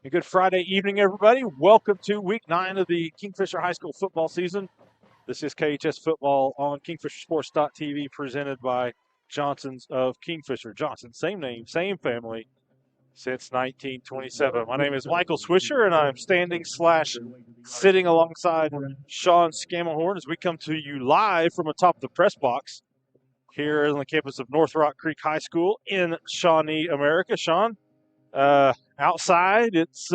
A good Friday evening, everybody. Welcome to week 9 of the Kingfisher High School football season. This is KHS football on KingfisherSports.tv, presented by Johnson's of Kingfisher. Johnson, same name, same family since 1927. My name is Michael Swisher, and I'm standing/sitting alongside Sean Scamahorn as we come to you live from atop the press box here on the campus of North Rock Creek High School in Shawnee, America. Sean, outside, it's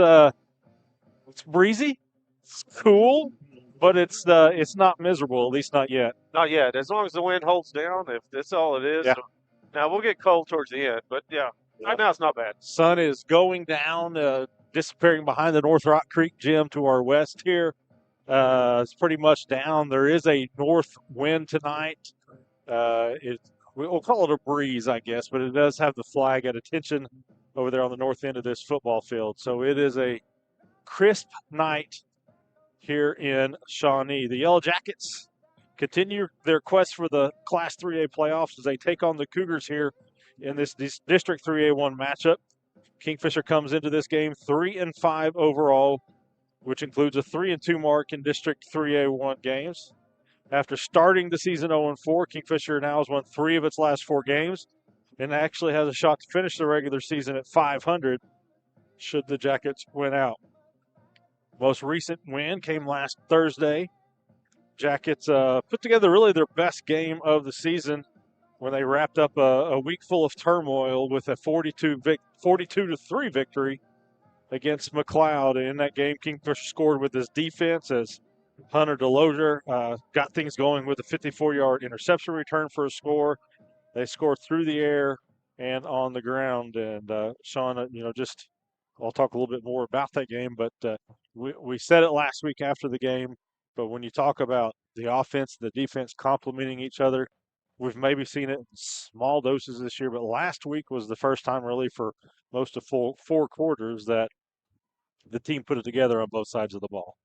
breezy, it's cool, but it's not miserable, at least not yet. Not yet. As long as the wind holds down, if that's all it is. Yeah. Now we'll get cold towards the end, but yeah, right now it's not bad. Sun is going down, disappearing behind the North Rock Creek gym to our west here. It's pretty much down. There is a north wind tonight. We'll call it a breeze, I guess, but it does have the flag at attention over there on the north end of this football field. So it is a crisp night here in Shawnee. The Yellow Jackets continue their quest for the Class 3A playoffs as they take on the Cougars here in this District 3A1 matchup. Kingfisher comes into this game 3-5 overall, which includes a 3-2 mark in District 3A1 games. After starting the season 0-4, Kingfisher now has won 3 of its last 4 games and actually has a shot to finish the regular season at 500 should the Jackets win out. Most recent win came last Thursday. Jackets put together really their best game of the season when they wrapped up a week full of turmoil with a 42-3 victory against McLeod. And in that game, Kingfisher scored with his defense as Hunter Delozier got things going with a 54-yard interception return for a score. They scored through the air and on the ground. And Sean, I'll talk a little bit more about that game, but we said it last week after the game. But when you talk about the offense and the defense complementing each other, we've maybe seen it in small doses this year, but last week was the first time really for most of 4 quarters that the team put it together on both sides of the ball.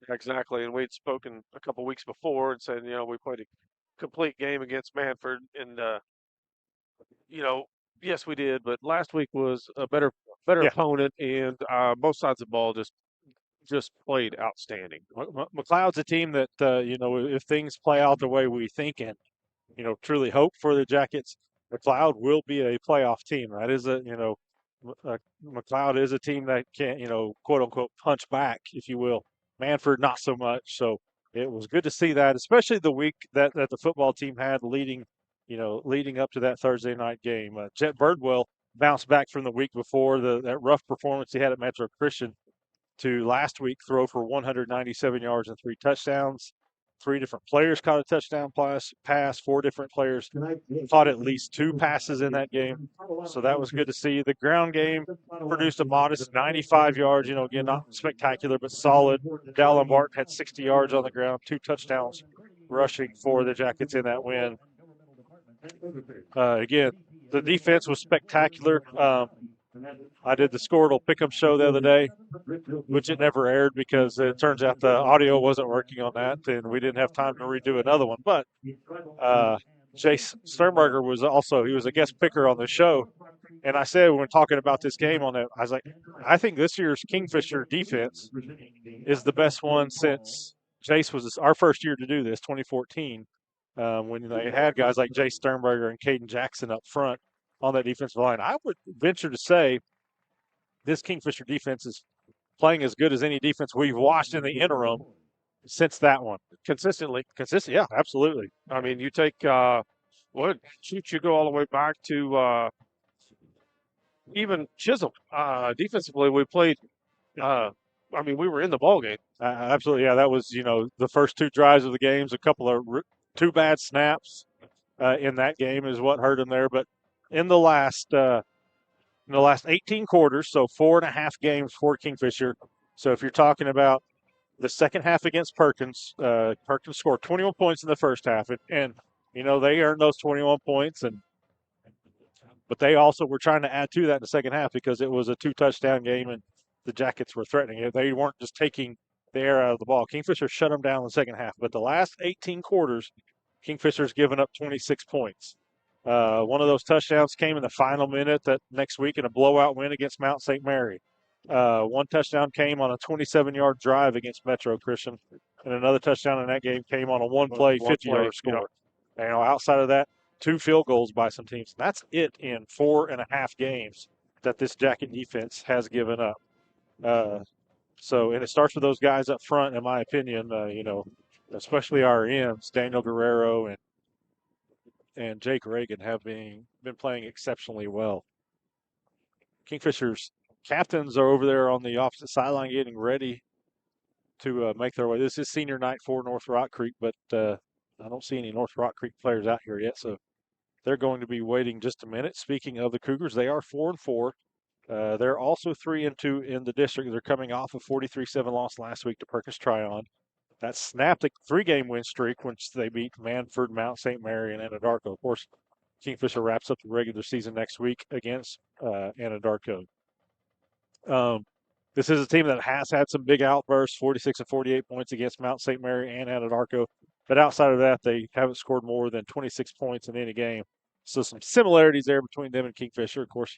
Exactly. And we'd spoken a couple weeks before and said, we played a complete game against Manford, and yes, we did. But last week was a better Yeah. opponent, and both sides of the ball just played outstanding. McLeod's a team that if things play out the way we think and truly hope for the Jackets, McLeod will be a playoff team. That is McLeod is a team that can, quote unquote, punch back, if you will. Manford, not so much. So it was good to see that, especially the week that the football team had leading up to that Thursday night game. Jet Birdwell bounced back from the week before that rough performance he had at Metro Christian to last week throw for 197 yards and 3 touchdowns. 3 different players caught a touchdown pass. 4 different players caught at least 2 passes in that game. So that was good to see. The ground game produced a modest 95 yards. Again, not spectacular, but solid. Dallin Barton had 60 yards on the ground, 2 touchdowns rushing for the Jackets in that win. Again, the defense was spectacular. I did the Squirtle Pick'em show the other day, which it never aired because it turns out the audio wasn't working on that, and we didn't have time to redo another one. But Jace Sternberger was a guest picker on the show, and I said when talking about this game on it, I was like, I think this year's Kingfisher defense is the best one since Jace was our first year to do this, 2014, when they had guys like Jace Sternberger and Caden Jackson up front on that defensive line. I would venture to say this Kingfisher defense is playing as good as any defense we've watched in the interim since that one. Consistent, yeah, absolutely. I mean, you take you go all the way back to even Chisholm. Defensively, we played. We were in the ball game. Absolutely, yeah. That was the first 2 drives of the games. A couple of 2 bad snaps in that game is what hurt them there. But in the last 18 quarters, so 4.5 games for Kingfisher. So if you're talking about the second half against Perkins, Perkins scored 21 points in the first half, and they earned those 21 points, but they also were trying to add to that in the second half because it was a 2-touchdown game and the Jackets were threatening it. They weren't just taking the air out of the ball. Kingfisher shut them down in the second half, but the last 18 quarters, Kingfisher's given up 26 points. One of those touchdowns came in the final minute that next week in a blowout win against Mount St. Mary. One touchdown came on a 27-yard drive against Metro Christian, and another touchdown in that game came on a one-play, One play, 50-yard score. And, outside of that, 2 field goals by some teams. That's it in 4.5 games that this Jacket defense has given up. And it starts with those guys up front, in my opinion. Especially our ends, Daniel Guerrero and Jake Reagan have been playing exceptionally well. Kingfisher's captains are over there on the opposite sideline getting ready to make their way. This is senior night for North Rock Creek, but I don't see any North Rock Creek players out here yet, so they're going to be waiting just a minute. Speaking of the Cougars, they are 4-4. They're also 3-2 in the district. They're coming off a 43-7 loss last week to Perkins Tryon. That snapped a 3-game win streak once they beat Manford, Mount St. Mary, and Anadarko. Of course, Kingfisher wraps up the regular season next week against Anadarko. This is a team that has had some big outbursts, 46 and 48 points against Mount St. Mary and Anadarko. But outside of that, they haven't scored more than 26 points in any game. So some similarities there between them and Kingfisher. Of course,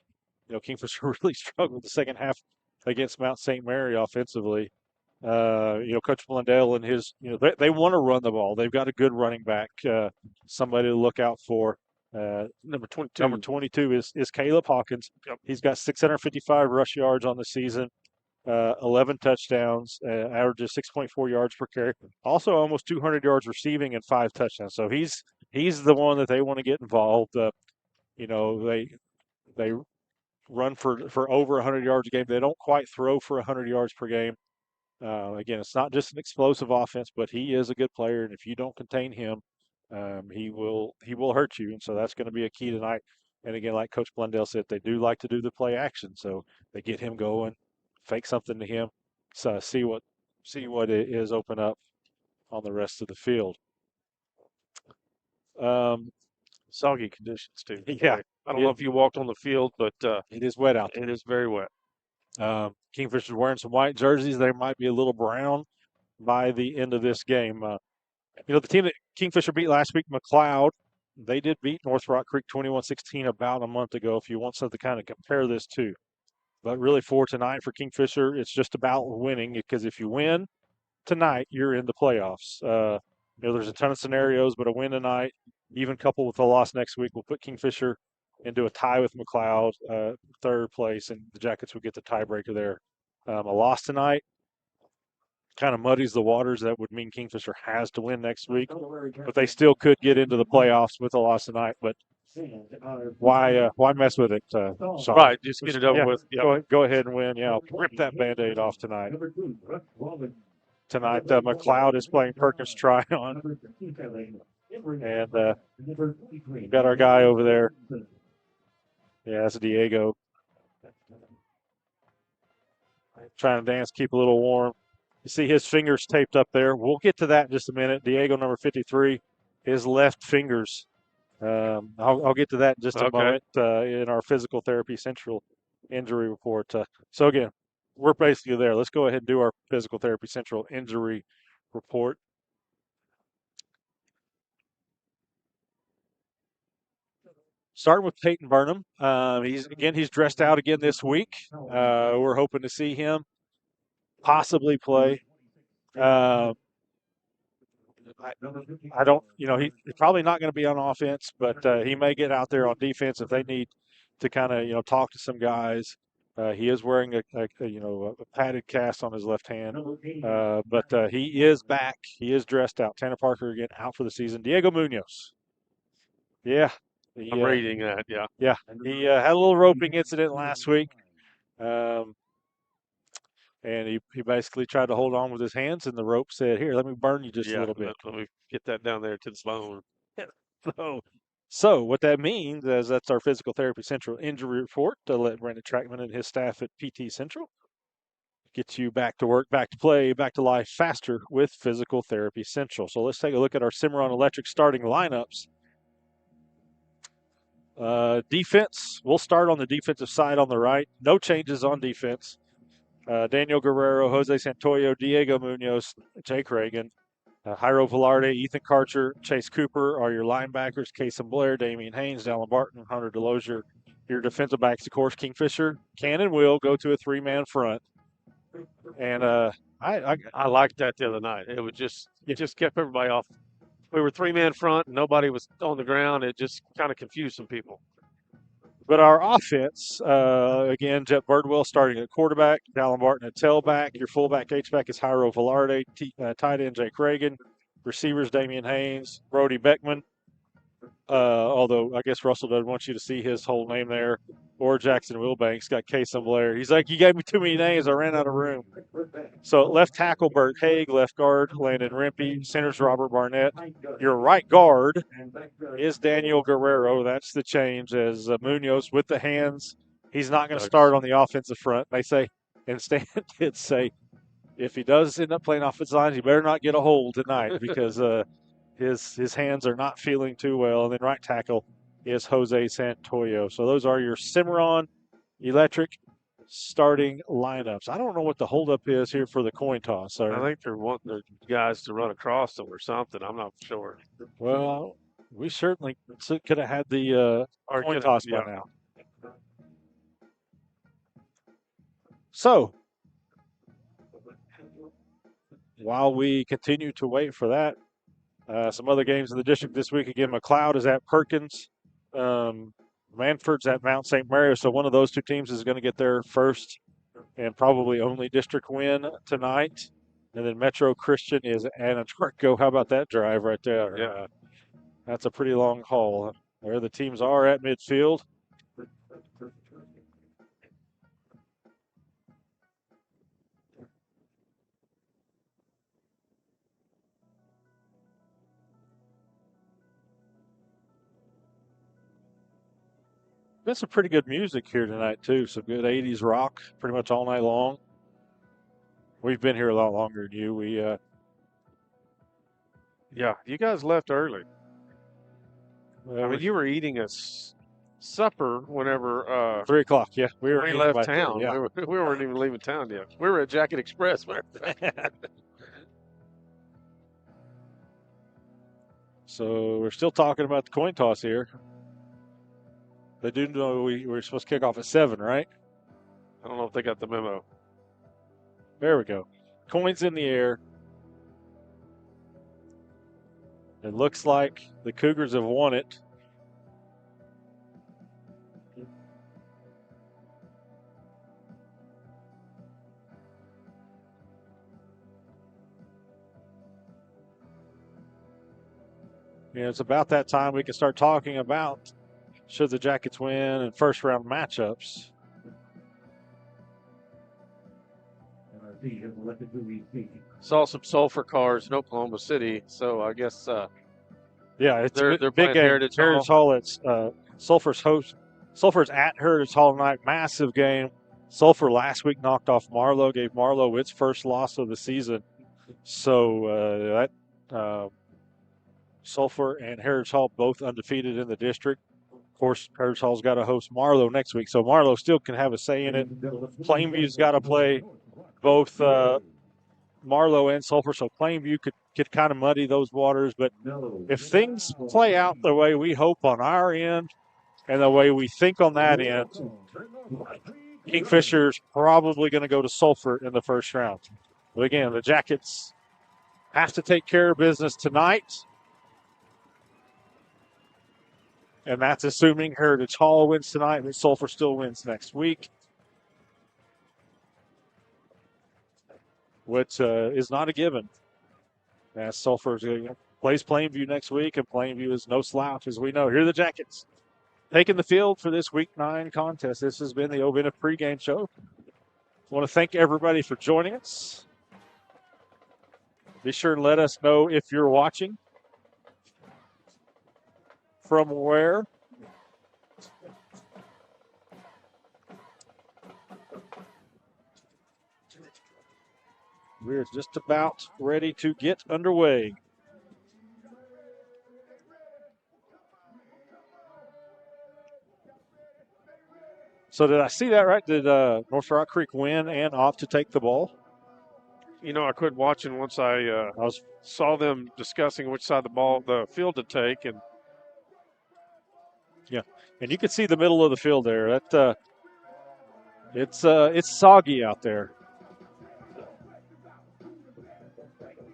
Kingfisher really struggled the second half against Mount St. Mary offensively. Coach Blundell and his, they want to run the ball. They've got a good running back, somebody to look out for. Number 22. Number 22 is Caleb Hawkins. Yep. He's got 655 rush yards on the season, 11 touchdowns, averages 6.4 yards per carry. Also, almost 200 yards receiving and 5 touchdowns. So he's the one that they want to get involved. They run for over 100 yards a game. They don't quite throw for 100 yards per game. Again, it's not just an explosive offense, but he is a good player, and if you don't contain him, he will hurt you. And so that's going to be a key tonight. And again, like Coach Blundell said, they do like to do the play action, so they get him going, fake something to him, so see what it is open up on the rest of the field. Soggy conditions too. Yeah, I don't know if you walked on the field, but it is wet out there. It is very wet. Kingfisher's wearing some white jerseys. They might be a little brown by the end of this game. The team that Kingfisher beat last week, McLeod, they did beat North Rock Creek 21-16 about a month ago, if you want something to kind of compare this to. But really for tonight for Kingfisher, it's just about winning, because if you win tonight, you're in the playoffs. There's a ton of scenarios, but a win tonight, even coupled with a loss next week, will put Kingfisher into a tie with McLeod, third place, and the Jackets would get the tiebreaker there. A loss tonight kind of muddies the waters. That would mean Kingfisher has to win next week, but they still could get into the playoffs with a loss tonight. But why mess with it, Sean? Right, just get it over with. Yeah. Go ahead and win. Yeah, rip that Band-Aid off tonight. Tonight, McLeod is playing Perkins Tryon, and we've got our guy over there. Yeah, that's Diego. Trying to dance, keep a little warm. You see his fingers taped up there. We'll get to that in just a minute. Diego, number 53, his left fingers. I'll get to that in just a moment in our Physical Therapy Central injury report. So, again, we're basically there. Let's go ahead and do our Physical Therapy Central injury report. Starting with Peyton Burnham. He's dressed out again this week. We're hoping to see him possibly play. I don't, he's probably not going to be on offense, but he may get out there on defense if they need to kind of, talk to some guys. He is wearing a padded cast on his left hand, but he is back. He is dressed out. Tanner Parker again out for the season. Diego Munoz. Yeah. I'm reading that, yeah. Yeah. He had a little roping incident last week. And he basically tried to hold on with his hands, and the rope said, "Here, let me burn you just a little bit." Let me get that down there to the bone. So what that means is that's our Physical Therapy Central injury report to let Brandon Trackman and his staff at PT Central get you back to work, back to play, back to life faster with Physical Therapy Central. So let's take a look at our Cimarron Electric starting lineups. Defense, we'll start on the defensive side on the right. No changes on defense. Daniel Guerrero, Jose Santoyo, Diego Munoz, Jake Reagan, Jairo Velarde, Ethan Karcher, Chase Cooper are your linebackers. Kason Blair, Damian Haynes, Dallin Barton, Hunter Delosier, Your defensive backs, of course, Kingfisher can and will go to a 3-man front. And I liked that the other night. It would just Yeah. just kept everybody off. We were 3-man front, and nobody was on the ground. It just kind of confused some people. But our offense, again, Jet Birdwell starting at quarterback, Dallin Barton at tailback. Your fullback H-back is Jairo Velarde, tight end Jake Reagan, receivers Damian Haynes, Brody Beckman. Although I guess Russell doesn't want you to see his whole name there. Or Jackson Wilbanks got Kason Blair. He's like, you gave me too many names. I ran out of room. So left tackle Bert Haig, left guard Landon Rempe, centers Robert Barnett. Your right guard is Daniel Guerrero. That's the change as Munoz with the hands. He's not going to start on the offensive front. They say, and Stan did say, if he does end up playing offensive lines, he better not get a hold tonight because his hands are not feeling too well. And then right tackle is Jose Santoyo. So those are your Cimarron Electric starting lineups. I don't know what the holdup is here for the coin toss. I think they're wanting the guys to run across them or something. I'm not sure. Well, we certainly could have had the coin toss by now. So, while we continue to wait for that, some other games in the district this week. Again, McLeod is at Perkins. Manford's at Mount St. Mary. So one of those two teams is going to get their first and probably only district win tonight. And then Metro Christian is at Anadarko. How about that drive right there? Yeah. That's a pretty long haul. There the teams are at midfield. Been some pretty good music here tonight, too. Some good 80s rock pretty much all night long. We've been here a lot longer than you. Yeah, you guys left early. I mean, you were eating a supper whenever 3 o'clock. Yeah, we left town. Yeah. We weren't even leaving town yet. We were at Jacket Express. So we're still talking about the coin toss here. They do know we're supposed to kick off at 7, right? I don't know if they got the memo. There we go. Coins in the air. It looks like the Cougars have won it. Yeah, it's about that time we can start talking about should the Jackets win and first round matchups. Saw some sulfur cars in Oklahoma City, so I guess yeah, it's they're big game. Heritage Hall. It's Sulphur's host. Sulphur's at Heritage Hall tonight. Massive game. Sulphur last week knocked off Marlow, gave Marlow its first loss of the season. So Sulphur and Heritage Hall both undefeated in the district. Of course, Heritage Hall's got to host Marlow next week, so Marlow still can have a say in it. Plainview's got to play both Marlow and Sulphur, so Plainview could kind of muddy those waters. But if things play out the way we hope on our end and the way we think on that end, Kingfisher's probably going to go to Sulphur in the first round. But again, the Jackets have to take care of business tonight. And that's assuming Heritage Hall wins tonight, but Sulphur still wins next week. Which is not a given. As Sulphur plays Plainview next week, and Plainview is no slouch, as we know. Here are the Jackets taking the field for this Week 9 contest. This has been the Ovina pregame show. I want to thank everybody for joining us. Be sure and let us know if you're watching. From where? We're just about ready to get underway. So did I see that right? Did North Rock Creek win and opt to take the ball? You know, I quit watching once I saw them discussing which side of the field to take, and Yeah, and you can see the middle of the field there. That it's soggy out there.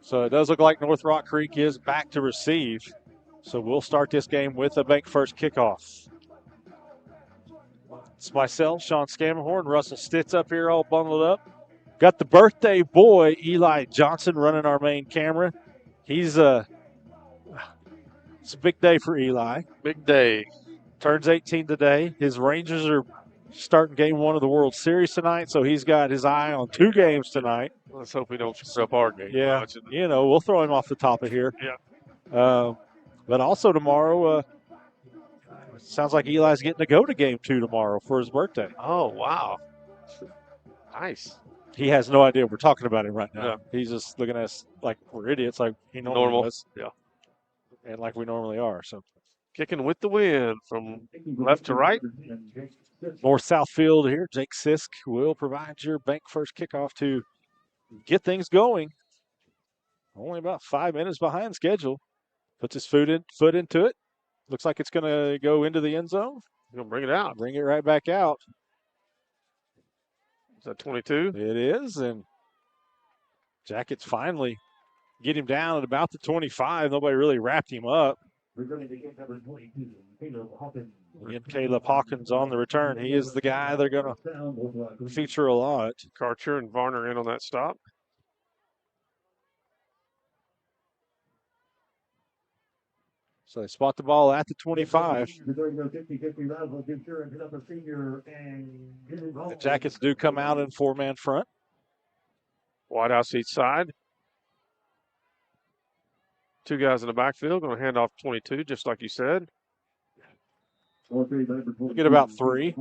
So it does look like North Rock Creek is back to receive. So we'll start this game with a bank first kickoff. It's myself, Sean Scamahorn, Russell Stitz up here all bundled up. Got the birthday boy, Eli Johnson, running our main camera. It's a big day for Eli. Big day. Turns 18 today. His Rangers are starting game one of the World Series tonight, so he's got his eye on two games tonight. Let's hope we don't screw up our game. Yeah, we'll throw him off the top of here. Yeah. But also tomorrow, sounds like Eli's getting to go to game two tomorrow for his birthday. Oh, wow. Nice. He has no idea we're talking about him right now. Yeah. He's just looking at us like we're idiots, like he normally was. Yeah. And like we normally are. So kicking with the wind from left to right. North-south field here. Jake Sisk will provide your bank first kickoff to get things going. Only about 5 minutes behind schedule. Puts his foot into it. Looks like it's going to go into the end zone. Going to bring it out. Bring it right back out. Is that 22? It is, and Jackets finally get him down at about the 25. Nobody really wrapped him up. Again, Caleb Hawkins on the return. He is the guy they're going to feature a lot. Karcher and Varner in on that stop. So they spot the ball at the 25. The Jackets do come out in four-man front. Wide out each side. Two guys in the backfield. Going to hand off 22, just like you said. We'll get about three.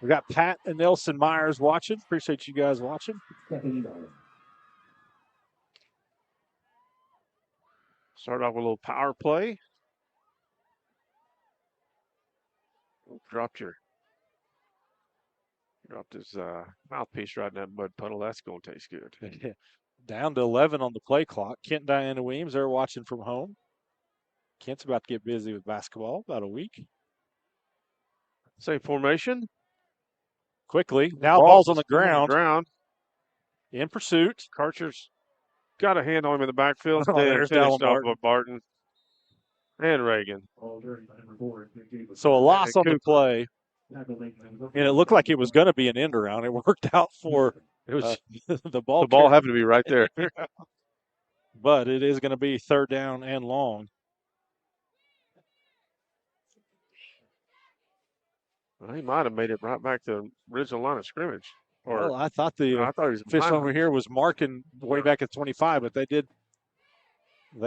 We got Pat and Nelson Myers watching. Appreciate you guys watching. Start off with a little power play. Dropped his mouthpiece right in that mud puddle. That's going to taste good. Down to 11 on the play clock. Kent, Diana Weems, they're watching from home. Kent's about to get busy with basketball, about a week. Same formation. Quickly. Now ball's on the ground. In pursuit. Karcher's got a hand on him in the backfield. Oh, there's finished off with Barton and Reagan. So a loss on the play. And it looked like it was going to be an end around. It worked out for the ball. The ball happened to be right there. But it is going to be third down and long. Well, he might have made it right back to the original line of scrimmage. Well, I thought the official over here was marking way back at 25, but they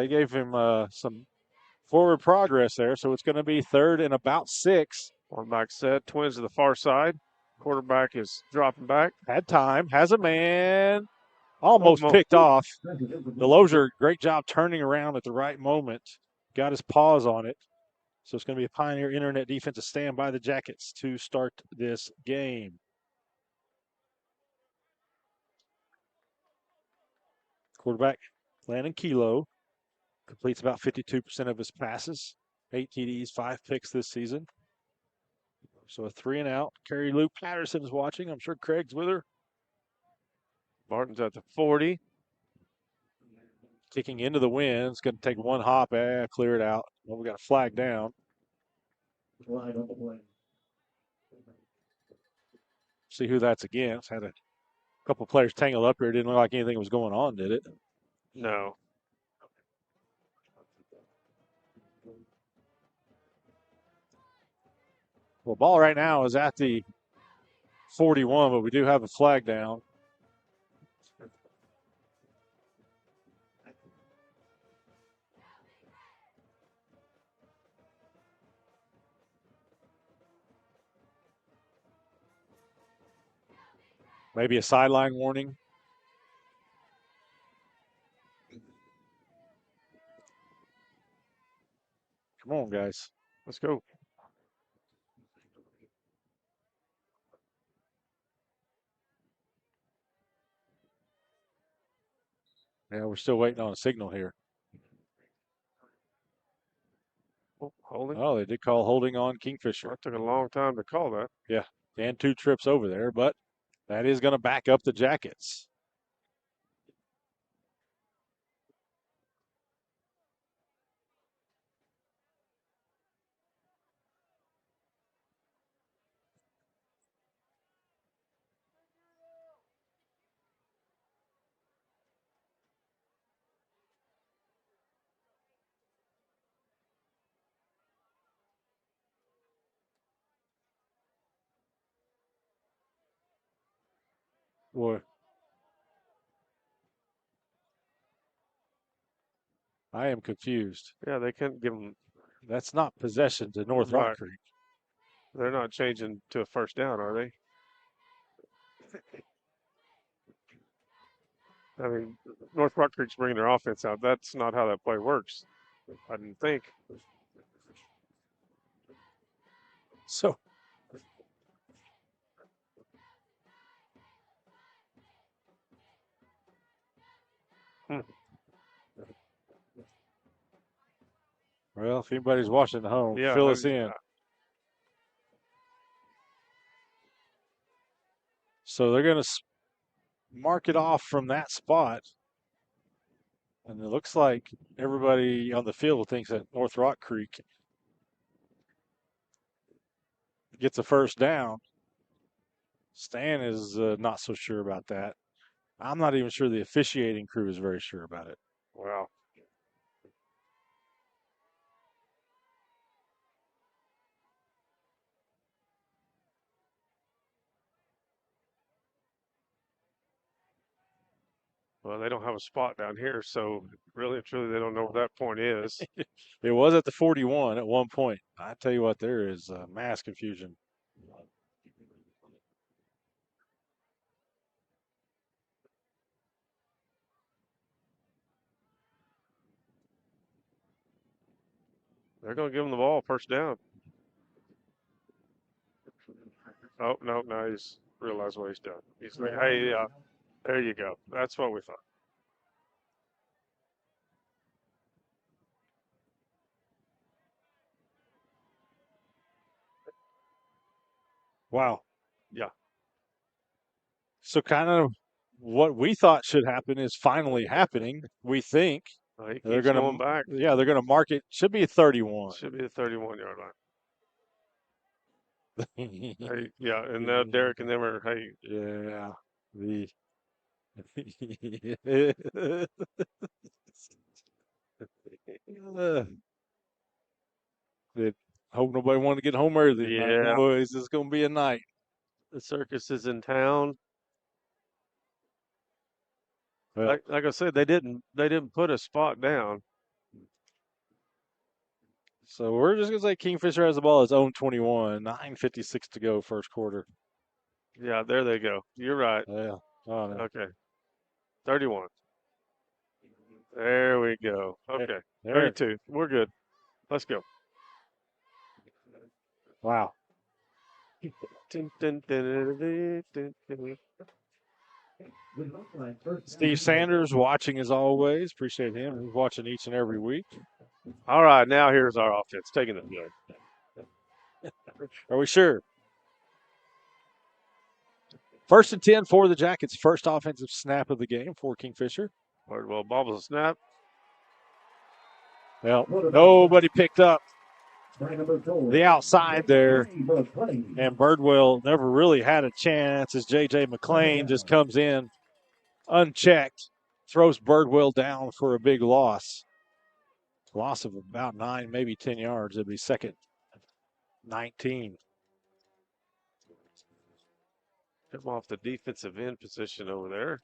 gave him some forward progress there, so it's going to be third and about 6. One back set, twins to the far side. Quarterback is dropping back. Had time, has a man. Almost picked off. Delosier, great job turning around at the right moment. Got his paws on it. So it's going to be a Pioneer Internet defensive stand by the Jackets to start this game. Quarterback Landon Kilo completes about 52% of his passes. 8 TDs, 5 picks this season. So a 3 and out. Carrie Lou Patterson is watching. I'm sure Craig's with her. Barton's at the 40. Kicking into the wind. It's going to take one hop. Clear it out. Well, we got a flag down. See who that's against. Had a couple players tangled up here. Didn't look like anything was going on, did it? No. Well, ball right now is at the 41, but we do have a flag down. Maybe a sideline warning. Come on, guys. Let's go. Yeah, we're still waiting on a signal here. Oh, holding. Oh, they did call holding on Kingfisher. That took a long time to call that. Yeah, and 2 trips over there, but that is going to back up the Jackets. Boy, I am confused. Yeah, they couldn't give them. That's not possession to North Rock Right. Creek. They're not changing to a first down, are they? I mean, North Rock Creek's bringing their offense out. That's not how that play works. I didn't think. So Hmm. well, if anybody's watching at home, Yeah, fill us in. So they're going to mark it off from that spot. And it looks like everybody on the field thinks that North Rock Creek gets a first down. Stan is not so sure about that. I'm not even sure the officiating crew is very sure about it. wow. Well, they don't have a spot down here, so really and truly, they don't know where that point is. It was at the 41 at one point. I tell you what, there is mass confusion. They're going to give him the ball, first down. Oh, no, now he's realized what he's done. He's like, hey, there you go. That's what we thought. Wow. Yeah. So kind of what we thought should happen is finally happening. We think He they're keeps going going to, back. yeah, they're going to mark it. Should be a 31. Should be the 31-yard line. Yeah, Hey, yeah, and now Derek and them are, hey, the That hope nobody wanted to get home early tonight, yeah, boys. It's going to be a night. the circus is in town. Well, Like I said, they didn't put a spot down. so we're just going to say Kingfisher has the ball. It's own 21. 9:56 to go, first quarter. Yeah, there they go. You're right. Yeah. Oh, no. Okay, 31. There we go. Okay, There. 32. We're good. Let's go. Wow. Dun, dun, dun, dun, dun, dun. Steve Sanders watching as always. Appreciate him. He's watching each and every week. All right, now here's our offense taking the field. Are we sure? First and 10 for the Jackets. First offensive snap of the game for Kingfisher. Well, bobbles a snap. Well, nobody picked up the outside there, and Birdwell never really had a chance as J.J. McClain just comes in unchecked, throws Birdwell down for a big loss. Loss of about 9, maybe 10 yards. It'd be second 19. Him off the defensive end position over there.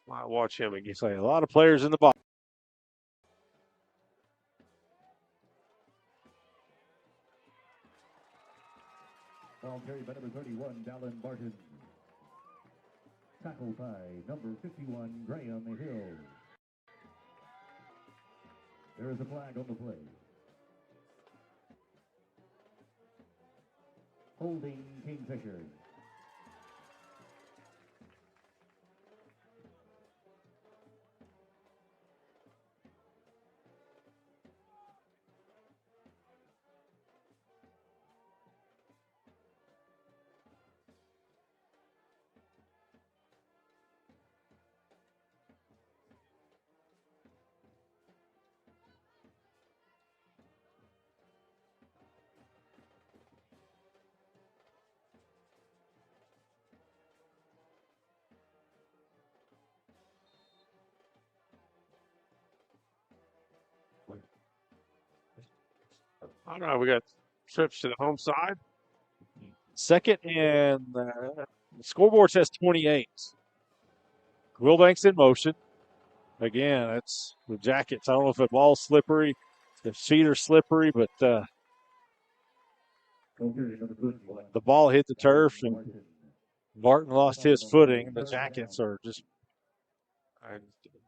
Might watch him again. You say a lot of players in the box. Ball carried by number 31, Dallin Barton. Tackled by number 51, Graham Hill. There is a flag on the play. Holding Kingfisher. All right, we got trips to the home side. Second, and the scoreboard says 28. Wilbanks in motion. Again, it's the Jackets. I don't know if the ball's slippery, the feet are slippery, but the ball hit the turf and Martin lost his footing. The Jackets are just I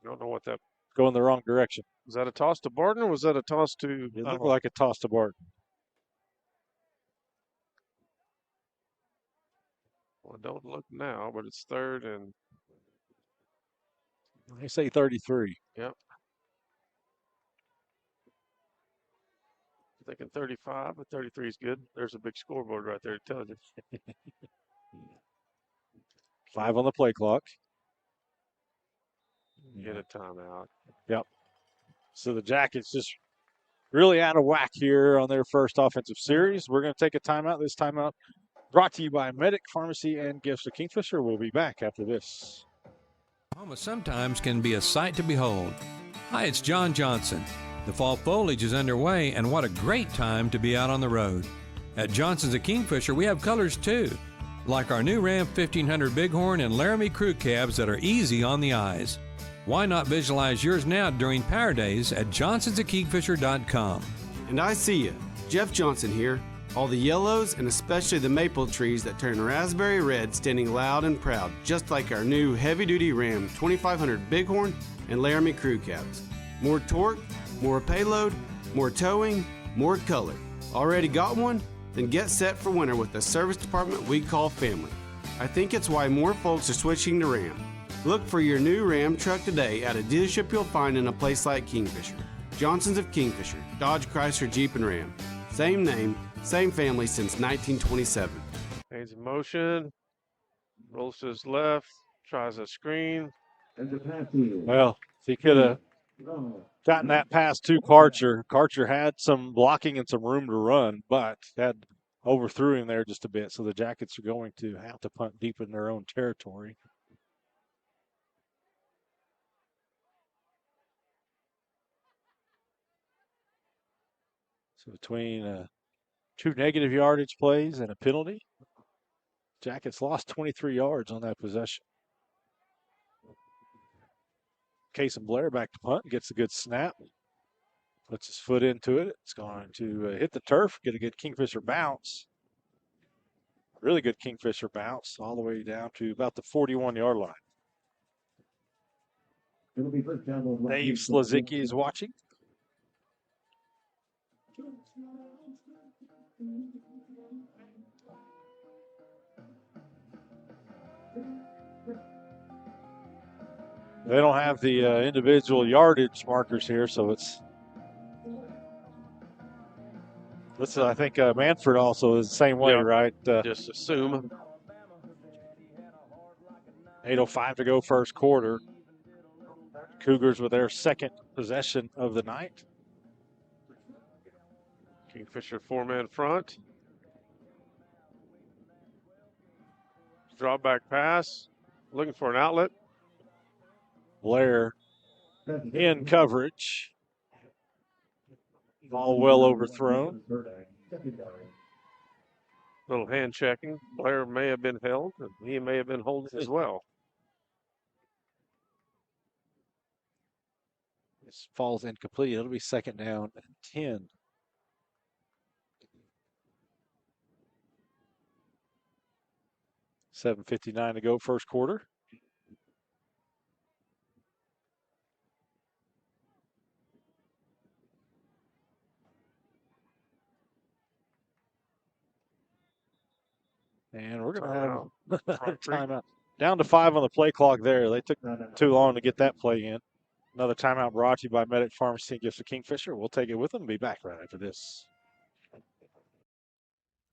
don't know what that going the wrong direction. was. That a toss to Barton or was that a toss to? It looked like a toss to Barton. Well, don't look now, but it's third and. They say 33. Yep. Thinking 35, but 33 is good. There's a big scoreboard right there to tell you. 5 on the play clock. Get a timeout. Yep. So the Jackets just really out of whack here on their first offensive series. We're going to take a timeout. This timeout brought to you by Medic Pharmacy and Gifts of Kingfisher. We'll be back after this. Oklahoma sometimes can be a sight to behold. Hi, it's John Johnson. The fall foliage is underway, and what a great time to be out on the road. At Johnson's of Kingfisher, we have colors too, like our new Ram 1500 Bighorn and Laramie crew cabs that are easy on the eyes. Why not visualize yours now during Power Days at johnsonsofkingfisher.com. And I see you, Jeff Johnson here. All the yellows and especially the maple trees that turn raspberry red standing loud and proud, just like our new heavy-duty Ram 2500 Bighorn and Laramie crew cabs. More torque, more payload, more towing, more color. Already got one? Then get set for winter with the service department we call family. I think it's why more folks are switching to Ram. Look for your new Ram truck today at a dealership you'll find in a place like Kingfisher. Johnson's of Kingfisher, Dodge, Chrysler, Jeep, and Ram. Same name, same family since 1927. Hands in motion. Rolls to his left. Tries a screen. Well, if he could have gotten that pass to Karcher. Karcher had some blocking and some room to run, but had overthrew him there just a bit. So the Jackets are going to have to punt deep in their own territory. So between 2 negative yardage plays and a penalty, Jackets lost 23 yards on that possession. Case and Blair back to punt, gets a good snap, puts his foot into it. It's going to hit the turf, get a good Kingfisher bounce. Really good Kingfisher bounce all the way down to about the 41-yard line. Dave Slazicki is watching. They don't have the individual yardage markers here, so it's. Listen, I think Manford also is the same way, Yeah. right? Just assume. 8:05 to go first quarter. Cougars with their second possession of the night. Kingfisher 4-man front. Drop back pass. Looking for an outlet. Blair in coverage. Ball well overthrown. Little hand checking. Blair may have been held, and he may have been holding as well. This falls incomplete. It'll be second down and 10. $7:59 to go first quarter. And we're going to have a timeout. Down to 5 on the play clock there. They took too long to get that play in. Another timeout brought to you by Medic Pharmacy and Gifts of Kingfisher. We'll take it with them and be back right after this.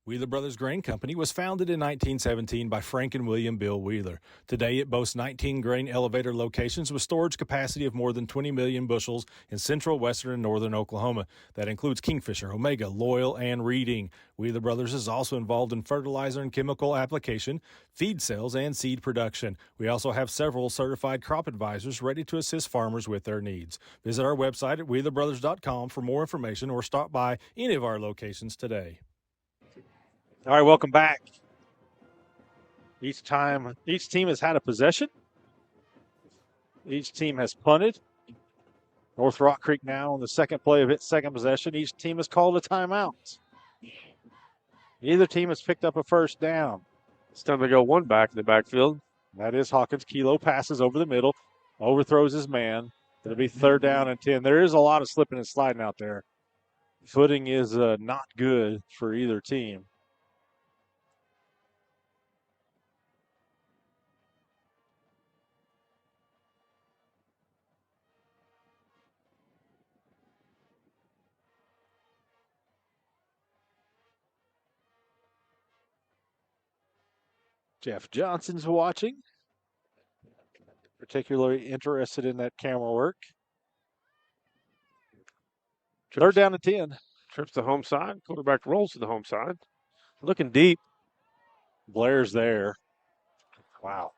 Wheeler Brothers Grain Company was founded in 1917 by Frank and William Bill Wheeler. Today, it boasts 19 grain elevator locations with storage capacity of more than 20 million bushels in central, western, and northern Oklahoma. That includes Kingfisher, Omega, Loyal, and Reading. Wheeler Brothers is also involved in fertilizer and chemical application, feed sales, and seed production. We also have several certified crop advisors ready to assist farmers with their needs. Visit our website at wheelerbrothers.com for more information or stop by any of our locations today. All right, welcome back. Each team has had a possession. Each team has punted. North Rock Creek now on the second play of its second possession. Each team has called a timeout. Neither team has picked up a first down. It's time to go one back in the backfield. That is Hawkins. Kilo passes over the middle, overthrows his man. It'll be 3rd down and 10. There is a lot of slipping and sliding out there. Footing is not good for either team. Jeff Johnson's watching. Particularly interested in that camera work. 3rd down and 10. Trips to home side. Quarterback rolls to the home side. Looking deep. Blair's there. Wow.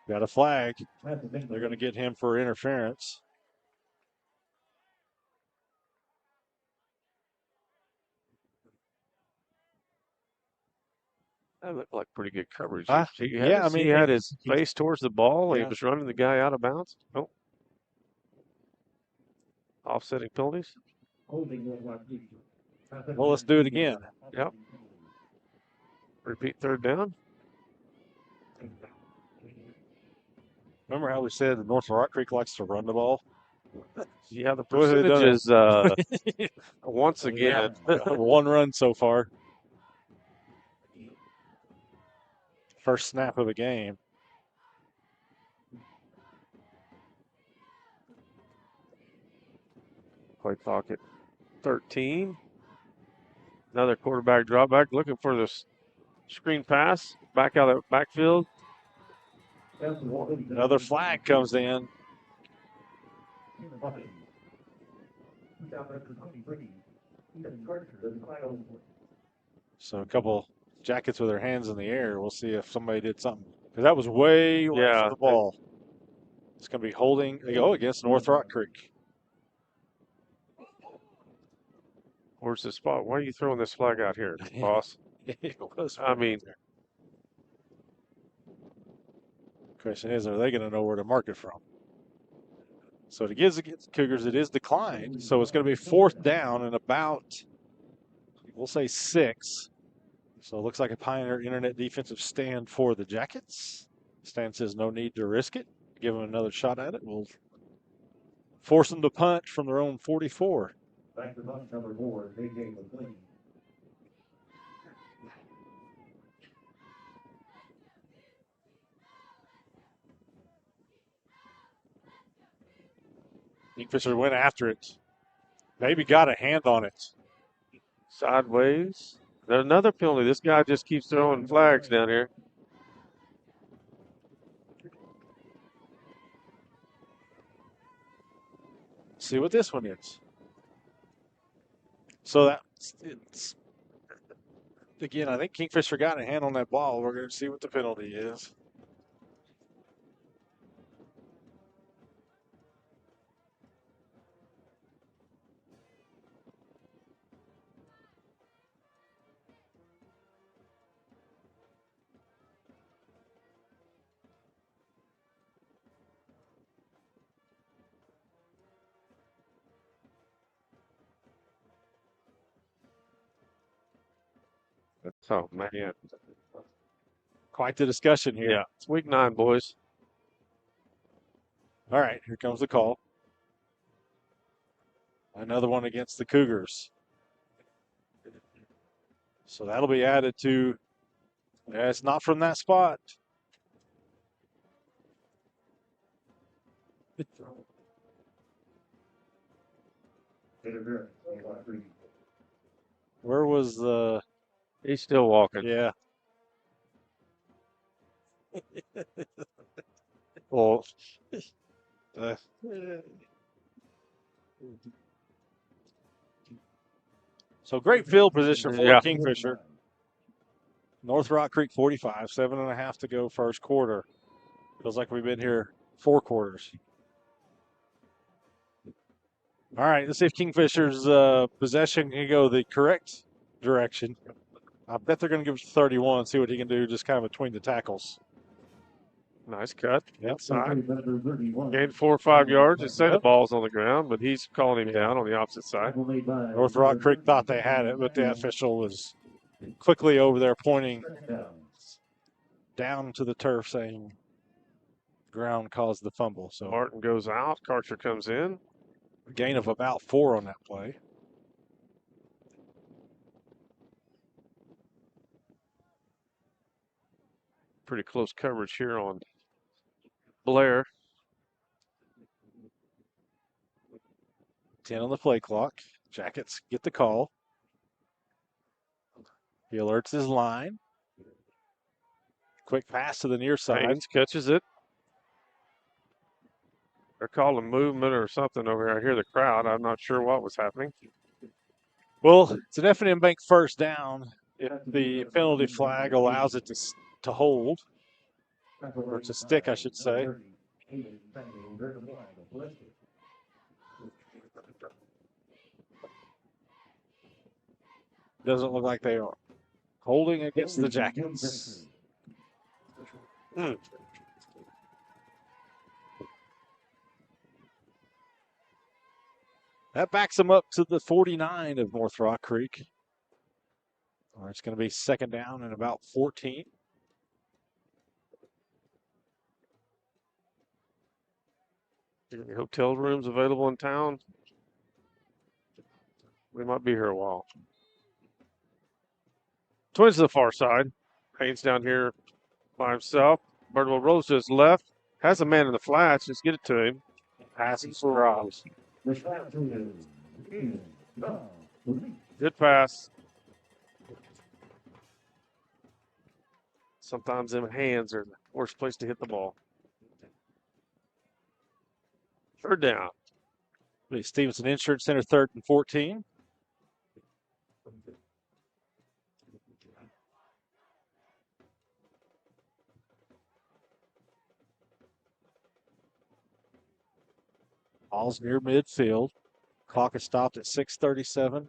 Got a flag. They're going to get him for interference. That looked like pretty good coverage. He had his face towards the ball. Yeah. He was running the guy out of bounds. Oh. Offsetting penalties. Well, let's do it again. Yep. Repeat 3rd down. Remember how we said North Rock Creek likes to run the ball? Yeah, the What have they done? percentages once again. One run so far. First snap of the game. Play pocket 13. Another quarterback drop back, looking for this screen pass. Back out of the backfield. Another flag comes in. So a couple Jackets with their hands in the air. We'll see if somebody did something. Because that was way away from the ball. It's going to be holding. They go against North Rock Creek. Where's the spot? Why are you throwing this flag out here, boss? I mean, question is, are they going to know where to mark it from? So it gives against the Cougars. It is declined. So it's going to be 4th down and about, we'll say 6. So it looks like a Pioneer Internet defensive stand for the Jackets. Stan says no need to risk it. Give them another shot at it. We'll force them to punt from their own 44. Back to punt number 4, J.J. McLean. Kingfisher went after it. Maybe got a hand on it. Sideways. There's another penalty. This guy just keeps throwing flags down here. See what this one is. So it's again, I think Kingfisher got a hand on that ball. We're going to see what the penalty is. Oh, man. Quite the discussion here. Yeah, it's week 9, boys. All right, here comes the call. Another one against the Cougars. So that'll be added to. It's not from that spot. Where was the? He's still walking. Yeah. Well, So great field position for Yeah. Kingfisher. North Rock Creek 45, 7.5 to go first quarter. Feels like we've been here 4 quarters. All right, let's see if Kingfisher's possession can go the correct direction. I bet they're going to give it to 31, see what he can do just kind of between the tackles. Nice cut. Yep. Inside. Gained 4 or 5 yards. They say the ball's on the ground, but he's calling him down on the opposite side. North Rock Creek thought they had it, but the official was quickly over there pointing down to the turf saying ground caused the fumble. So Martin goes out. Karcher comes in. a gain of about 4 on that play. Pretty close coverage here on Blair. 10 on the play clock. Jackets get the call. He alerts his line. Quick pass to the near side. Haynes catches it. They're calling movement or something over here. I hear the crowd. I'm not sure what was happening. Well, it's an F&M Bank first down if the penalty flag allows it to hold, or to stick, I should say. Doesn't look like they are holding against the Jackets. That backs them up to the 49 of North Rock Creek. Or it's going to be second down and about 14. Any hotel rooms available in town? We might be here a while. Twins to the far side. Haynes down here by himself. Birdwell rolls to his left. Has a man in the flats. Just get it to him. Pass and drops. Good pass. Sometimes them hands are the worst place to hit the ball. Third down. Stevenson Insurance Center, 3rd and 14. Ball's near midfield. Clock is stopped at 6:37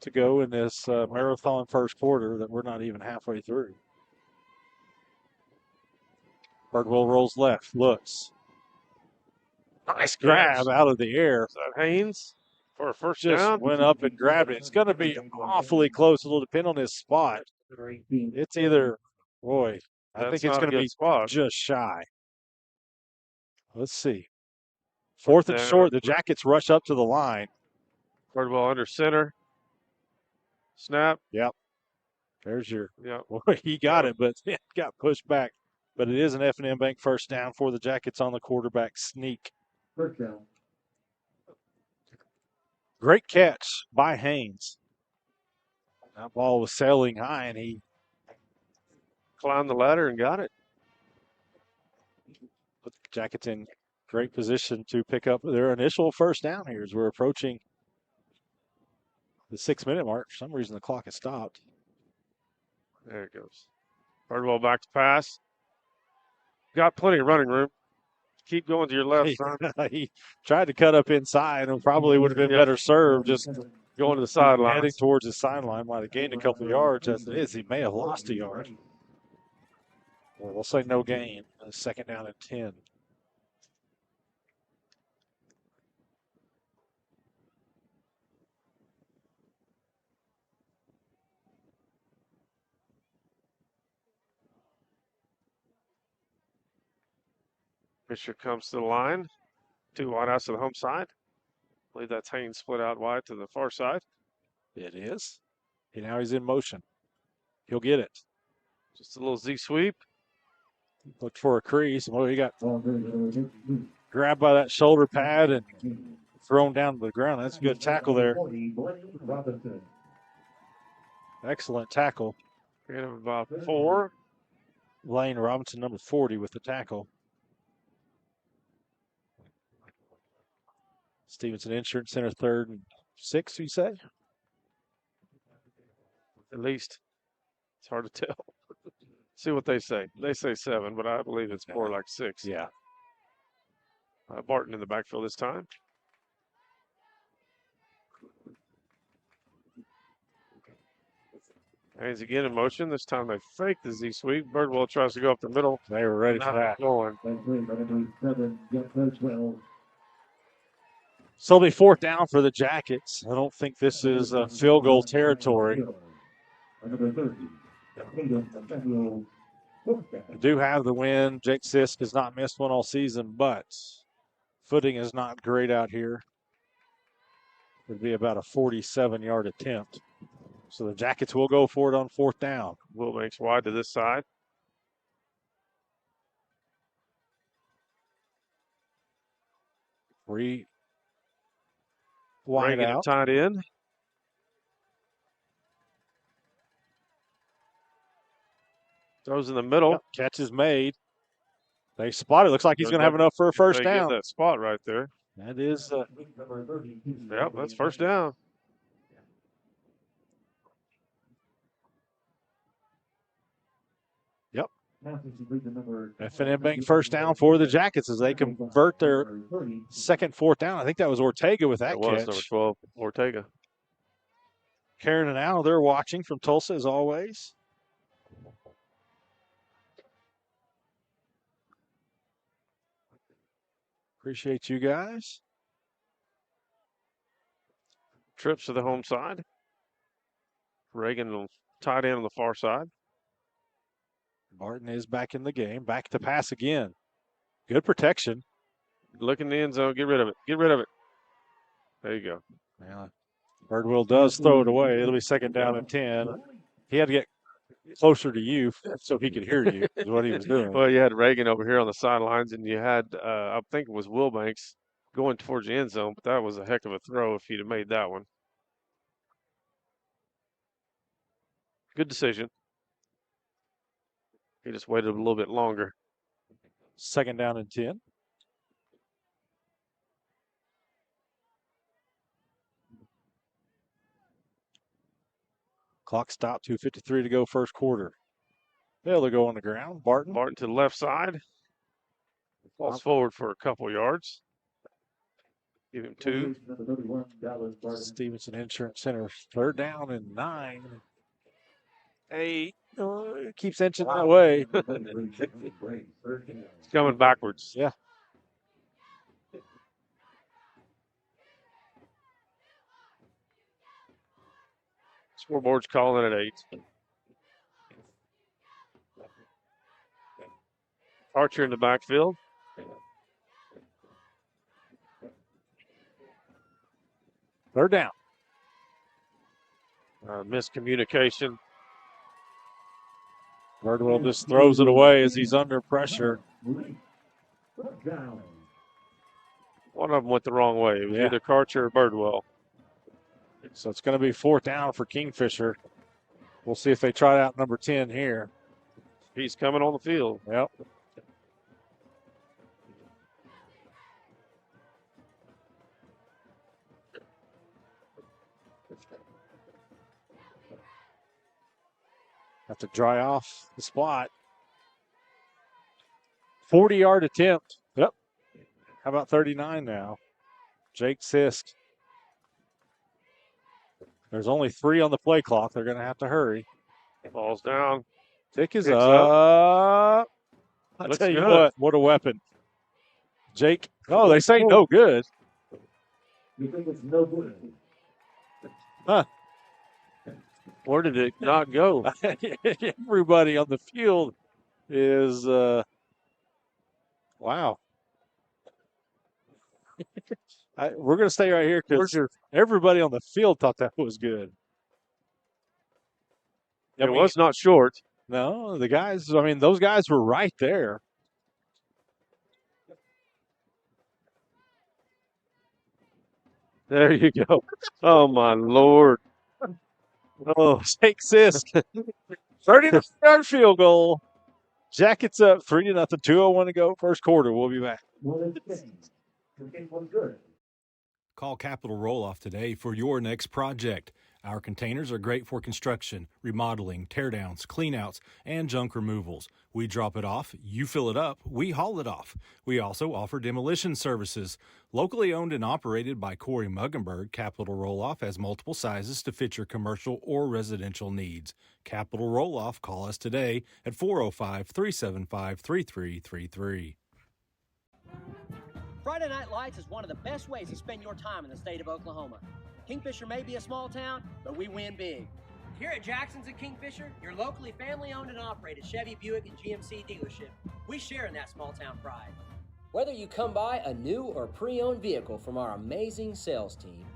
to go in this marathon first quarter that we're not even halfway through. Birdwell rolls left, looks. Nice grab out of the air. Is that Haynes for a first Just down? went up and grabbed it. It's going to be awfully close. It'll depend on his spot. It's either, boy, I think it's going to be just shy. Let's see. 4th and short. The Jackets rush up to the line. Birdwell under center. Snap. Yep. There's your. Yep. Boy, he got it, but it got pushed back. But it is an F&M Bank first down for the Jackets on the quarterback sneak. First down. Great catch by Haynes. That ball was sailing high, and he climbed the ladder and got it. Put the Jackets in great position to pick up their initial first down here as we're approaching the 6-minute mark. For some reason, the clock has stopped. There it goes. Birdwell back to pass. Got plenty of running room. Keep going to your left, son. He tried to cut up inside and probably would have been better served just going to the sideline. Heading towards the sideline. Might have gained a couple of yards as it is. He may have lost a yard. Well, we'll say no gain. Second down and 10. Fisher comes to the line. 2 wide outs to the home side. I believe that's Haynes split out wide to the far side. It is. And now he's in motion. He'll get it. Just a little Z sweep. Looked for a crease. Well, he got grabbed by that shoulder pad and thrown down to the ground. That's a good tackle there. Excellent tackle. Gain of about 4. Lane Robinson, number 40, with the tackle. Stevenson Insurance Center, 3rd and 6, you say? At least. It's hard to tell. See what they say. They say 7, but I believe it's more like 6. Yeah. Barton in the backfield this time. Haynes again in motion. This time they fake the Z sweep. Birdwell tries to go up the middle. They were ready for that. Going. So it'll be 4th down for the Jackets. I don't think this is field goal territory. They do have the win. Jake Sisk has not missed one all season, but footing is not great out here. It'd be about a 47-yard attempt. So the Jackets will go for it on 4th down. Will makes wide to this side. Wide out. Tied in. Throws in the middle. Yep, catch is made. They spot it. Looks like he's going to have enough for a first down. Get that spot right there. That is. Yep, that's first down. Yep. F&M Bank first down for the Jackets as they convert their 2nd, 4th down. I think that was Ortega with that catch. It was number 12, Ortega. Karen and Al, they're watching from Tulsa as always. Appreciate you guys. Trips to the home side. Reagan tied in on the far side. Barton is back in the game. Back to pass again. Good protection. Look in the end zone. Get rid of it. Get rid of it. There you go. Yeah. Birdwell does throw it away. It'll be 2nd down and 10. He had to get closer to you so he could hear you is what he was doing. Well, you had Reagan over here on the sidelines, and you had, I think it was Wilbanks going towards the end zone, but that was a heck of a throw if he'd have made that one. Good decision. He just waited a little bit longer. 2nd down and 10. Clock stopped, 2:53 to go, first quarter. They'll go on the ground. Barton to the left side. Falls forward for a couple yards. Give him 2. Stevenson Insurance Center, 3rd down and 9. 8. Keeps inching that way. It's coming backwards. Yeah. Scoreboard's calling it at 8. Archer in the backfield. Third down. Miscommunication. Birdwell just throws it away as he's under pressure. One of them went the wrong way. It was either Karcher or Birdwell. So it's going to be 4th down for Kingfisher. We'll see if they try out number 10 here. He's coming on the field. Yep. Have to dry off the spot. 40-yard attempt. Yep. How about 39 now? Jake Sisk. There's only 3 on the play clock. They're going to have to hurry. Falls down. Tick is up. I'll Looks tell you good. what a weapon. Jake. Oh, they say no good. You think it's no good? Huh. Where did it not go? Everybody on the field is, wow. We're going to stay right here because everybody on the field thought that was good. It was not short. No, the guys, I mean, those guys were right there. There you go. Oh, my Lord. Oh, Jake Sisk. 39-yard field goal. Jackets up 3-0. 2:01 to go. First quarter. We'll be back. Call Capital Roll-Off today for your next project. Our containers are great for construction, remodeling, teardowns, cleanouts, and junk removals. We drop it off, you fill it up, we haul it off. We also offer demolition services. Locally owned and operated by Corey Muggenberg, Capital Roll-Off has multiple sizes to fit your commercial or residential needs. Capital Roll-Off, call us today at 405-375-3333. Friday Night Lights is one of the best ways to spend your time in the state of Oklahoma. Kingfisher may be a small town, but we win big. Here at Jackson's and Kingfisher, your locally family-owned and operated Chevy, Buick, and GMC dealership, we share in that small-town pride. Whether you come by a new or pre-owned vehicle from our amazing sales team,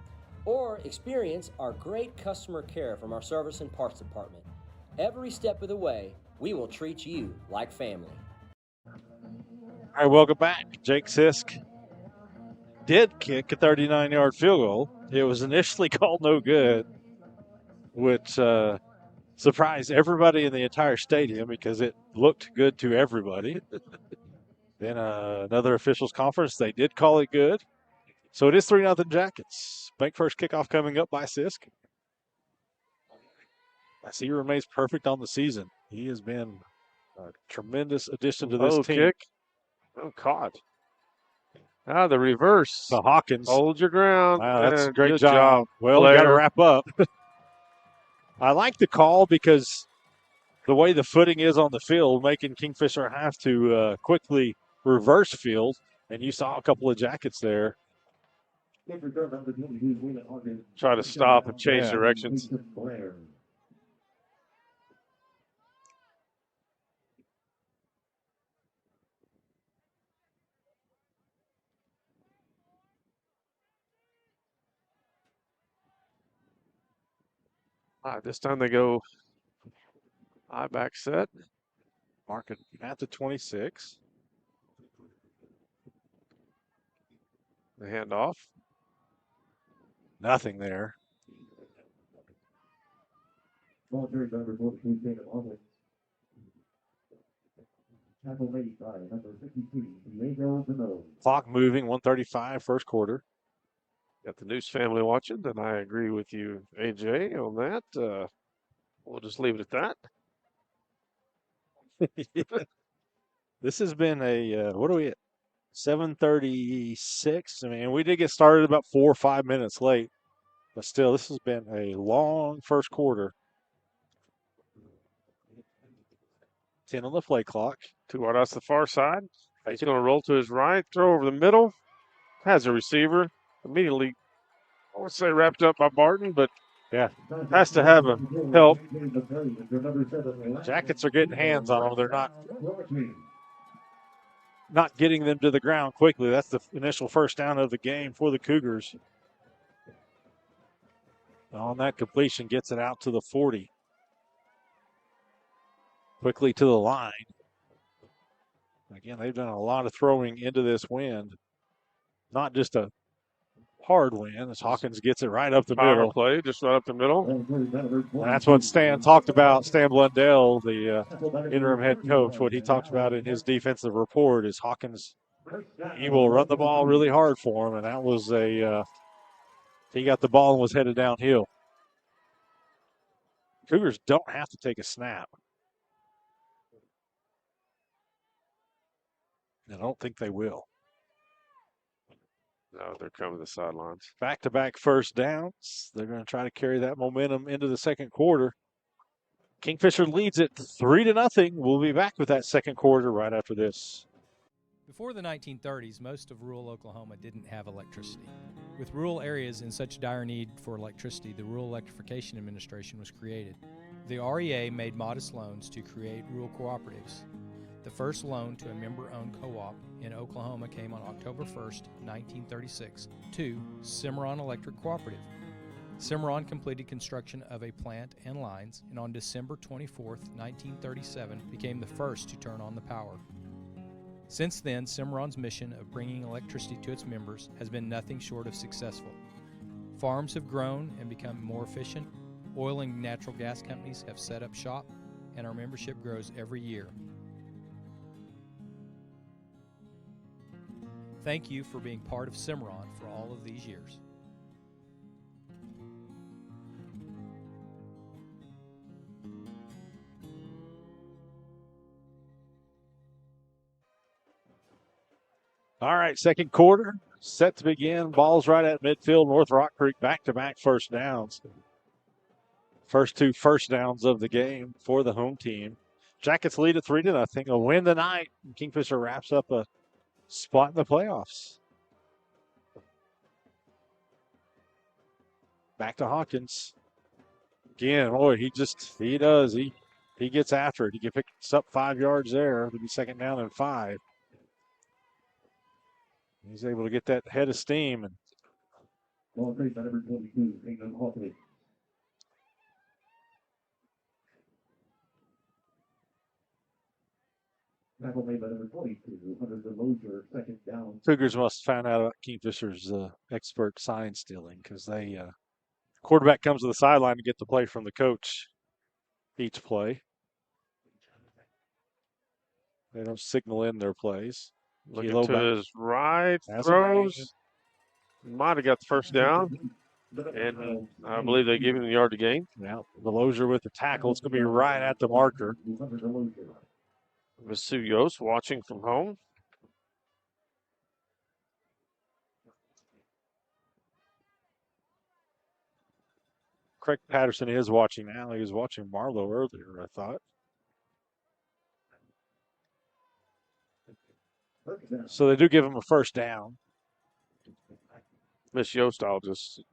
or experience our great customer care from our service and parts department, every step of the way, we will treat you like family. All right, welcome back. Jake Sisk did kick a 39-yard field goal. It was initially called no good, which surprised everybody in the entire stadium because it looked good to everybody. Then another officials conference, they did call it good. So it is 3-0 Jackets. Bank first kickoff coming up by Sisk. As he remains perfect on the season. He has been a tremendous addition to this team. Kick. Oh, caught. The reverse. To Hawkins. Hold your ground. Wow, that's a great Good job. Well, we got to wrap up. I like the call because the way the footing is on the field, making Kingfisher have to quickly reverse field. And you saw a couple of Jackets there. Try to stop and change directions. This time they go high back set. Marking at the 26. The handoff. Nothing there. Clock moving, 1:35, first quarter. Got the Noose family watching, and I agree with you, AJ, on that. We'll just leave it at that. This has been a, what are we at? 7:36. I mean, we did get started about 4 or 5 minutes late, but still, this has been a long first quarter. 10 on the play clock. Two wide out to the far side. He's going to roll to his right, throw over the middle. Has a receiver. Immediately, I would say wrapped up by Barton, but yeah, has to have a help. Jackets are getting hands on them. They're not getting them to the ground quickly. That's the initial first down of the game for the Cougars. On that completion, gets it out to the 40. Quickly to the line. Again, they've done a lot of throwing into this wind. Not just a hard win as Hawkins gets it right up the middle. Play, just right up the middle. And that's what Stan talked about. Stan Blundell, the interim head coach, what he talked about in his defensive report is Hawkins, he will run the ball really hard for him. And that was he got the ball and was headed downhill. Cougars don't have to take a snap. I don't think they will. No, they're coming to the sidelines. Back-to-back first downs. They're going to try to carry that momentum into the second quarter. Kingfisher leads it 3-0. We'll be back with that second quarter right after this. Before the 1930s, most of rural Oklahoma didn't have electricity. With rural areas in such dire need for electricity, the Rural Electrification Administration was created. The REA made modest loans to create rural cooperatives. The first loan to a member-owned co-op in Oklahoma came on October 1st, 1936, to Cimarron Electric Cooperative. Cimarron completed construction of a plant and lines, and on December 24th, 1937, became the first to turn on the power. Since then, Cimarron's mission of bringing electricity to its members has been nothing short of successful. Farms have grown and become more efficient. Oil and natural gas companies have set up shop, and our membership grows every year. Thank you for being part of Cimarron for all of these years. All right, second quarter set to begin. Ball's right at midfield. North Rock Creek back-to-back first downs. First 2 first downs of the game for the home team. Jackets lead at 3-0. A win tonight. Kingfisher wraps up a spot in the playoffs. Back to Hawkins. Again, boy, he does. He gets after it. He picks up 5 yards there. It'll be second down and 5. He's able to get that head of steam. And Ball carried by number 22, England Hawkins. Tackle made by number 22, Hunter DeLozier, second down. Cougars must find out about Kingfisher's expert sign stealing, because quarterback comes to the sideline to get the play from the coach each play. They don't signal in their plays. Looking to his right, throws. Might have got the first down. And I believe they gave him the yard to gain. Now, DeLozier with the tackle. It's going to be right at the marker. Vesuyos watching from home. Craig Patterson is watching now. He was watching Marlowe earlier, I thought. So they do give him a first down. Miss Yost, I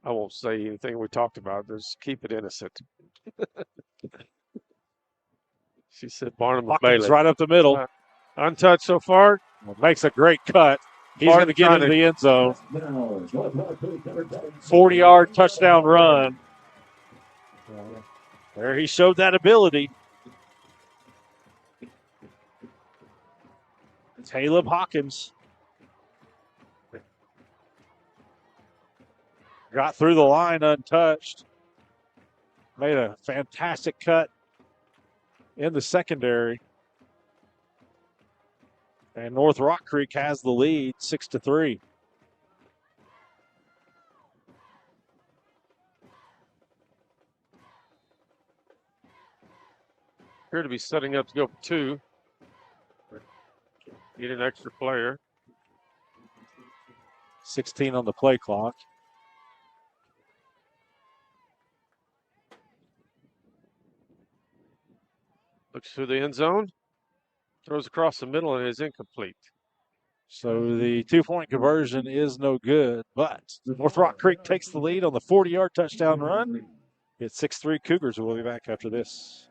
won't say anything we talked about. Just keep it innocent. She said Barnum and Bailey. Right up the middle. Untouched so far. Makes a great cut. He's going to get into the end zone. 40-yard touchdown run. There he showed that ability. Caleb Hawkins got through the line untouched. Made a fantastic cut in the secondary. And North Rock Creek has the lead, 6-3. Appear to be setting up to go for 2. Need an extra player. 16 on the play clock. Looks through the end zone. Throws across the middle and is incomplete. So the 2-point conversion is no good, but North Rock Creek takes the lead on the 40-yard touchdown run. It's 6-3 Cougars. We'll be back after this.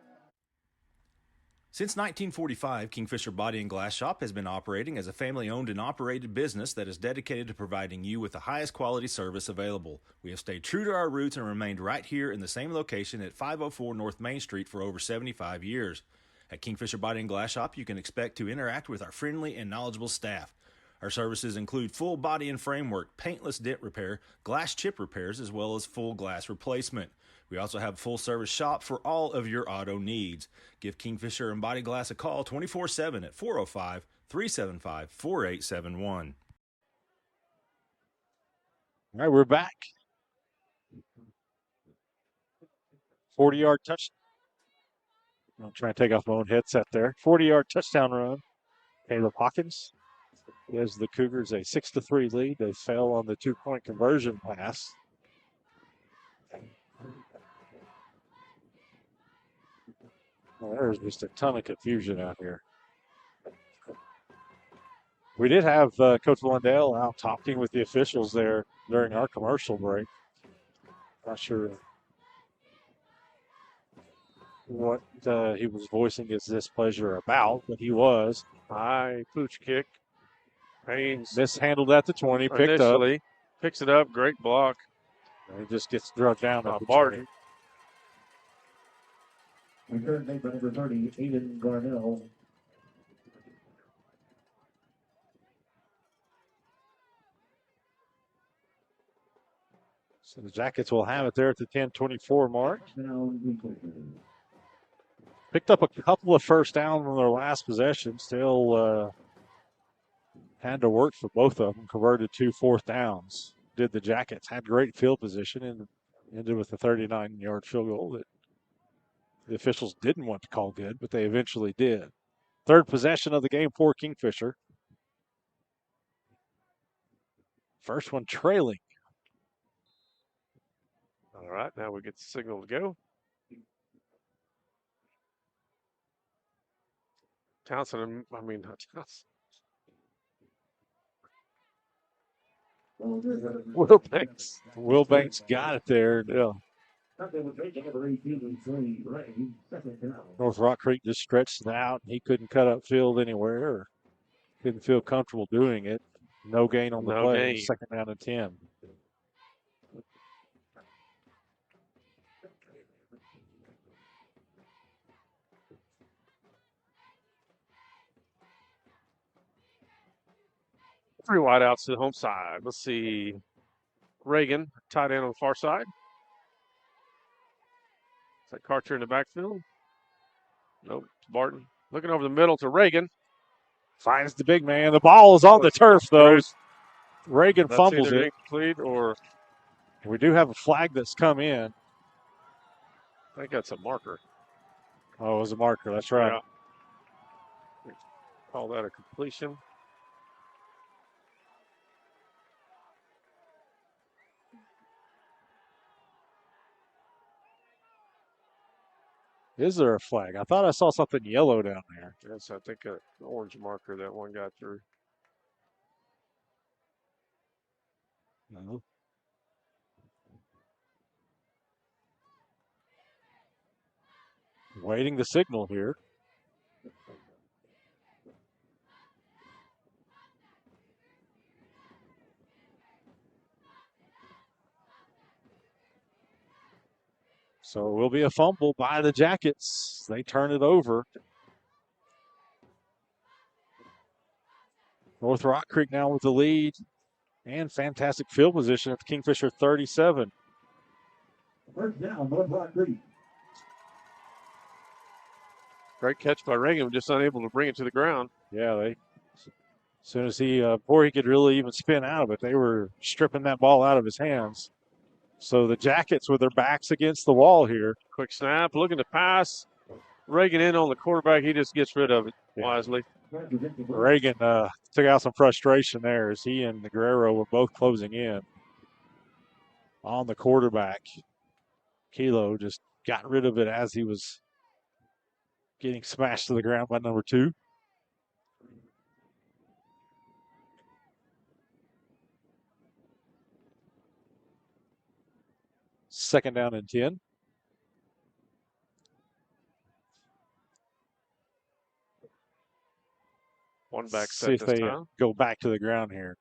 Since 1945, Kingfisher Body and Glass Shop has been operating as a family-owned and operated business that is dedicated to providing you with the highest quality service available. We have stayed true to our roots and remained right here in the same location at 504 North Main Street for over 75 years. At Kingfisher Body and Glass Shop, you can expect to interact with our friendly and knowledgeable staff. Our services include full body and framework, paintless dent repair, glass chip repairs, as well as full glass replacement. We also have a full-service shop for all of your auto needs. Give Kingfisher and Body Glass a call 24/7 at 405-375-4871. All right, we're back. 40-yard touch. I'm trying to take off my own headset there. 40-yard touchdown run. Caleb Hawkins gives the Cougars a 6-3 lead. They fell on the 2-point conversion pass. Well, there's just a ton of confusion out here. We did have Coach Lundell out talking with the officials there during our commercial break. Not sure what he was voicing his displeasure about, but he was. High pooch kick. Haynes mishandled at the 20, picked up. Picks it up, great block. And he just gets drugged down at the Barton. Return made by number 30, Aiden Garnell. So the Jackets will have it there at the 10:24 mark. Picked up a couple of first downs on their last possession. Still had to work for both of them. Converted 2 fourth downs. Did the Jackets. Had great field position and ended with a 39-yard field goal that the officials didn't want to call good, but they eventually did. Third possession of the game for Kingfisher. First one trailing. All right, now we get the signal to go. Townsend, not Townsend. Will Banks got it there. Yeah. North Rock Creek just stretched it out. He couldn't cut up field anywhere or didn't feel comfortable doing it. No gain on the play. Gain. Second down and 10. Three wideouts to the home side. Let's see. Reagan, tight end on the far side. Is that Carter in the backfield? Nope, Barton. Looking over the middle to Reagan. Finds the big man. The ball is on the turf, though. Reagan fumbles either it. Incomplete or We do have a flag that's come in. I think that's a marker. Oh, it was a marker. That's right. Yeah. Call that a completion. Is there a flag? I thought I saw something yellow down there. Yes, I think an orange marker that one got through. No. Waiting the signal here. So it will be a fumble by the Jackets. They turn it over. North Rock Creek now with the lead and fantastic field position at the Kingfisher 37. First down, North Rock Creek. Great catch by Reagan, just unable to bring it to the ground. Yeah, as soon as before he could really even spin out of it, they were stripping that ball out of his hands. So the Jackets with their backs against the wall here. Quick snap, looking to pass. Reagan in on the quarterback. He just gets rid of it wisely. Reagan took out some frustration there as he and Guerrero were both closing in on the quarterback. Kilo just got rid of it as he was getting smashed to the ground by number 2. Second down and 10. One back See set if this they time. go back to the ground here.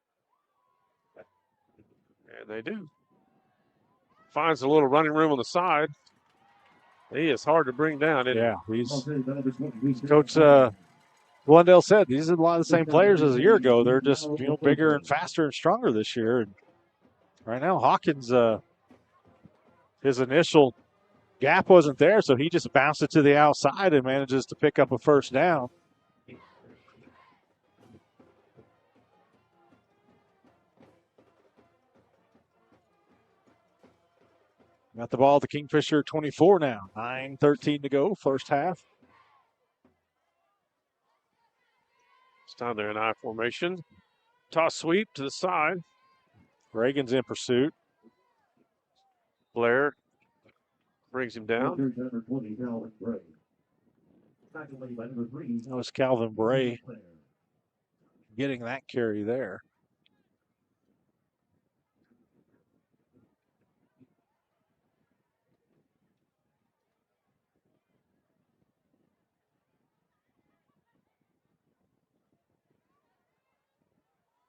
And they do. Finds a little running room on the side. He is hard to bring down. Yeah, Coach Glendale said these are a lot of the same players as a year ago. They're just bigger and faster and stronger this year. And right now, Hawkins, his initial gap wasn't there, so he just bounced it to the outside and manages to pick up a first down. Got the ball at the Kingfisher 24 now. 9:13 to go, first half. It's down there in I formation. Toss sweep to the side. Reagan's in pursuit. Blair brings him down. That was Calvin Bray getting that carry there.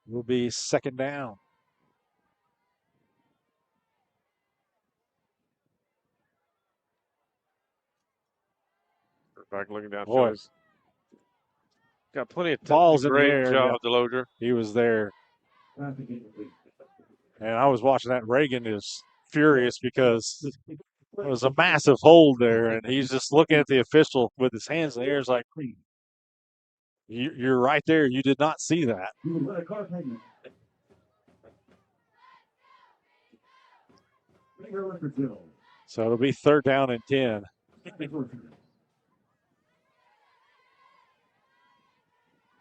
Will be second down. Back looking down. Boy. Got plenty of balls in the great air. job, Deloger. He was there. And I was watching that. Reagan is furious because there was a massive hold there, and he's just looking at the official with his hands in the air. It's like, you're right there. You did not see that. So it'll be 3rd down and 10.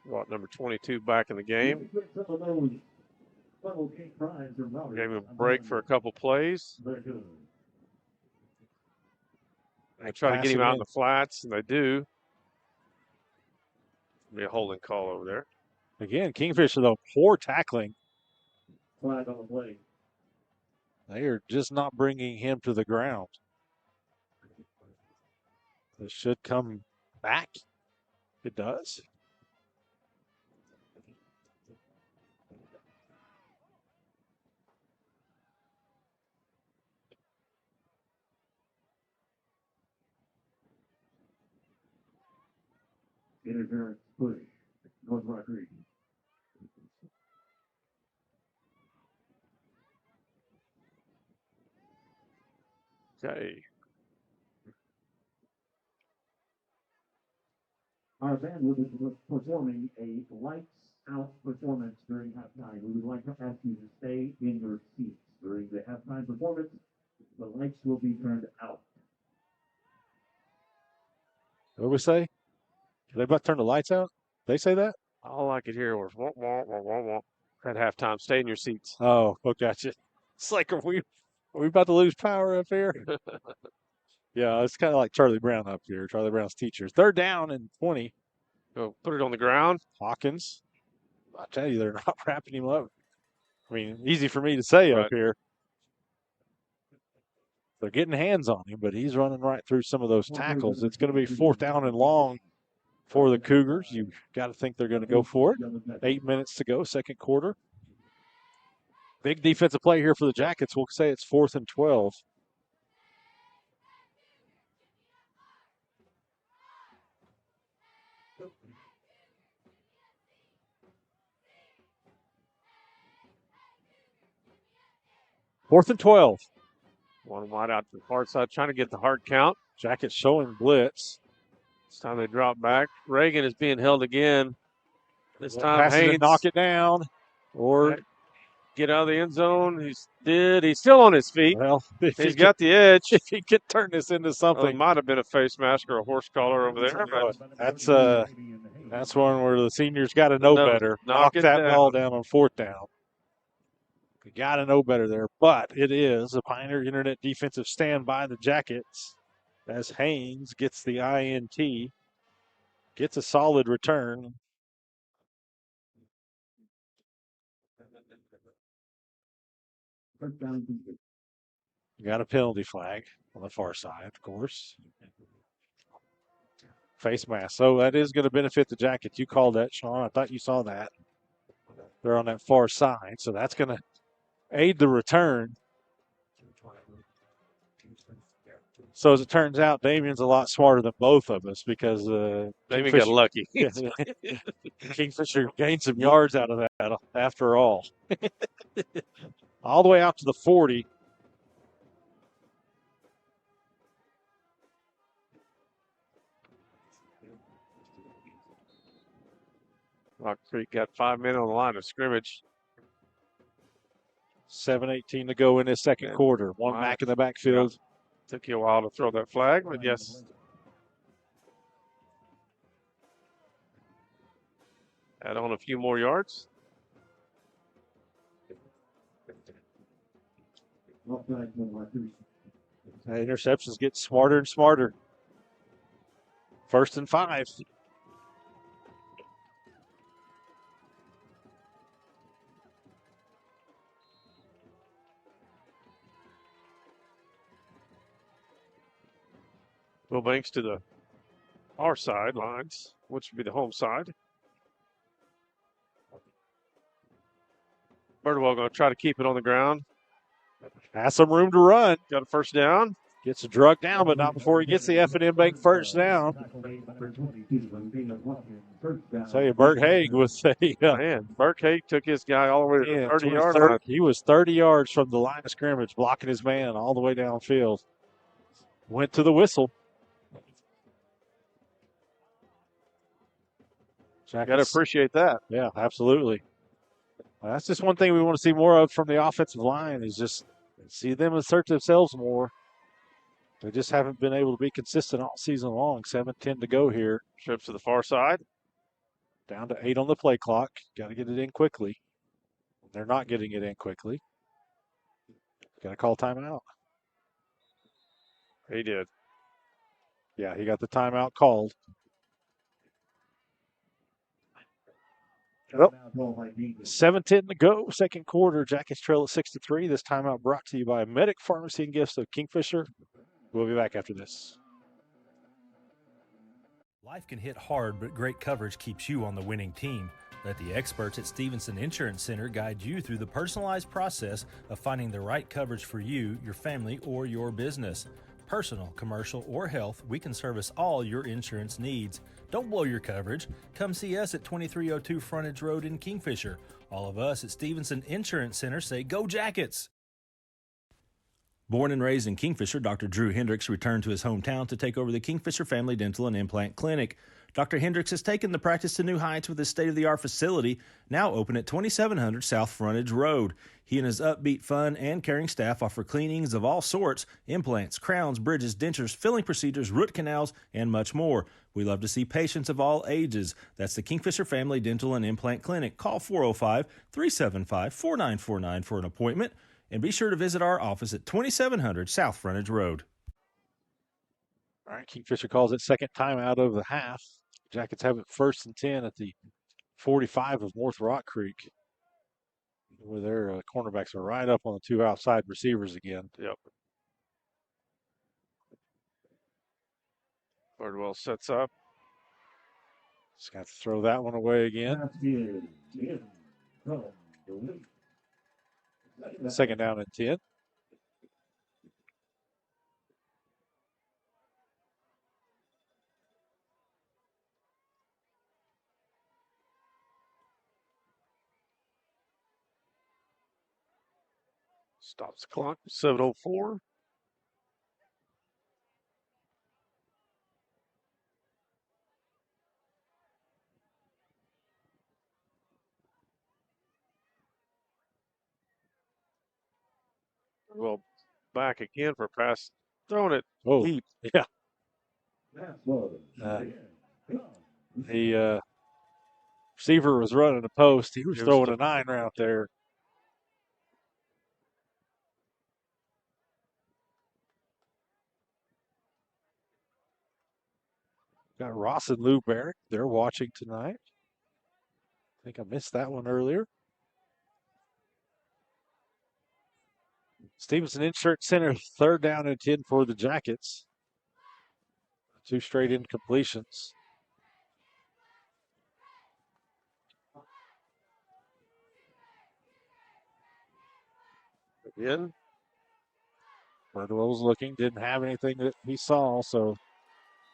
Brought number 22 back in the game. Gave him a break for a couple plays. They try to get him out in the flats, and they do. Be a holding call over there. Again, Kingfisher, though, poor tackling. Flag on the play. They are just not bringing him to the ground. This should come back. It does. Interference push. North Rock Creek. Okay. Our band will be performing a lights out performance during halftime. We would like to ask you to stay in your seats during the halftime performance. The lights will be turned out. What do we say? They about to turn the lights out? They say that? All I could hear was wah, wah, wah, wah, wah. At halftime. Stay in your seats. Oh, gotcha. It's like, are we about to lose power up here? Yeah, it's kind of like Charlie Brown up here, Charlie Brown's teacher. 3rd down and 20. Go put it on the ground. Hawkins. I tell you, they're not wrapping him up. I mean, easy for me to say up here. They're getting hands on him, but he's running right through some of those tackles. It's going to be 4th down and long for the Cougars. You've got to think they're going to go for it. 8 minutes to go, 2nd quarter. Big defensive play here for the Jackets. We'll say it's 4th and 12. Fourth and 12. One wide out to the far side, trying to get the hard count. Jackets showing blitz. This time they drop back. Reagan is being held again. This time Haynes knock it down, or get out of the end zone. He's still on his feet. Well, he's got the edge. If he could turn this into something, it might have been a face mask or a horse collar over there. That's one where the seniors got to know better. Knock that ball down on 4th down. You got to know better there, but it is a Pioneer Internet defensive stand by the Jackets as Haynes gets the INT, gets a solid return. You got a penalty flag on the far side, of course. Face mask. So that is going to benefit the Jackets. You called that, Sean. I thought you saw that. They're on that far side, so that's going to aid the return. So as it turns out, Damien's a lot smarter than both of us because Damien got lucky. Kingfisher gained some yards out of that after all. All the way out to the 40. Rock Creek got 5 men on the line of scrimmage. 7:18 to go in this 2nd quarter. One back in the backfield. Yeah. Took you a while to throw that flag, but yes. Add on a few more yards. Interceptions get smarter and smarter. 1st and 5. Will Banks to the our side lines, which would be the home side. Birdwell going to try to keep it on the ground. Has some room to run. Got a 1st down. Gets drugged down, but not before he gets the F&M Bank first down. Tell you, Bert Haig was Man, Burke Haig took his guy all the way to the 30-yard line. He was 30 yards from the line of scrimmage, blocking his man all the way downfield. Went to the whistle. Got to appreciate that. Yeah, absolutely. Well, that's just one thing we want to see more of from the offensive line is just see them assert themselves more. They just haven't been able to be consistent all season long. 7:10 to go here. Trips to the far side. Down to 8 on the play clock. Got to get it in quickly. They're not getting it in quickly. Got to call timeout. He did. Yeah, he got the timeout called. Well, 7:10 to go, second quarter. Jackets trail at 6-3. This timeout brought to you by Medic Pharmacy and Gifts of Kingfisher. We'll be back after this. Life can hit hard, but great coverage keeps you on the winning team. Let the experts at Stevenson Insurance Center guide you through the personalized process of finding the right coverage for you, your family, or your business. Personal, commercial, or health, we can service all your insurance needs. Don't blow your coverage. Come see us at 2302 Frontage Road in Kingfisher. All of us at Stevenson Insurance Center say go Jackets! Born and raised in Kingfisher, Dr. Drew Hendricks returned to his hometown to take over the Kingfisher Family Dental and Implant Clinic. Dr. Hendricks has taken the practice to new heights with his state-of-the-art facility, now open at 2700 South Frontage Road. He and his upbeat, fun, and caring staff offer cleanings of all sorts, implants, crowns, bridges, dentures, filling procedures, root canals, and much more. We love to see patients of all ages. That's the Kingfisher Family Dental and Implant Clinic. Call 405-375-4949 for an appointment. And be sure to visit our office at 2700 South Frontage Road. All right, Kingfisher calls it second timeout of the half. Jackets have it 1st and 10 at the 45 of North Rock Creek, where their cornerbacks are right up on the two outside receivers again. Yep. Bardwell sets up. Just got to throw that one away again. Second down and 10. Stops the clock. 7:04. Well, back again for pass. Throwing it deep. Yeah. The receiver was running a post. He was throwing a 9 route there. Got Ross and Lou Barrick. They're watching tonight. I think I missed that one earlier. Stevenson Insurance Center, third down and 10 for the Jackets. 2 straight incompletions. Again. Bardwell was looking, didn't have anything that he saw, so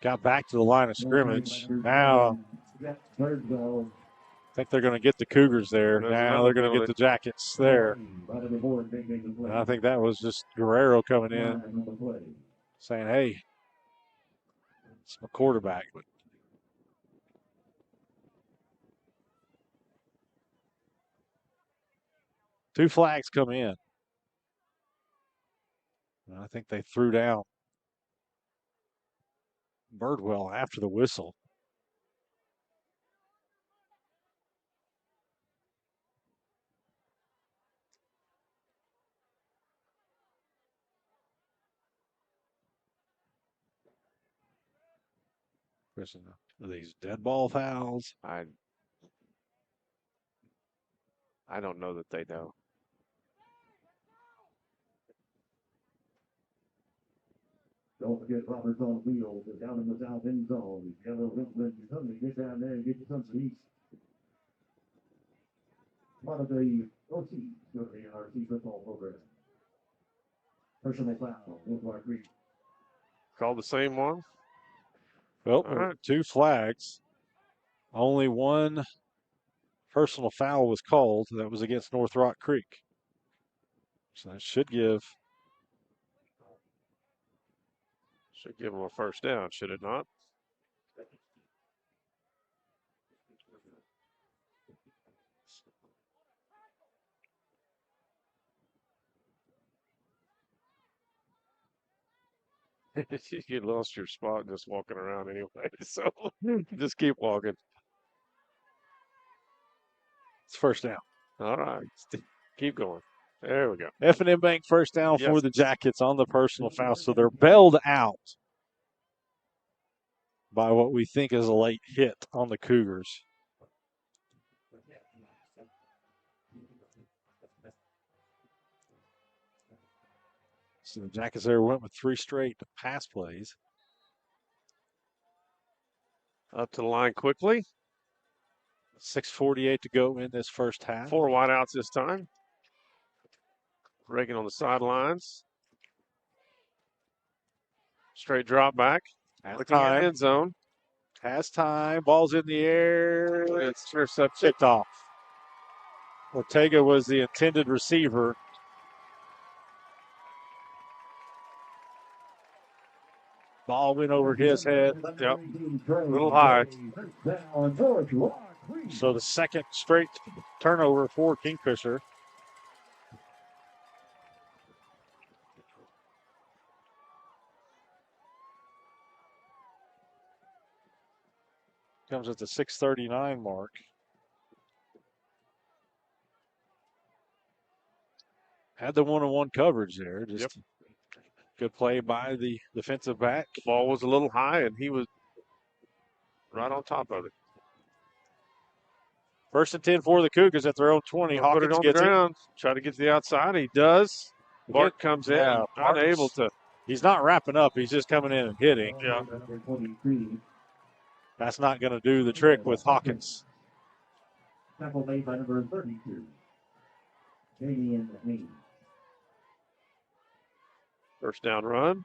got back to the line of scrimmage. Now, I think they're going to get the Cougars there. Now they're going to get the Jackets there. And I think that was just Guerrero coming in saying, hey, it's my quarterback. But two flags come in. And I think they threw down Birdwell after the whistle. Are these dead ball fouls? I don't know that they know. Don't forget Robert's on wheels. They're down in the south end zone. Yellow Ribbon, get down there and get you some seats. Part of the OT, the RC football program. Personal foul, Wolfbar Creek. Called the same one. Well, All right. 2 flags. Only one personal foul was called. That was against North Rock Creek. So that should give him a first down, should it not? You lost your spot just walking around anyway, so just keep walking. it's first down. All right, keep going. There we go. F&M Bank first down Yes. for the Jackets on the personal foul. So they're bailed out by what we think is a late hit on the Cougars. So the Jackets there went with 3 straight pass plays. Up to the line quickly. 6:48 to go in this first half. 4 wideouts this time. Reagan on the sidelines. Straight drop back. Looking at end zone. Has time. Ball's in the air. It's intercepted. Picked off. Ortega was the intended receiver. Ball went over his head. Yep. A little high. So the second straight turnover for Kingfisher. Comes at the 6:39 mark. Had the one-on-one coverage there. Just good play by the defensive back. The ball was a little high, and he was right on top of it. First and 10 for the Cougars at their own 20. Put it Hawkins on the gets ground. Try to get to the outside. He does. Bart comes in, unable to. He's not wrapping up. He's just coming in and hitting. Yeah. That's not going to do the trick with Hawkins. Tackle made by number 32. Damian Hayes. First down run.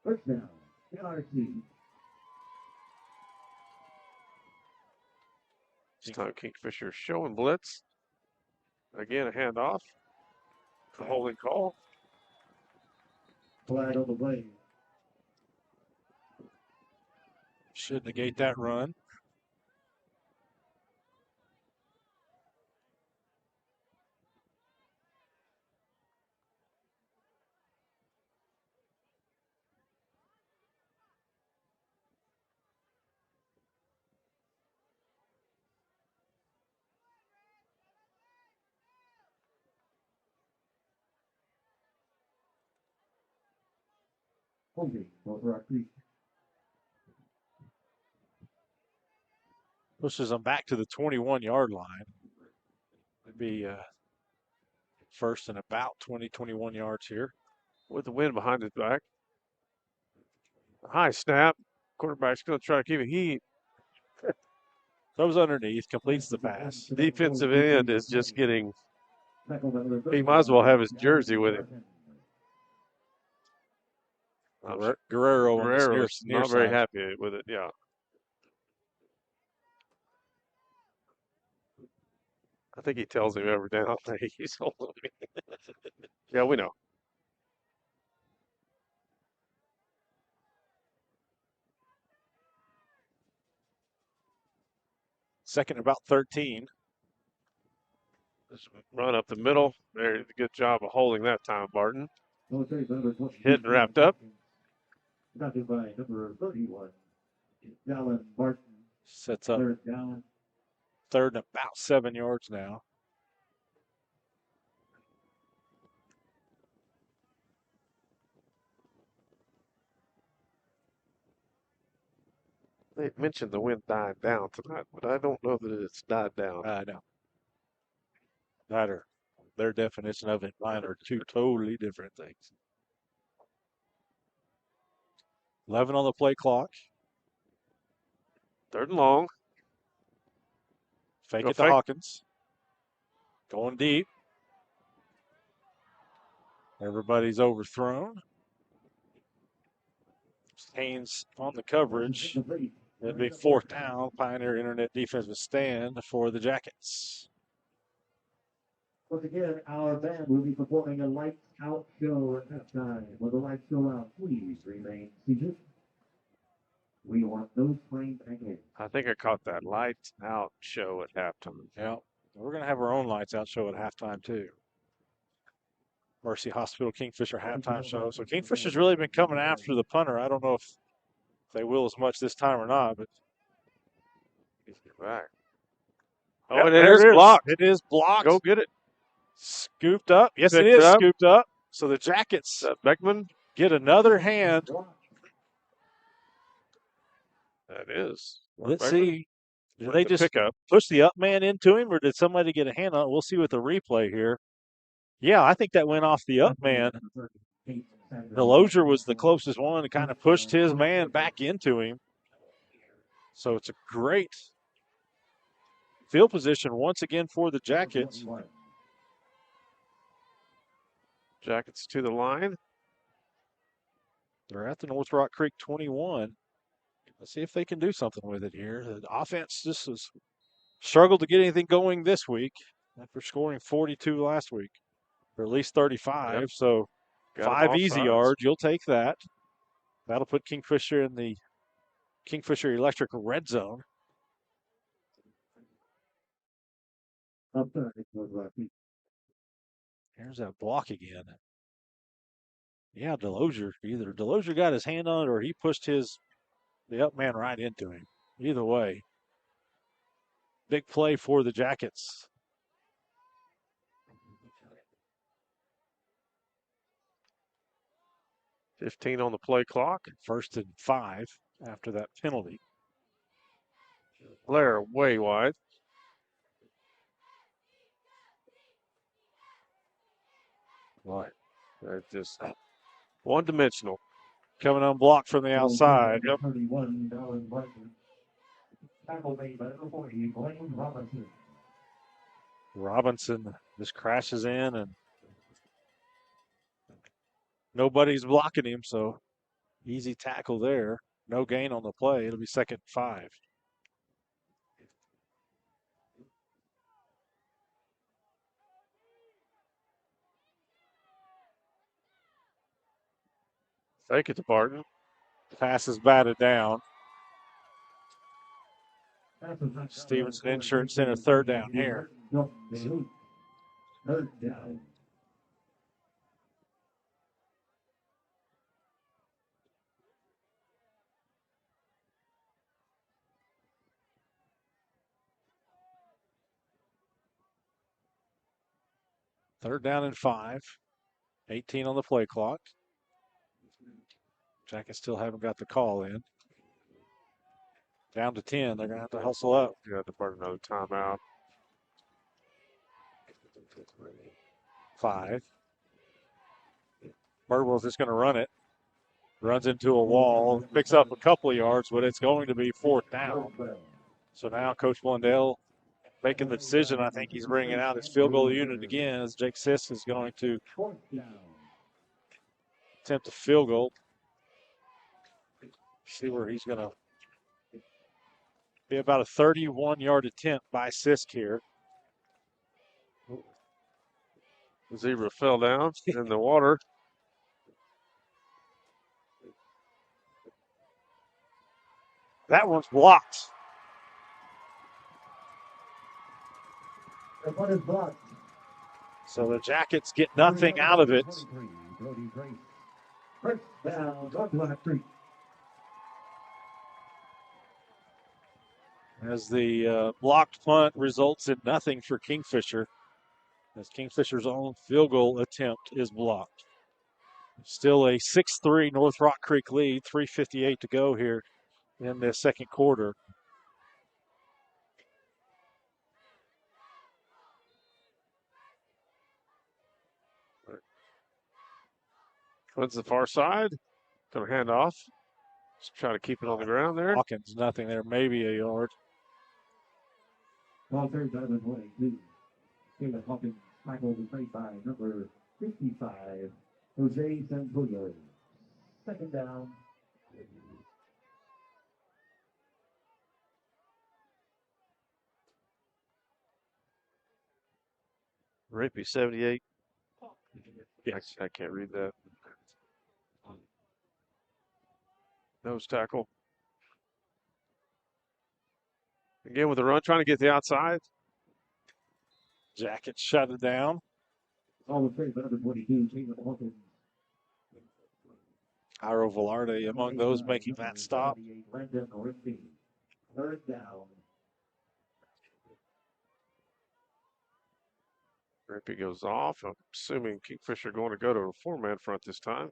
First down, NRC. This time Kingfisher showing blitz. Again, a handoff. A holding call. Flag on the play. Should negate that run. Holding for Rock Creek. Pushes them back to the 21-yard line. It'd be first and about 20, 21 yards here. With the wind behind his back. A high snap. Quarterback's going to try to keep it. He throws underneath, completes the pass. Defensive end is just getting. He might as well have his jersey with him. Guerrero's not very happy with it. Yeah. I think he tells him every down. He's holding me. Yeah, we know. Second about 13. Just run up the middle. Very good job of holding that time, Barton. Hit and wrapped up. Drafted by number 31, Dallin Barton. Sets up Third down. Third and about 7 yards now. They mentioned the wind died down tonight, but I don't know that it's died down. I know. That or their definition of it, mine are two totally different things. 11 on the play clock. Third and long. Fake it to Hawkins. Going deep. Everybody's overthrown. Haynes on the coverage. It'll be 4th down. Pioneer Internet defensive stand for the Jackets. Once again, our band will be performing a lights out show at halftime. Will the lights go out? Please remain seated. We want those flames again. I think I caught that lights out show at halftime. Yeah. We're going to have our own lights out show at halftime, too. Mercy Hospital Kingfisher halftime show. So Kingfisher's really been coming after the punter. I don't know if they will as much this time or not, but He's back. Oh, yep, and there it is blocked. It is blocked. Go get it. Scooped up. Yes, Picked it is up. scooped up. So the Jackets Beckman. get another hand. That is. Let's Beckman. see. Did they just pick up. push the up man into him, or did somebody get a hand on it? We'll see with the replay here. Yeah, I think that went off the up man. Delosier was the closest one and kind of pushed his man back into him. So it's a great field position once again for the Jackets. Jackets to the line. They're at the North Rock Creek 21. Let's see if they can do something with it here. The offense just has struggled to get anything going this week after scoring 42 last week, or at least 35. Yep. So Got 5 easy yards. You'll take that. That'll put Kingfisher in the Kingfisher Electric red zone. Here's that block again. Yeah, Delosier. Either Delosier got his hand on it or he pushed the up man right into him. Either way. Big play for the Jackets. $15 on the play clock. 1st and 5 after that penalty. Blair way wide. Right. They're just one-dimensional. Coming unblocked from the outside. Yep. Robinson just crashes in and nobody's blocking him, so easy tackle there. No gain on the play. It'll be 2nd and 5. Fake it to Barton. Pass is batted down. Stevenson Insurance Center 3rd down here. 3rd down. Third down and 5. 18 on the play clock. Jackets still haven't got the call in. Down to 10. They're going to have to hustle up. You have to burn another timeout. 5. Birdwell's just going to run it. Runs into a wall. Picks up a couple of yards, but it's going to be 4th down. So now Coach Blundell making the decision. I think he's bringing out his field goal unit again as Jake Sisk is going to attempt a field goal. See where he's going to be about a 31-yard attempt by Sisk here. Zebra fell down in the water. That one's blocked. What is blocked? So the Jackets get nothing out of it. 1st down, North Rock Creek. As the blocked punt results in nothing for Kingfisher, as Kingfisher's own field goal attempt is blocked. Still a 6-3 North Rock Creek lead, 3:58 to go here in the 2nd quarter. Towards the far side. Going to hand off. Just try to keep it on the ground there. Hawkins, nothing there, maybe a yard. Ball 3rd down and 22. Caleb Hawkins tackle was made by number 55, Jose Santoyo. Second down. Rapey 78. Yeah, I can't read that. Nose tackle. Again with the run, trying to get the outside. Jackets shut it down. All the play, number 22, Caleb Hawkins. Iro Velarde among those making that stop. Third down. Rapey goes off. I'm assuming Kingfisher going to go to a four-man front this time.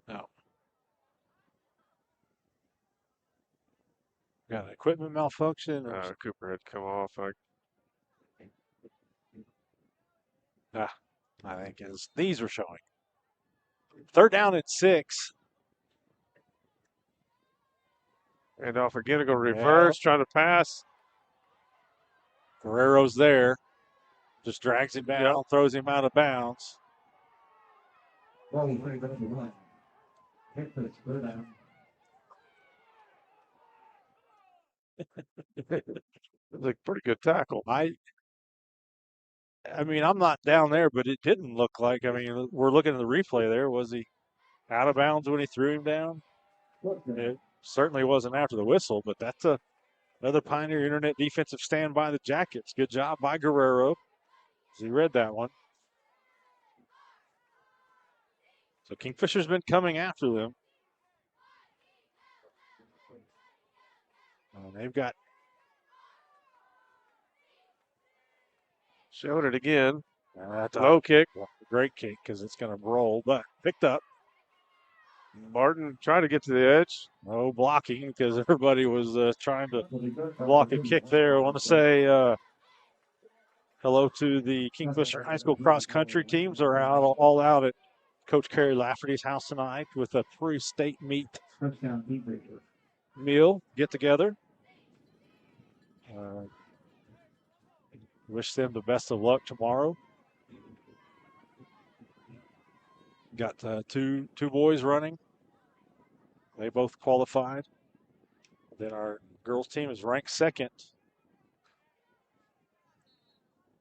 No. Got an equipment malfunction. Cooper had come off. I think his knees were showing. Third down at 6. And off again, go reverse, trying to pass. Guerrero's there. Just drags him down, throws him out of bounds. It's a pretty good tackle. I mean, I'm not down there, but it didn't look like. I mean, we're looking at the replay there. Was he out of bounds when he threw him down? It certainly wasn't after the whistle, but that's another Pioneer Internet defensive stand by the Jackets. Good job by Guerrero. He read that one. So Kingfisher's been coming after them. They've got. Showed it again. Low kick. Great kick because it's going to roll, but picked up. Martin tried to get to the edge. No blocking because everybody was trying to block a kick there. I want to say hello to the Kingfisher High School cross country teams. Are all out at Coach Kerry Lafferty's house tonight with a pre-state meet meal get together. Wish them the best of luck tomorrow. Got two boys running. They both qualified. Then our girls team is ranked second.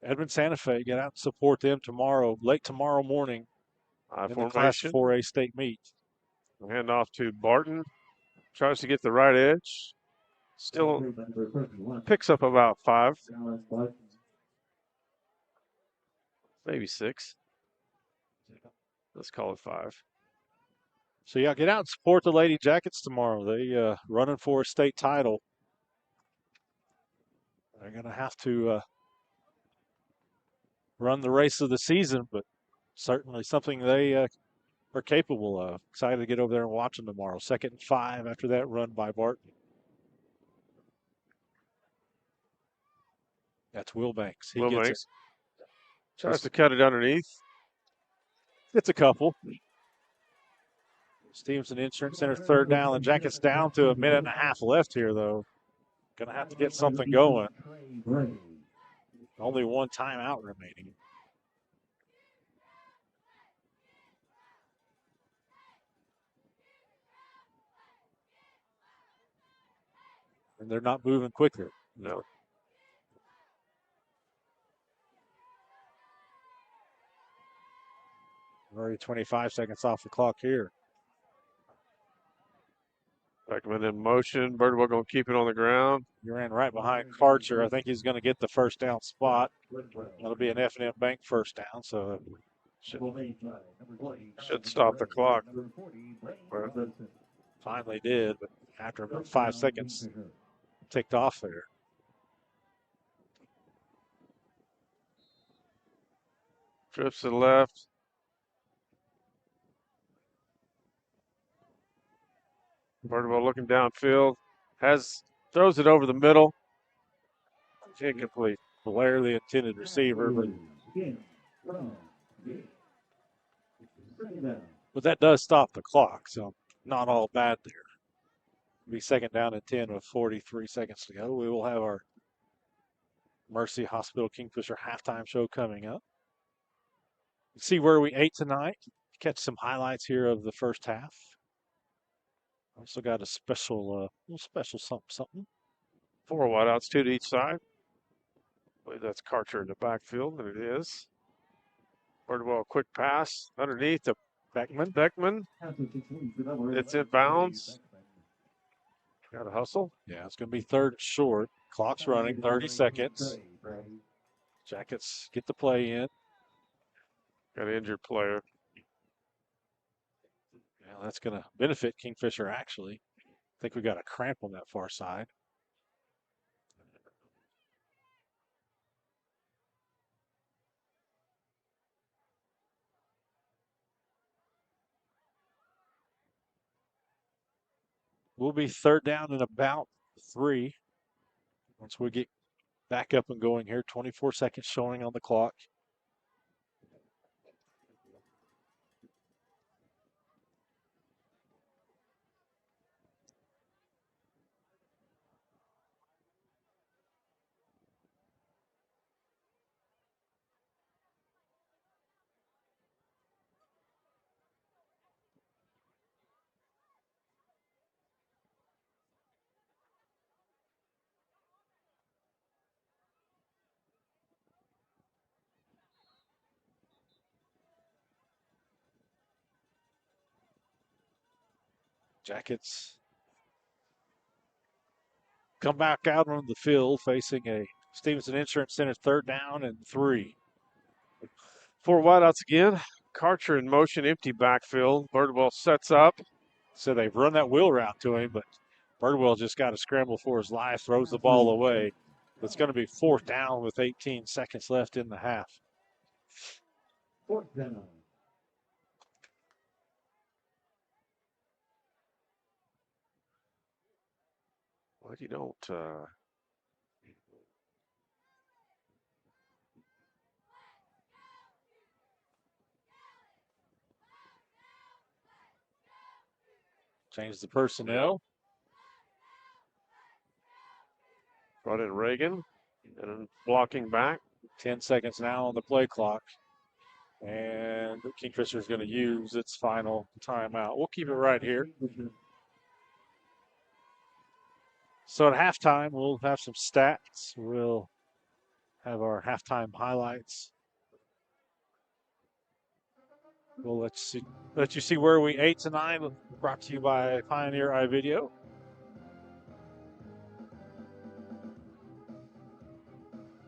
Edmond Santa Fe, get out and support them tomorrow, late tomorrow morning in the Class 4A state meet. Hand off to Barton. Tries to get the right edge. Still picks up about 5. Maybe 6. Let's call it 5. So, yeah, get out and support the Lady Jackets tomorrow. They running for a state title. They're going to have to run the race of the season, but certainly something they are capable of. Excited to get over there and watch them tomorrow. 2nd and 5 after that run by Barton. That's Will Banks. He gets it. Tries to cut it underneath. It's a couple. Stevenson Insurance Center, third down. The Jackets down to a minute and a half left here, though. Going to have to get something going. Only one timeout remaining. And they're not moving quicker. No. Already 25 seconds off the clock here. Beckman in motion. Birdwell going to keep it on the ground. He ran right behind Karcher. I think he's going to get the first down spot. That'll be an F&M Bank first down. So should stop the clock. Finally did, but after about 5 seconds, ticked off there. Trips to the left. Birdwell looking downfield. Throws it over the middle. Incomplete. Blair, the intended receiver, but that does stop the clock, so not all bad there. It'll be second down and 10 with 43 seconds to go. We will have our Mercy Hospital Kingfisher halftime show coming up. See where we ate tonight. Catch some highlights here of the first half. Also got a little special something. 4 wideouts, 2 to each side. I believe that's Karcher in the backfield. There it is. Birdwell, quick pass underneath to Beckman. It's in bounds. Got to hustle. Yeah, it's going to be third and short. Clock's running, 30 seconds. Jackets get the play in. Got an injured player. Yeah, that's going to benefit Kingfisher, actually. I think we got a cramp on that far side. We'll be third down and about 3 once we get back up and going here. 24 seconds showing on the clock. Jackets come back out on the field facing a Stevenson Insurance Center third down and 3. 4 wideouts again. Karcher in motion, empty backfield. Birdwell sets up. So they've run that wheel route to him, but Birdwell just got to scramble for his life, throws the ball away. It's going to be fourth down with 18 seconds left in the half. Fourth down. Well, you don't. Change the personnel. Brought in Reagan and blocking back. 10 seconds now on the play clock. And Kingfisher is going to use its final timeout. We'll keep it right here. So at halftime, we'll have some stats. We'll have our halftime highlights. We'll let you see where we ate tonight. Brought to you by Pioneer iVideo.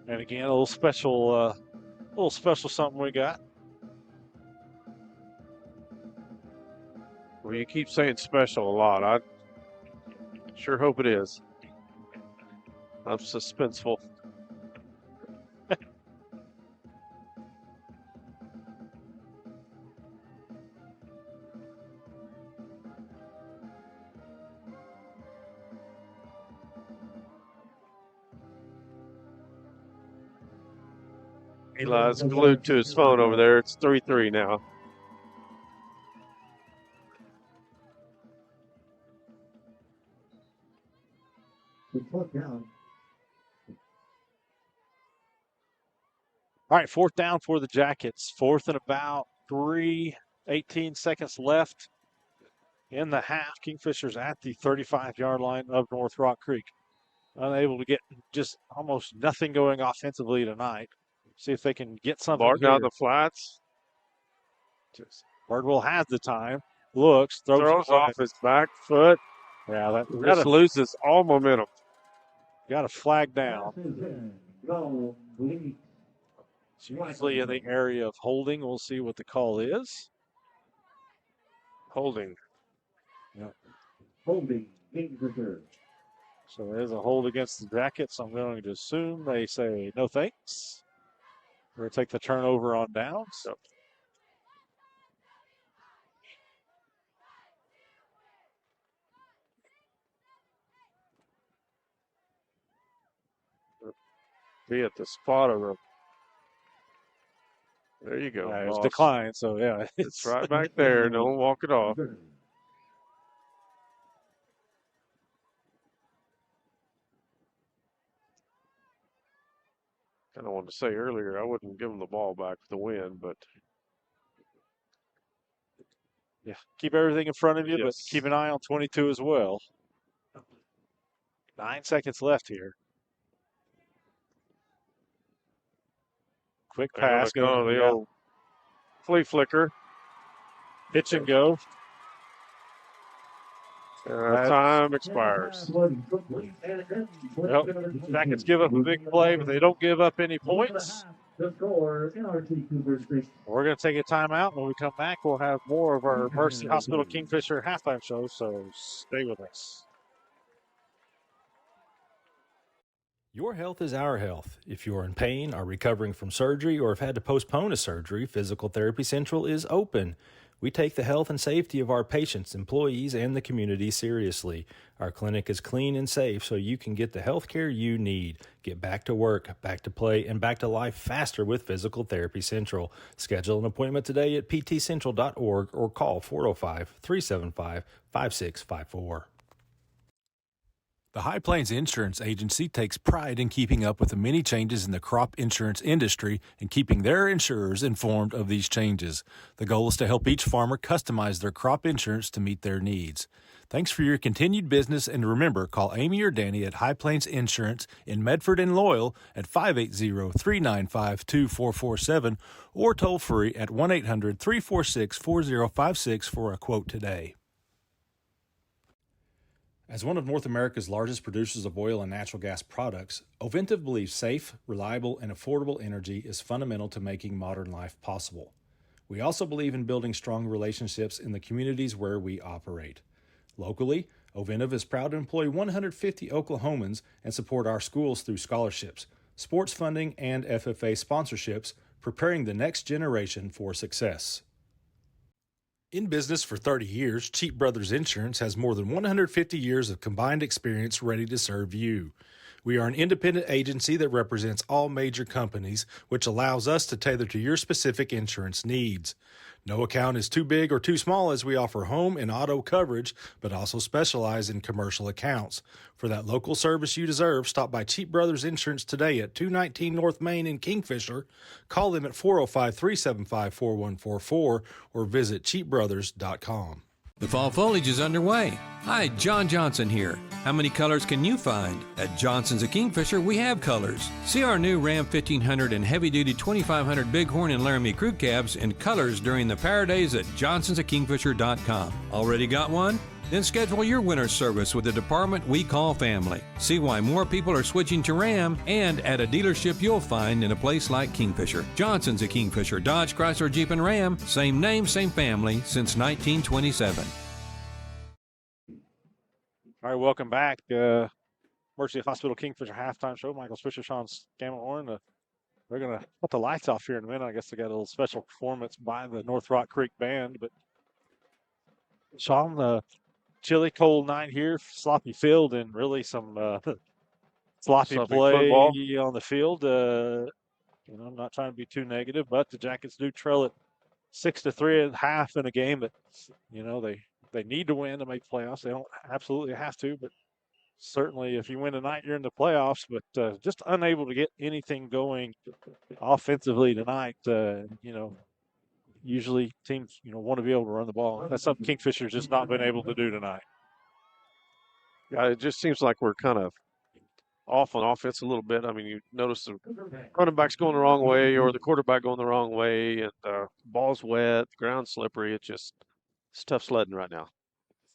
And again, a little special something we got. Well, you keep saying special a lot. I sure hope it is. I'm suspenseful. Eli's glued to his phone over there. It's 3-3 now. Fourth down. All right, fourth down for the Jackets. Fourth and about 3, 18 seconds left in the half. Kingfisher's at the 35-yard line of North Rock Creek. Unable to get just almost nothing going offensively tonight. See if they can get something. Martin out the flats. Birdwell has the time. Looks, throws off his back foot. Yeah, that loses all momentum. Got a flag down. It's usually in the area of holding. We'll see what the call is. Holding. Yeah. Holding. Kingfisher. So there's a hold against the Jackets. I'm going to assume they say no thanks. We're going to take the turnover on downs. Yep. be at the spot of the. There you go. It was boss. declined, so yeah. It's right back there. Don't walk it off. Kind of wanted to say earlier I wouldn't give them the ball back for the win, but Yeah, keep everything in front of you, but Yes. keep an eye on 22 as well. 9 seconds left here. Quick they're going pass. to go the old flea flicker. Pitch and go. Time expires. Well, Jackets give up a big play, but they don't give up any points. We're going to take a timeout. When we come back, we'll have more of our Mercy Hospital Kingfisher halftime show, so stay with us. Your health is our health. If you're in pain, are recovering from surgery, or have had to postpone a surgery, Physical Therapy Central is open. We take the health and safety of our patients, employees, and the community seriously. Our clinic is clean and safe so you can get the health care you need. Get back to work, back to play, and back to life faster with Physical Therapy Central. Schedule an appointment today at ptcentral.org or call 405-375-5654. The High Plains Insurance Agency takes pride in keeping up with the many changes in the crop insurance industry and keeping their insurers informed of these changes. The goal is to help each farmer customize their crop insurance to meet their needs. Thanks for your continued business, and remember, call Amy or Danny at High Plains Insurance in Medford and Loyal at 580-395-2447 or toll free at 1-800-346-4056 for a quote today. As one of North America's largest producers of oil and natural gas products, Oventive believes safe, reliable, and affordable energy is fundamental to making modern life possible. We also believe in building strong relationships in the communities where we operate. Locally, Oventive is proud to employ 150 Oklahomans and support our schools through scholarships, sports funding, and FFA sponsorships, preparing the next generation for success. In business for 30 years, Cheap Brothers Insurance has more than 150 years of combined experience ready to serve you. We are an independent agency that represents all major companies, which allows us to tailor to your specific insurance needs. No account is too big or too small as we offer home and auto coverage, but also specialize in commercial accounts. For that local service you deserve, stop by Cheap Brothers Insurance today at 219 North Main in Kingfisher. Call them at 405-375-4144 or visit cheapbrothers.com. The fall foliage is underway. Hi, John Johnson here. How many colors can you find? At Johnson's of Kingfisher, we have colors. See our new Ram 1500 and heavy-duty 2500 Bighorn and Laramie crew cabs in colors during the Power Days at johnsonsofkingfisher.com. Already got one? Then schedule your winter service with the department we call family. See why more people are switching to Ram and at a dealership you'll find in a place like Kingfisher. Johnson's of Kingfisher, Dodge, Chrysler, Jeep, and Ram. Same name, same family since 1927. All right, welcome back. Mercy Hospital Kingfisher halftime show. Michael Swisher, Sean Scammahorn. They're going to put the lights off here in a minute. I guess they got a little special performance by the North Rock Creek Band. But Sean, chilly, cold night here, sloppy field, and really some sloppy play football on the field. I'm not trying to be too negative, but the Jackets do trail it 6-3 at half in a game that, they need to win to make playoffs. They don't absolutely have to, but certainly if you win tonight, you're in the playoffs. But just unable to get anything going offensively tonight. Usually teams, want to be able to run the ball. That's something Kingfisher's just not been able to do tonight. Yeah, it just seems like we're kind of off on offense a little bit. I mean, you notice the running back's going the wrong way or the quarterback going the wrong way, and ball's wet, the ground's slippery. It's tough sledding right now.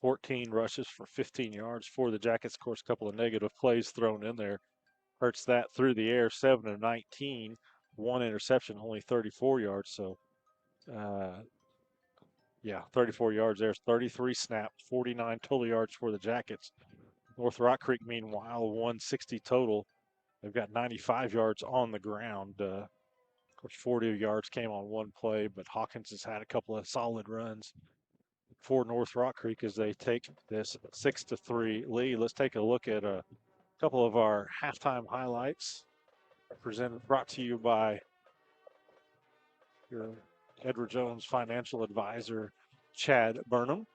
14 rushes for 15 yards for the Jackets. Of course, a couple of negative plays thrown in there. Hurts that through the air, 7 of 19. One interception, only 34 yards. So, 34 yards. There's 33 snaps, 49 total yards for the Jackets. North Rock Creek, meanwhile, 160 total. They've got 95 yards on the ground. Of course, 40 yards came on one play, but Hawkins has had a couple of solid runs for North Rock Creek as they take this 6-3 lead. Let's take a look at a couple of our halftime highlights. brought to you by your Edward Jones financial advisor, Chad Burnham.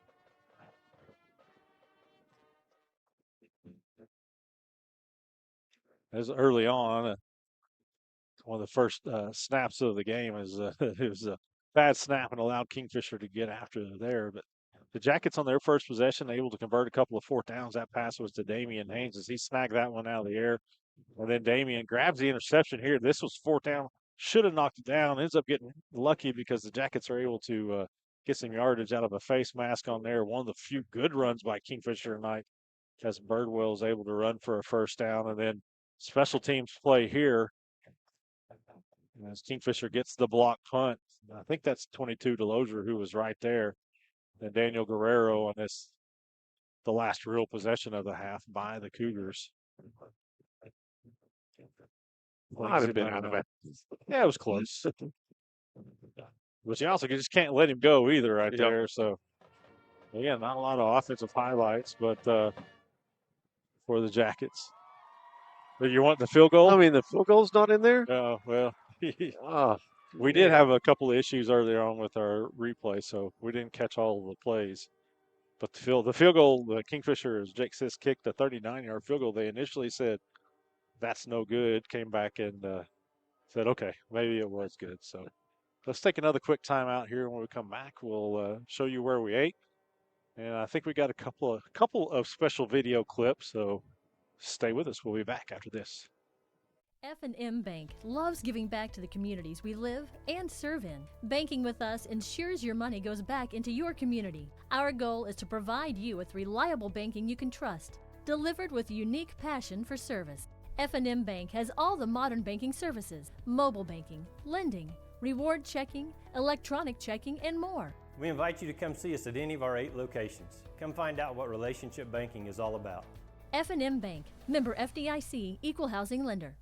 As early on, one of the first snaps of the game is it was a bad snap and allowed Kingfisher to get after there. But the Jackets on their first possession, able to convert a couple of fourth downs. That pass was to Damian Haynes as he snagged that one out of the air. And then Damian grabs the interception here. This was fourth down. Should have knocked it down. Ends up getting lucky because the Jackets are able to get some yardage out of a face mask on there. One of the few good runs by Kingfisher tonight as Birdwell is able to run for a first down. And then special teams play here as Kingfisher gets the block punt. I think that's 22 Delosier who was right there. And Daniel Guerrero on the last real possession of the half by the Cougars. Might have been out of it. Yeah, it was close. But you also just can't let him go either right Yep. there. So, again, not a lot of offensive highlights, but for the Jackets. But you want the field goal? I mean, the field goal's not in there? Oh, well, Oh, we did have a couple of issues earlier on with our replay, so we didn't catch all of the plays. But the field goal, the Kingfisher, as Jake Sisk kicked the 39-yard field goal, they initially said, that's no good, came back and said, okay, maybe it was good. So let's take another quick timeout here. When we come back, we'll show you where we ate. And I think we got a couple of special video clips, so stay with us. We'll be back after this. F&M Bank loves giving back to the communities we live and serve in. Banking with us ensures your money goes back into your community. Our goal is to provide you with reliable banking you can trust, delivered with unique passion for service. F&M Bank has all the modern banking services, mobile banking, lending, reward checking, electronic checking, and more. We invite you to come see us at any of our 8 locations. Come find out what relationship banking is all about. F&M Bank, member FDIC, equal housing lender.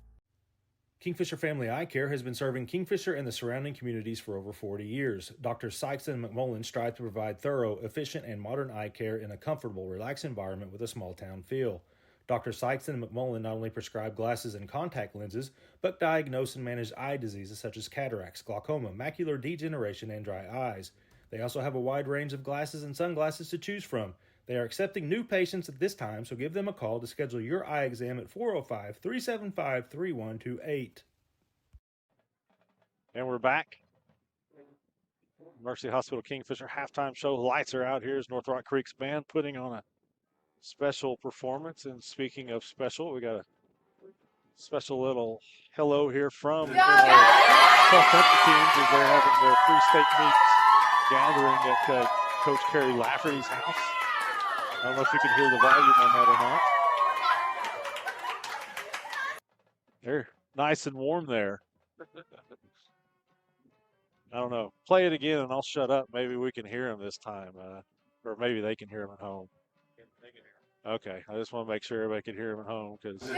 Kingfisher Family Eye Care has been serving Kingfisher and the surrounding communities for over 40 years. Dr. Sykes and McMullen strive to provide thorough, efficient, and modern eye care in a comfortable, relaxed environment with a small-town feel. Dr. Sykes and McMullen not only prescribe glasses and contact lenses, but diagnose and manage eye diseases such as cataracts, glaucoma, macular degeneration, and dry eyes. They also have a wide range of glasses and sunglasses to choose from. They are accepting new patients at this time, so give them a call to schedule your eye exam at 405-375-3128. And we're back. Mercy Hospital Kingfisher halftime show. Lights are out. Here's North Rock Creek's band putting on a special performance. And speaking of special, we got a special little hello here from the cross-country teams as they're having their pre-state meets gathering at Coach Kerry Lafferty's house. I don't know if you can hear the volume on that or not. They're nice and warm there. I don't know. Play it again and I'll shut up. Maybe we can hear them this time. Or maybe they can hear them at home. Okay. I just want to make sure everybody can hear them at home because you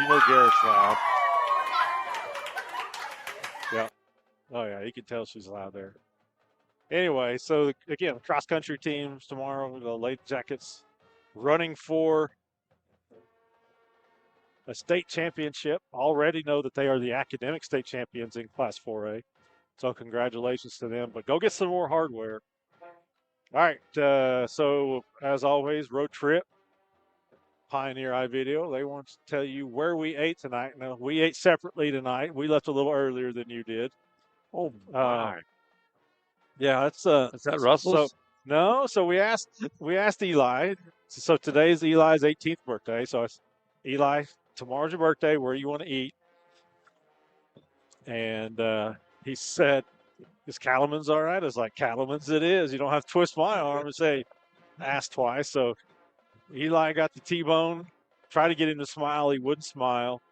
know Garrett's loud. Yeah. Oh, yeah. You can tell she's loud there. Anyway, so again, cross-country teams tomorrow, the Lady Jackets running for a state championship. Already know that they are the academic state champions in Class 4A. So congratulations to them. But go get some more hardware. All right. So as always, road trip. Pioneer iVideo. They want to tell you where we ate tonight. Now, we ate separately tonight. We left a little earlier than you did. oh my. Yeah, it's Is that Russell's? So we asked Eli. So today's Eli's 18th birthday. So it's Eli, tomorrow's your birthday. Where you want to eat? And he said, "Is Cattleman's all right?" I was like, "Cattleman's it is." You don't have to twist my arm and say, "Ask twice." So Eli got the T-bone. Tried to get him to smile. He wouldn't smile.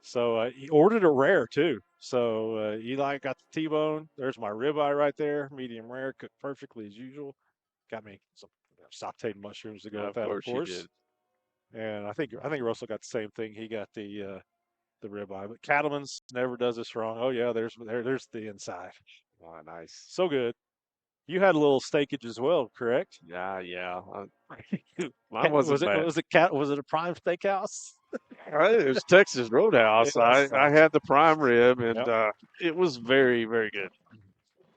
So he ordered it rare too. So Eli got the T-bone. There's my ribeye right there, medium rare, cooked perfectly as usual. Got me some sauteed mushrooms to go with that, of course. You did. And I think Russell got the same thing. He got the ribeye. But Cattleman's never does this wrong. Oh yeah, there's the inside. Oh, nice. So good. You had a little steakage as well, correct? Yeah. Mine wasn't bad. Was it a prime steakhouse? It was Texas Roadhouse. Yes. I had the prime rib, and Yep. it was very, very good.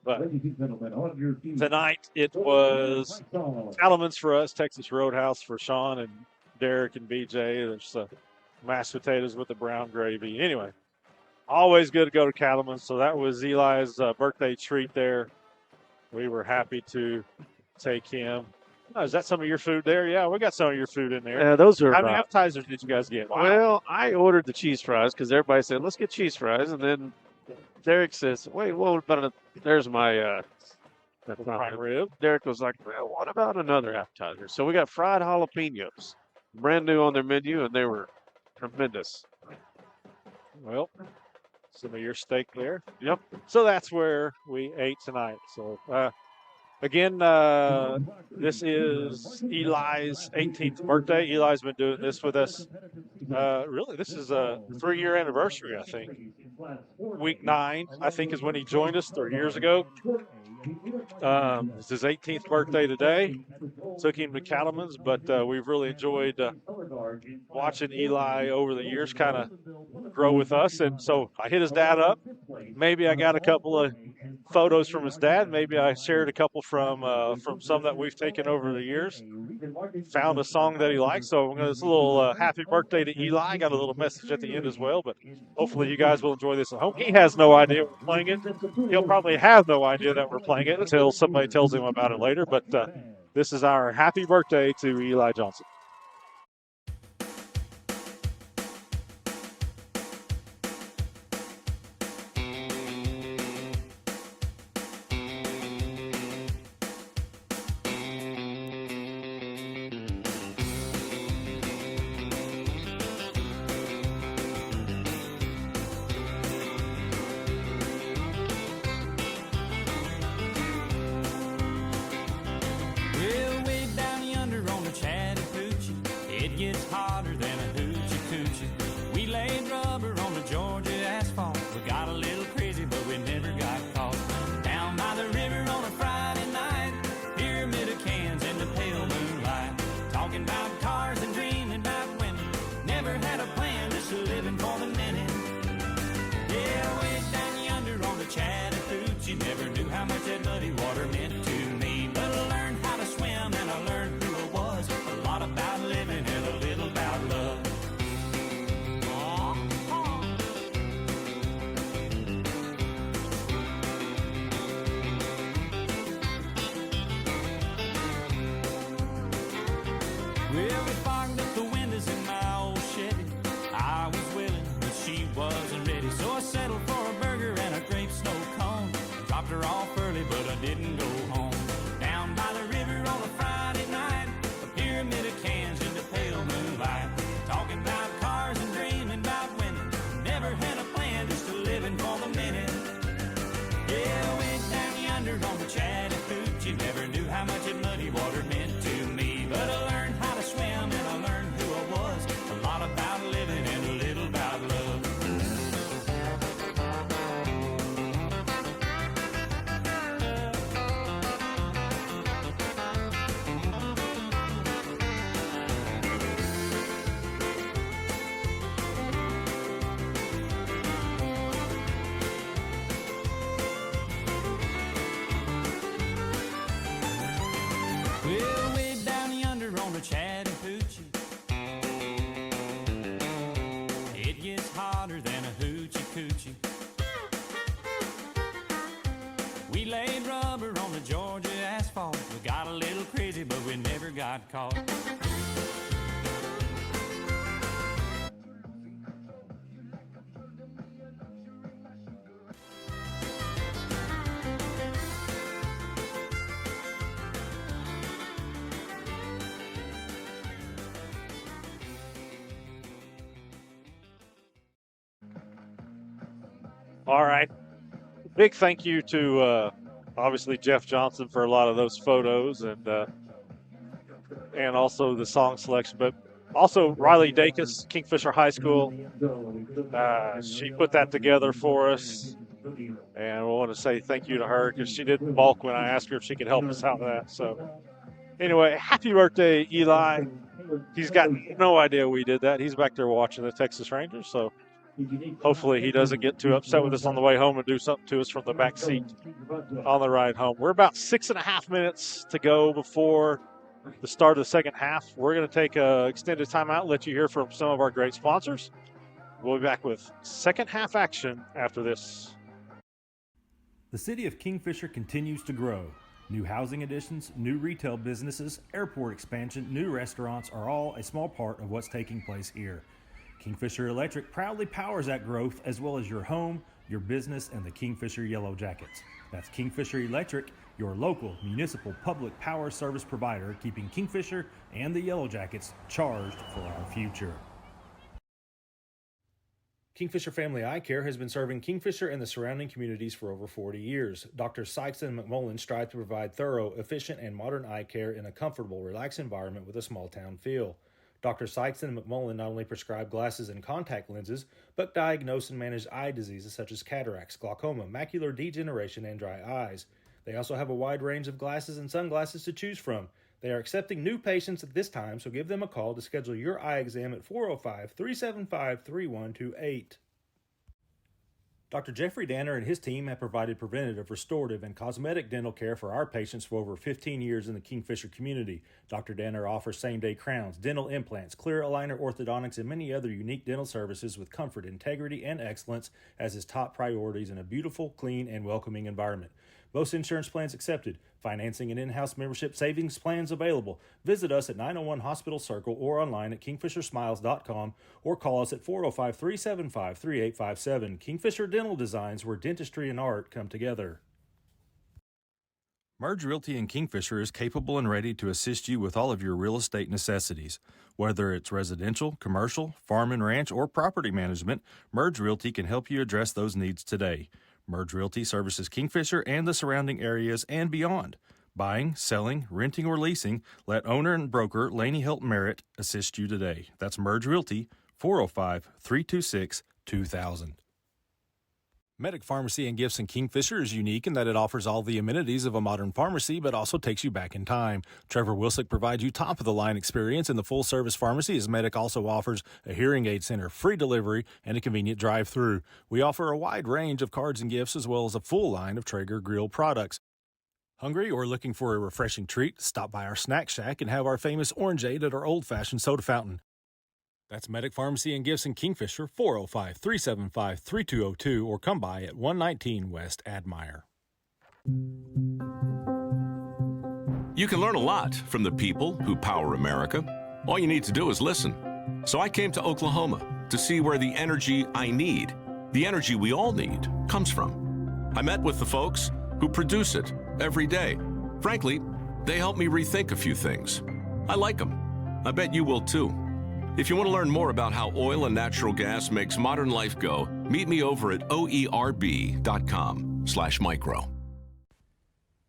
But Ladies and gentlemen, on your feet. tonight it was Cattleman's for us, Texas Roadhouse for Sean and Derek and BJ. There's mashed potatoes with the brown gravy. Anyway, always good to go to Cattleman's. So that was Eli's birthday treat there. We were happy to take him. Oh, is that some of your food there? Yeah, we got some of your food in there. Yeah, those are. How many appetizers did you guys get? Wow. Well, I ordered the cheese fries because everybody said, let's get cheese fries. And then Derek says, wait, what about there's my prime rib. Derek was like, well, what about another appetizer? So we got fried jalapenos, brand new on their menu, and they were tremendous. Well, some of your steak there. Yep. So that's where we ate tonight. So, again, this is Eli's 18th birthday. Eli's been doing this with us. Really, this is a 3-year anniversary, I think. Week 9, I think, is when he joined us 3 years ago. It's his 18th birthday today. Took him to Cattleman's, but we've really enjoyed watching Eli over the years kind of grow with us. And so I hit his dad up. Maybe I got a couple of photos from his dad. Maybe I shared a couple from some that we've taken over the years. Found a song that he likes. So this little happy birthday to Eli. Got a little message at the end as well. But hopefully you guys will enjoy this at home. He has no idea we're playing it. He'll probably have no idea that we're playing it until somebody tells him about it later. But this is our happy birthday to Eli Johnson. Well, way down yonder on the Chattahoochee, it gets hotter than a hoochie coochie. We laid rubber on the Georgia asphalt. We got a little crazy, but we never got caught. Down by the river on a Friday night, pyramid of cans in the pale moonlight. Talking about cars and dreaming about women. Never had a plan, just living for the minute. Yeah, way down yonder on the Chattahoochee, never knew how much that muddy water meant to me. But I learned how to swim and I learned who I was. A lot about living and a little about love. Well, we fogged up the windows in my old Chevy. I was willing, but she wasn't ready. So I settled for a burger and a grape snow cone. Dropped her off early, but I didn't go home. Down by the river on a Friday night, a pyramid of cans in the pale moonlight. Talking about cars and dreaming about women. Never had a plan, just a living for the minute. Yeah, way down yonder on the Chattahoochee, never knew how much that muddy water meant to me. But I learned how to swim and I learned who I was. A lot about living and a little about love. Well, way down yonder on the Chattahoochee, it gets hotter than a hoochie coochie. We laid rubber on the Georgia asphalt. We got a little crazy, but we never got caught. All right. Big thank you to obviously Jeff Johnson for a lot of those photos and also the song selection, but also Riley Dacus, Kingfisher High School. She put that together for us. And we want to say thank you to her because she didn't balk when I asked her if she could help us out with that. So anyway, happy birthday, Eli. He's got no idea we did that. He's back there watching the Texas Rangers. So hopefully he doesn't get too upset with us on the way home and do something to us from the back seat on the ride home. We're about 6.5 minutes to go before the start of the second half. We're going to take an extended timeout, let you hear from some of our great sponsors. We'll be back with second half action after this. The city of Kingfisher continues to grow. New housing additions, new retail businesses, airport expansion, new restaurants are all a small part of what's taking place here. Kingfisher Electric proudly powers that growth as well as your home, your business, and the Kingfisher Yellow Jackets. That's Kingfisher Electric, your local municipal public power service provider, keeping Kingfisher and the Yellow Jackets charged for our future. Kingfisher Family Eye Care has been serving Kingfisher and the surrounding communities for over 40 years. Dr. Sykes and McMullen strive to provide thorough, efficient, and modern eye care in a comfortable, relaxed environment with a small-town feel. Dr. Sykes and McMullen not only prescribe glasses and contact lenses, but diagnose and manage eye diseases such as cataracts, glaucoma, macular degeneration, and dry eyes. They also have a wide range of glasses and sunglasses to choose from. They are accepting new patients at this time, so give them a call to schedule your eye exam at 405-375-3128. Dr. Jeffrey Danner and his team have provided preventative, restorative, and cosmetic dental care for our patients for over 15 years in the Kingfisher community. Dr. Danner offers same-day crowns, dental implants, clear aligner orthodontics, and many other unique dental services with comfort, integrity, and excellence as his top priorities in a beautiful, clean, and welcoming environment. Most insurance plans accepted. Financing and in-house membership savings plans available. Visit us at 901 Hospital Circle or online at kingfishersmiles.com or call us at 405-375-3857. Kingfisher Dental Designs, where dentistry and art come together. Merge Realty in Kingfisher is capable and ready to assist you with all of your real estate necessities. Whether it's residential, commercial, farm and ranch, or property management, Merge Realty can help you address those needs today. Merge Realty services Kingfisher and the surrounding areas and beyond. Buying, selling, renting, or leasing, let owner and broker Laney Helt Merritt assist you today. That's Merge Realty, 405-326-2000. Medic Pharmacy and Gifts in Kingfisher is unique in that it offers all the amenities of a modern pharmacy, but also takes you back in time. Trevor Wilsick provides you top-of-the-line experience in the full-service pharmacy, as Medic also offers a hearing aid center, free delivery, and a convenient drive-through. We offer a wide range of cards and gifts, as well as a full line of Traeger grill products. Hungry or looking for a refreshing treat? Stop by our snack shack and have our famous orangeade at our old-fashioned soda fountain. That's Medic Pharmacy and Gifts in Kingfisher, 405-375-3202, or come by at 119 West Admire. You can learn a lot from the people who power America. All you need to do is listen. So I came to Oklahoma to see where the energy I need, the energy we all need, comes from. I met with the folks who produce it every day. Frankly, they helped me rethink a few things. I like them. I bet you will too. If you want to learn more about how oil and natural gas makes modern life go, meet me over at oerb.com/micro.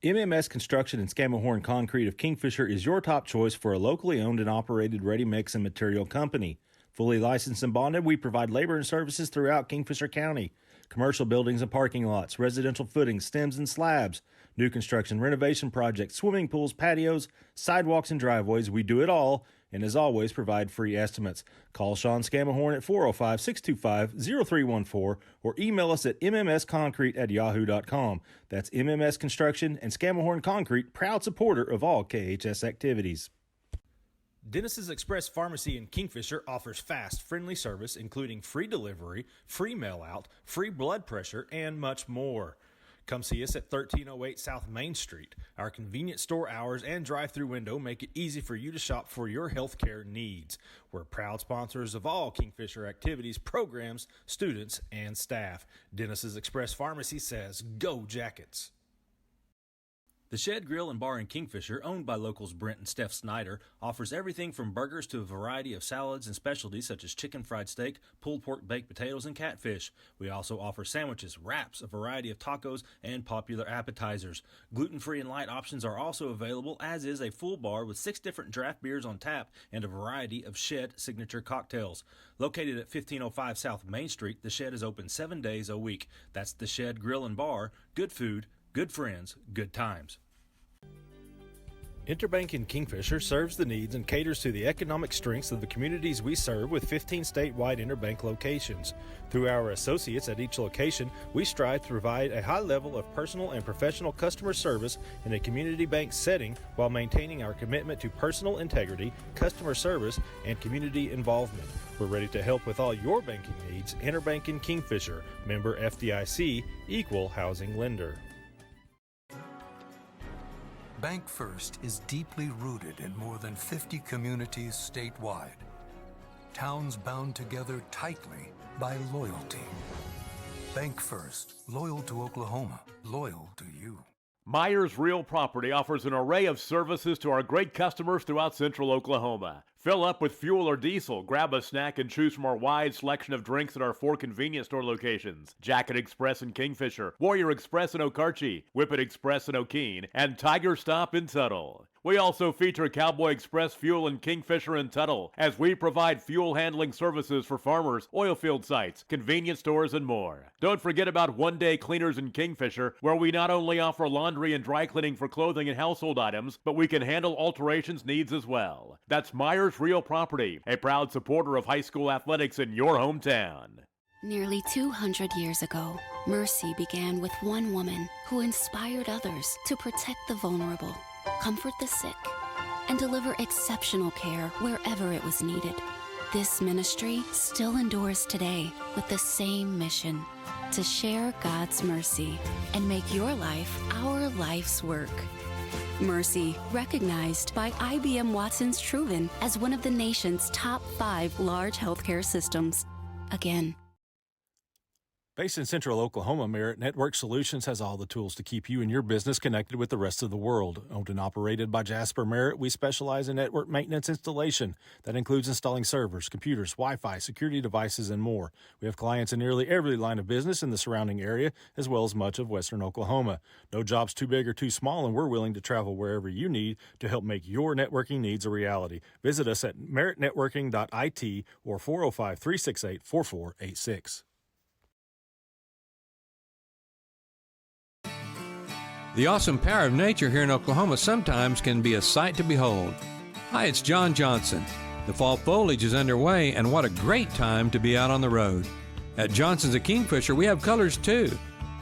MMS Construction and Scammahorn Concrete of Kingfisher is your top choice for a locally owned and operated ready-mix and material company. Fully licensed and bonded, we provide labor and services throughout Kingfisher County. Commercial buildings and parking lots, residential footings, stems and slabs, new construction, renovation projects, swimming pools, patios, sidewalks, and driveways. We do it all, and as always, provide free estimates. Call Sean Scammahorn at 405-625-0314 or email us at mmsconcrete@yahoo.com. That's MMS Construction and Scammahorn Concrete, proud supporter of all KHS activities. Dennis's Express Pharmacy in Kingfisher offers fast, friendly service, including free delivery, free mail-out, free blood pressure, and much more. Come see us at 1308 South Main Street. Our convenient store hours and drive-through window make it easy for you to shop for your healthcare needs. We're proud sponsors of all Kingfisher activities, programs, students, and staff. Dennis's Express Pharmacy says, go Jackets! The Shed Grill and Bar in Kingfisher, owned by locals Brent and Steph Snyder, offers everything from burgers to a variety of salads and specialties such as chicken fried steak, pulled pork baked potatoes, and catfish. We also offer sandwiches, wraps, a variety of tacos, and popular appetizers. Gluten-free and light options are also available, as is a full bar with 6 different draft beers on tap and a variety of Shed signature cocktails. Located at 1505 South Main Street, the Shed is open 7 days a week. That's the Shed Grill and Bar. Good food, good friends, good times. Interbank in Kingfisher serves the needs and caters to the economic strengths of the communities we serve with 15 statewide Interbank locations. Through our associates at each location, we strive to provide a high level of personal and professional customer service in a community bank setting while maintaining our commitment to personal integrity, customer service, and community involvement. We're ready to help with all your banking needs. Interbank in Kingfisher, member FDIC, equal housing lender. Bank First is deeply rooted in more than 50 communities statewide. Towns bound together tightly by loyalty. Bank First, loyal to Oklahoma, loyal to you. Myers Real Property offers an array of services to our great customers throughout central Oklahoma. Fill up with fuel or diesel, grab a snack, and choose from our wide selection of drinks at our 4 convenience store locations: Jacket Express in Kingfisher, Warrior Express in Okarche, Whippet Express in O'Keene, and Tiger Stop in Tuttle. We also feature Cowboy Express Fuel in Kingfisher and Tuttle, as we provide fuel handling services for farmers, oil field sites, convenience stores, and more. Don't forget about One Day Cleaners in Kingfisher, where we not only offer laundry and dry cleaning for clothing and household items, but we can handle alterations needs as well. That's Myers Real Property, a proud supporter of high school athletics in your hometown. Nearly 200 years ago, Mercy began with one woman who inspired others to protect the vulnerable, comfort the sick, and deliver exceptional care wherever it was needed. This ministry still endures today with the same mission: to share God's mercy and make your life our life's work. Mercy, recognized by IBM Watson's Truven as one of the nation's top 5 large healthcare systems. Again, Based in central Oklahoma, Merit Network Solutions has all the tools to keep you and your business connected with the rest of the world. Owned and operated by Jasper Merit, we specialize in network maintenance installation. That includes installing servers, computers, Wi-Fi, security devices, and more. We have clients in nearly every line of business in the surrounding area, as well as much of western Oklahoma. No job's too big or too small, and we're willing to travel wherever you need to help make your networking needs a reality. Visit us at meritnetworking.it or 405-368-4486. The awesome power of nature here in Oklahoma sometimes can be a sight to behold. Hi, it's John Johnson. The fall foliage is underway, and what a great time to be out on the road. At Johnson's of Kingfisher, we have colors too,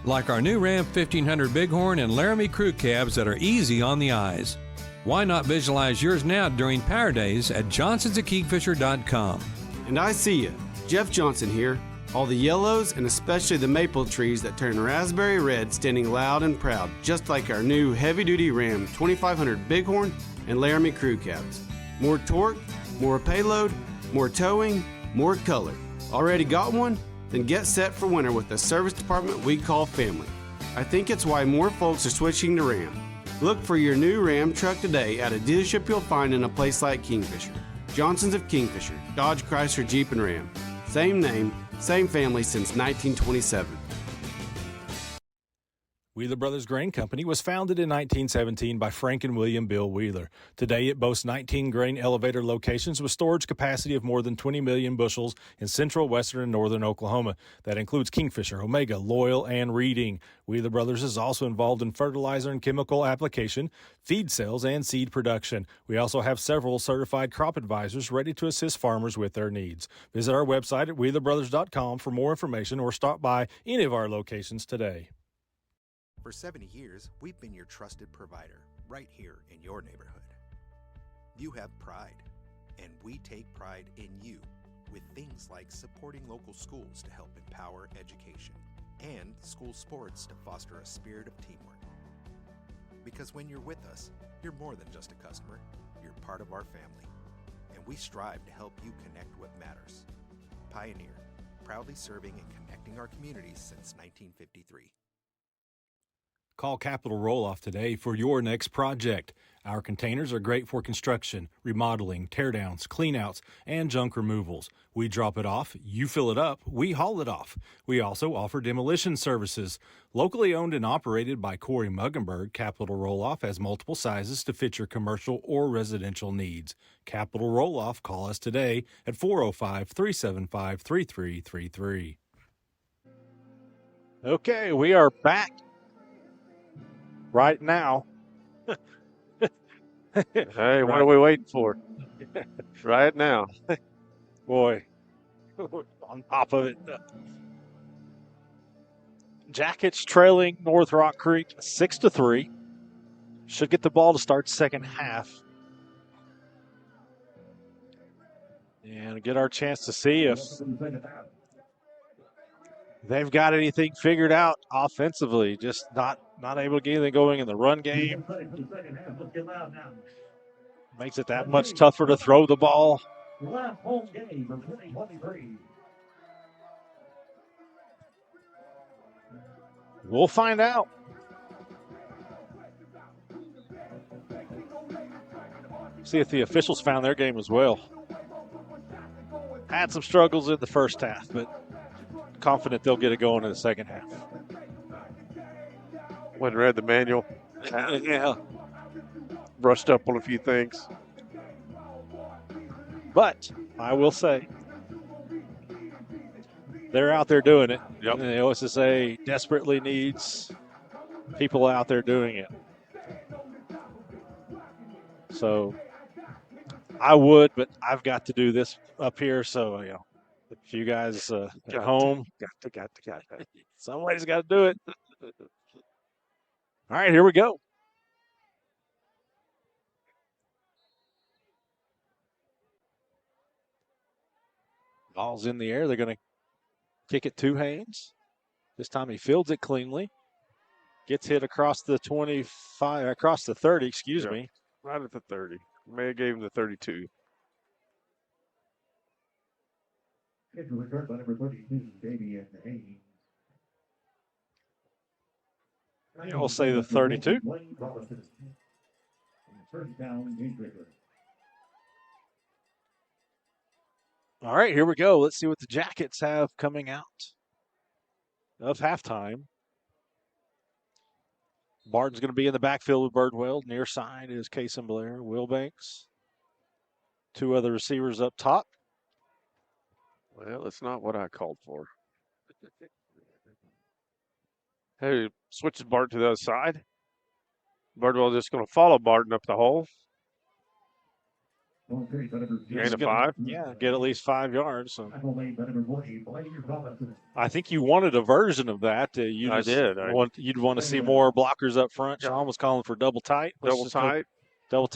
like our new Ram 1500 Bighorn and Laramie crew cabs that are easy on the eyes. Why not visualize yours now during Power Days at johnsonsofkingfisher.com. And I see you. Jeff Johnson here. All the yellows and especially the maple trees that turn raspberry red standing loud and proud, just like our new heavy-duty Ram 2500 Bighorn and Laramie crew cabs. More torque, more payload, more towing, more color. Already got one? Then get set for winter with the service department we call family. I think it's why more folks are switching to Ram. Look for your new Ram truck today at a dealership you'll find in a place like Kingfisher. Johnson's of Kingfisher, Dodge, Chrysler, Jeep, and Ram. Same name, same family since 1927. Wheeler Brothers Grain Company was founded in 1917 by Frank and William Bill Wheeler. Today, it boasts 19 grain elevator locations with storage capacity of more than 20 million bushels in central, western, and northern Oklahoma. That includes Kingfisher, Omega, Loyal, and Reading. Wheeler Brothers is also involved in fertilizer and chemical application, feed sales, and seed production. We also have several certified crop advisors ready to assist farmers with their needs. Visit our website at wheelerbrothers.com for more information or stop by any of our locations today. For 70 years, we've been your trusted provider right here in your neighborhood. You have pride, and we take pride in you with things like supporting local schools to help empower education and school sports to foster a spirit of teamwork. Because when you're with us, you're more than just a customer, you're part of our family, and we strive to help you connect what matters. Pioneer, proudly serving and connecting our communities since 1953. Call Capital Roll-Off today for your next project. Our containers are great for construction, remodeling, teardowns, cleanouts, and junk removals. We drop it off, you fill it up, we haul it off. We also offer demolition services. Locally owned and operated by Corey Muggenberg, Capital Roll-Off has multiple sizes to fit your commercial or residential needs. Capital Roll-Off, call us today at 405-375-3333. Okay, we are back right now. Hey, what are we waiting for? Right now. Boy, on top of it. Jackets trailing North Rock Creek 6-3. Should get the ball to start second half. And get our chance to see if they've got anything figured out offensively. Just not able to get anything going in the run game. Makes it that much tougher to throw the ball. Last home game of 2023. We'll find out. See if the officials found their game as well. Had some struggles in the first half, but confident they'll get it going in the second half. Went and read the manual. Yeah. Brushed up on a few things. But I will say, they're out there doing it. Yep. And the OSSA desperately needs people out there doing it. So I would, but I've got to do this up here. So, if you guys at home, got to. Somebody's got to do it. All right, here we go. Ball's in the air. They're going to kick it to Haynes. This time he fields it cleanly. Gets hit across the 25, across the 30, excuse me. Right at the 30. May have gave him the 32. It's returned by number 32, Damian Haynes. I'll say the 32. First down, Kingfisher. All right, here we go. Let's see what the Jackets have coming out of halftime. Barton's going to be in the backfield with Birdwell. Near side is Kason Blair, Wilbanks. Two other receivers up top. Well, it's not what I called for. Hey, switches Barton to the other side. Birdwell just going to follow Barton up the hole. Gain of 5. Yeah, get at least 5 yards. So. I think you wanted a version of that. I did. You'd want to see more blockers up front. Sean was calling for double tight. Double tight, couple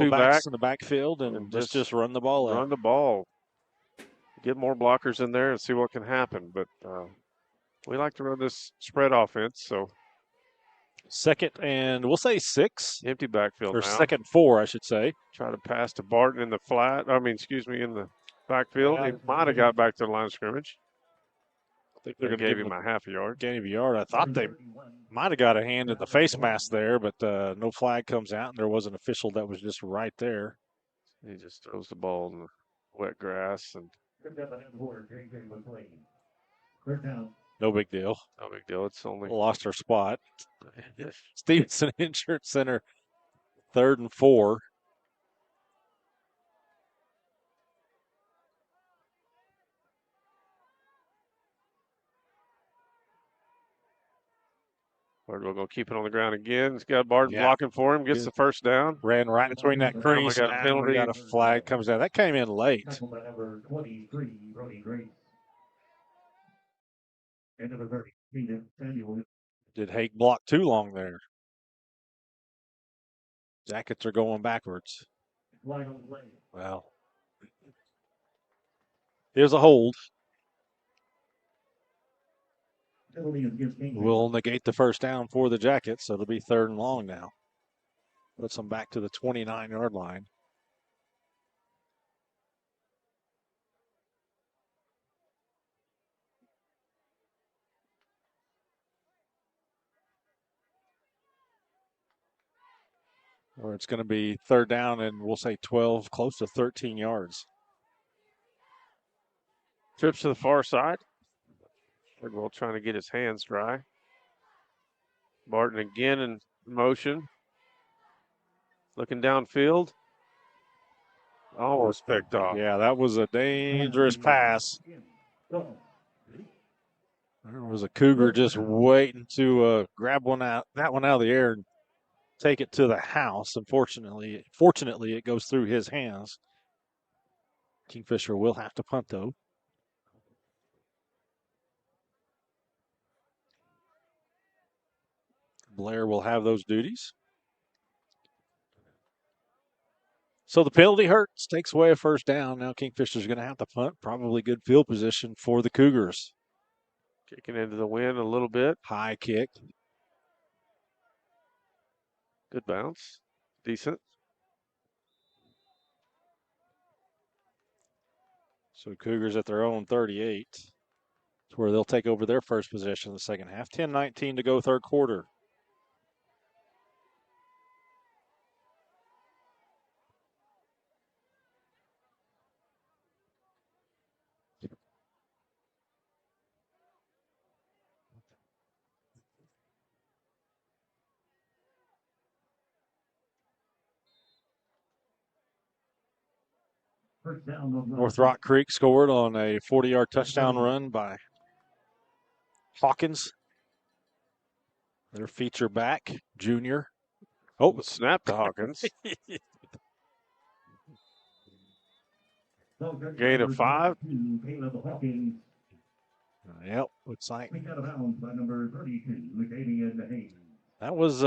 two backs back in the backfield, and let's just run the ball out. Run the ball. Get more blockers in there and see what can happen. But we like to run this spread offense, so. Second and we'll say 6. Empty backfield or now. Second and 4, I should say. Try to pass to Barton in the flat. In the backfield. Yeah. He might have got back to the line of scrimmage. I think they're going to give him a half a yard. Gain of a yard. I thought they might have got a hand in the face mask there, but no flag comes out, and there was an official that was just right there. He just throws the ball in the wet grass. And no big deal. No big deal. It's only lost our spot. Stevenson Insurance Center, 3rd and 4. Birdwell going to keep it on the ground again. He's got Barton blocking for him. Gets the first down. Ran right between that crease. Got a penalty. Got a flag comes down. That came in late. Number 23, Brody Grace. End of the 30. Did Hake block too long there? Jackets are going backwards. Well, here's a hold. We'll negate the first down for the Jackets, so it'll be 3rd and long now. Puts them back to the 29-yard line. Or it's going to be third down and we'll say 12, close to 13 yards. Trips to the far side. Bidwell trying to get his hands dry. Barton again in motion. Looking downfield. Almost picked off. Yeah, that was a dangerous pass. There was a Cougar just waiting to grab that one out of the air and take it to the house. Unfortunately, it goes through his hands. Kingfisher will have to punt, though. Blair will have those duties. So the penalty hurts, takes away a first down. Now Kingfisher's going to have to punt. Probably good field position for the Cougars. Kicking into the wind a little bit. High kick. Good bounce. Decent. So Cougars at their own 38. It's where they'll take over their first possession in the second half. 10-19 to go third quarter. North Rock Creek scored on a 40-yard touchdown run by Hawkins. Their feature back, junior. Oh, snap to Hawkins. Gain of 5. Yep, looks like that was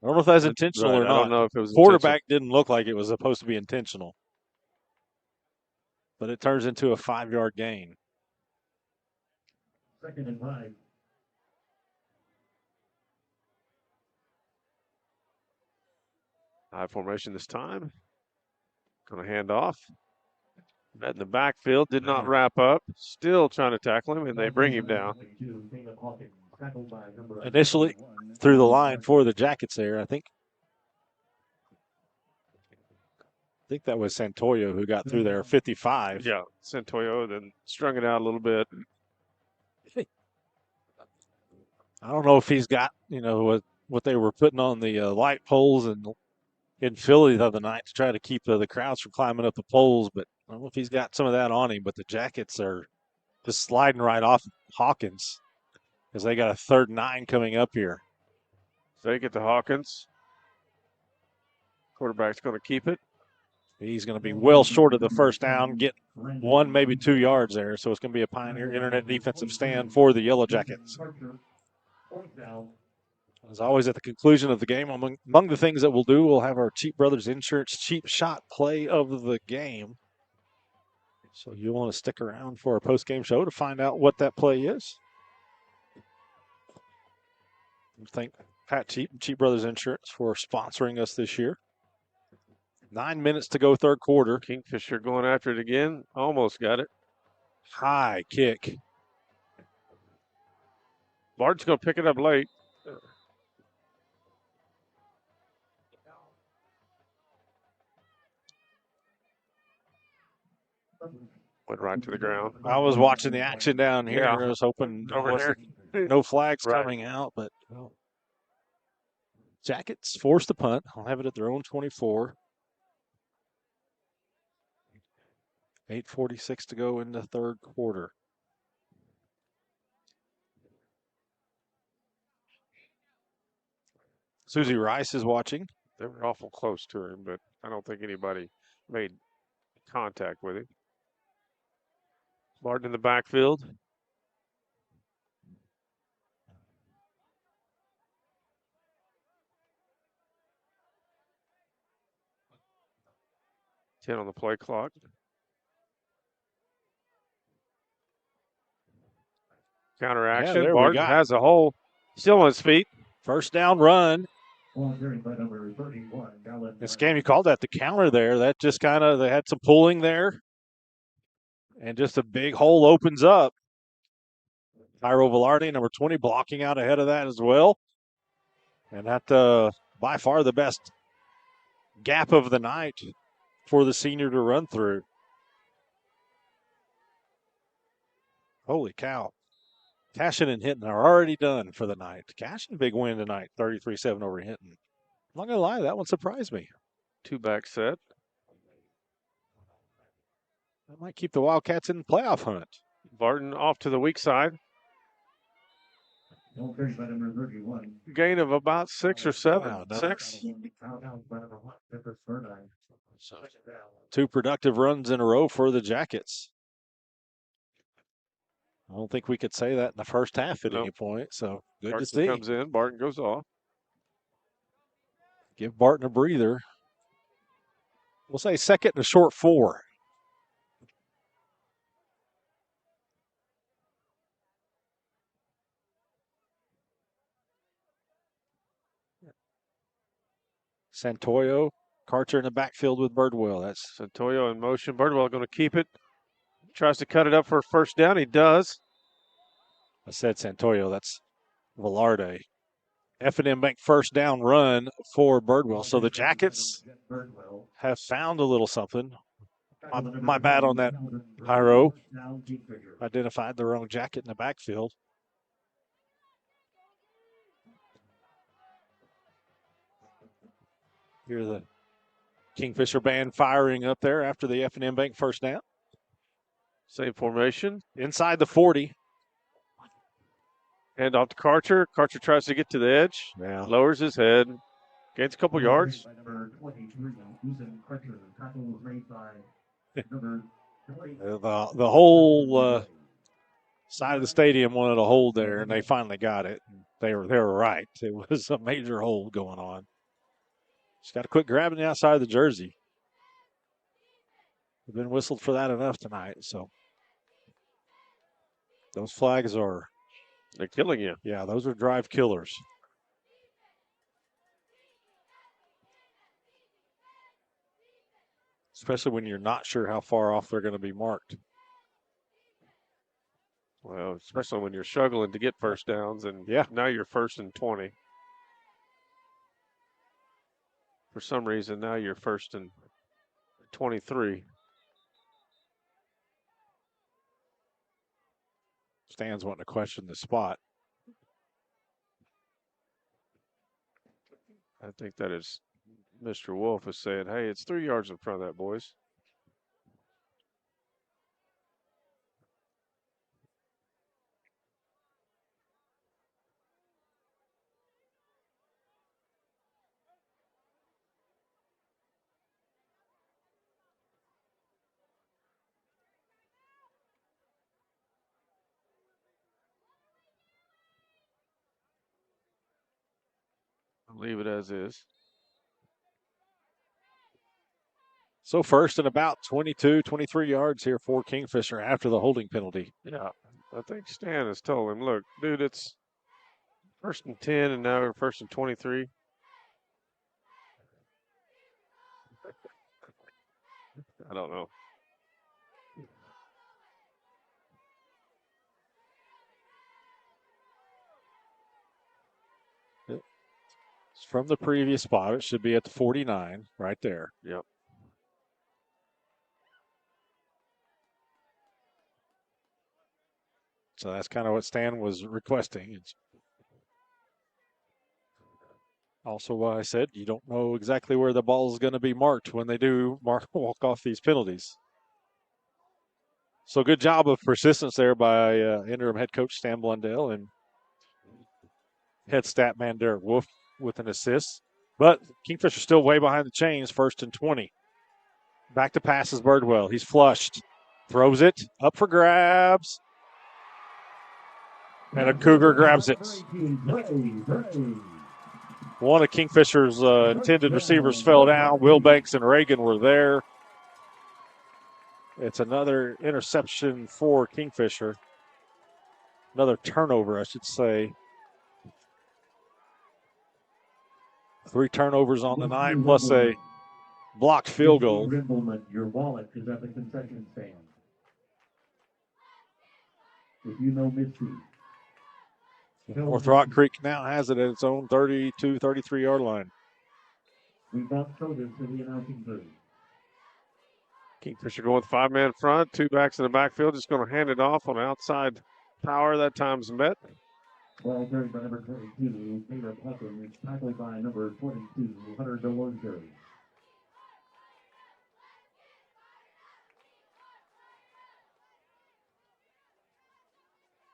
I don't know if that's intentional or not. I don't know if it was Quarterback didn't look like it was supposed to be intentional. But it turns into a 5-yard gain. Second and 5. High formation this time. Going to hand off. Met in the backfield, did not wrap up. Still trying to tackle him, and they bring him down. Initially, through the line for the Jackets there, I think that was Santoyo who got through there, 55. Yeah, Santoyo then strung it out a little bit. I don't know if he's got, what they were putting on the light poles in Philly the other night to try to keep the crowds from climbing up the poles, but I don't know if he's got some of that on him, but the Jackets are just sliding right off Hawkins as they got a 3rd and 9 coming up here. Take it to Hawkins. Quarterback's going to keep it. He's going to be well short of the first down, get 1, maybe 2 yards there, so it's going to be a Pioneer Internet defensive stand for the Yellow Jackets. As always, at the conclusion of the game, among the things that we'll do, we'll have our Cheap Brothers Insurance Cheap Shot play of the game. So you'll want to stick around for our post-game show to find out what that play is. Thank Pat Cheap and Cheap Brothers Insurance for sponsoring us this year. 9 minutes to go third quarter. Kingfisher going after it again. Almost got it. High kick. Bart's going to pick it up late. Went right to the ground. I was watching the action down here. Yeah. I was hoping Over there. no flags Right. coming out, but Jackets forced the punt. I'll have it at their own 24. 8:46 to go in the third quarter. Susie Rice is watching. They were awful close to him, but I don't think anybody made contact with him. Barton in the backfield. Ten on the play clock. Counter action. there we Barton got. has a hole. Still on his feet. First down run. Carried by number 31, This game, you called that the counter there. That just kind of, they had some pulling there. And just a big hole opens up. Tyro Velarde, number 20, blocking out ahead of that as well. And that by far the best gap of the night for the senior to run through. Holy cow. Cashin and Hinton are already done for the night. Cashin, big win tonight, 33-7 over Hinton. I'm not going to lie, that one surprised me. 2-back set. That might keep the Wildcats in the playoff hunt. Barton off to the weak side. Gain of about 6 or 7. Wow, 6. So, 2 productive runs in a row for the Jackets. I don't think we could say that in the first half at any point, so good Barton to see. comes in, Barton goes off. Give Barton a breather. We'll say second and a short 4. Santoyo, Karcher in the backfield with Birdwell. That's Santoyo in motion. Birdwell going to keep it. Tries to cut it up for a first down. He does. I said Santoyo. That's Velarde. F&M Bank first down run for Birdwell. So the Jackets have found a little something. My bad on that, Pyro. Identified the wrong jacket in the backfield. Here's the Kingfisher band firing up there after the F&M Bank first down. Same formation. Inside the 40. Hand off to Karcher. Karcher tries to get to the edge. Yeah. Lowers his head. Gains a couple yards. The whole side of the stadium wanted a hold there, and they finally got it. They were right. It was a major hold going on. Just got to quit grabbing the outside of the jersey. We've been whistled for that enough tonight. So those flags they're killing you. Yeah, those are drive killers. Especially when you're not sure how far off they're going to be marked. Well, especially when you're struggling to get first downs, and now you're 1st and 20. For some reason, now you're 1st and 23. Stan's wanting to question the spot. I think that is Mr. Wolf is saying, hey, it's 3 yards in front of that, boys. I'll leave it as is. So first and about 22, 23 yards here for Kingfisher after the holding penalty. Yeah, I think Stan has told him, look, dude, it's 1st and 10, and now we're 1st and 23. I don't know. It's from the previous spot. It should be at the 49 right there. Yep. So that's kind of what Stan was requesting. It's also why I said you don't know exactly where the ball is going to be marked when they do walk off these penalties. So good job of persistence there by interim head coach Stan Blundell and head stat man Derek Wolf with an assist. But Kingfisher still way behind the chains, 1st and 20. Back to passes Birdwell. He's flushed. Throws it up for grabs. And a Cougar grabs it. One of Kingfisher's intended receivers fell down. Will Banks and Reagan were there. It's another interception for Kingfisher. Another turnover, I should say. 3 turnovers on the night, plus a blocked field goal. Your wallet is at the concession stand. If you know Missy. North Rock Creek now has it at its own 32, 33-yard line. We've got Kroger to the announcing booth. Kingfisher going with 5-man front, 2 backs in the backfield, just going to hand it off on outside power. That time's met. Ball carried by number 22, Caleb Hawkins, tackled by number 22, Hunter Delozer.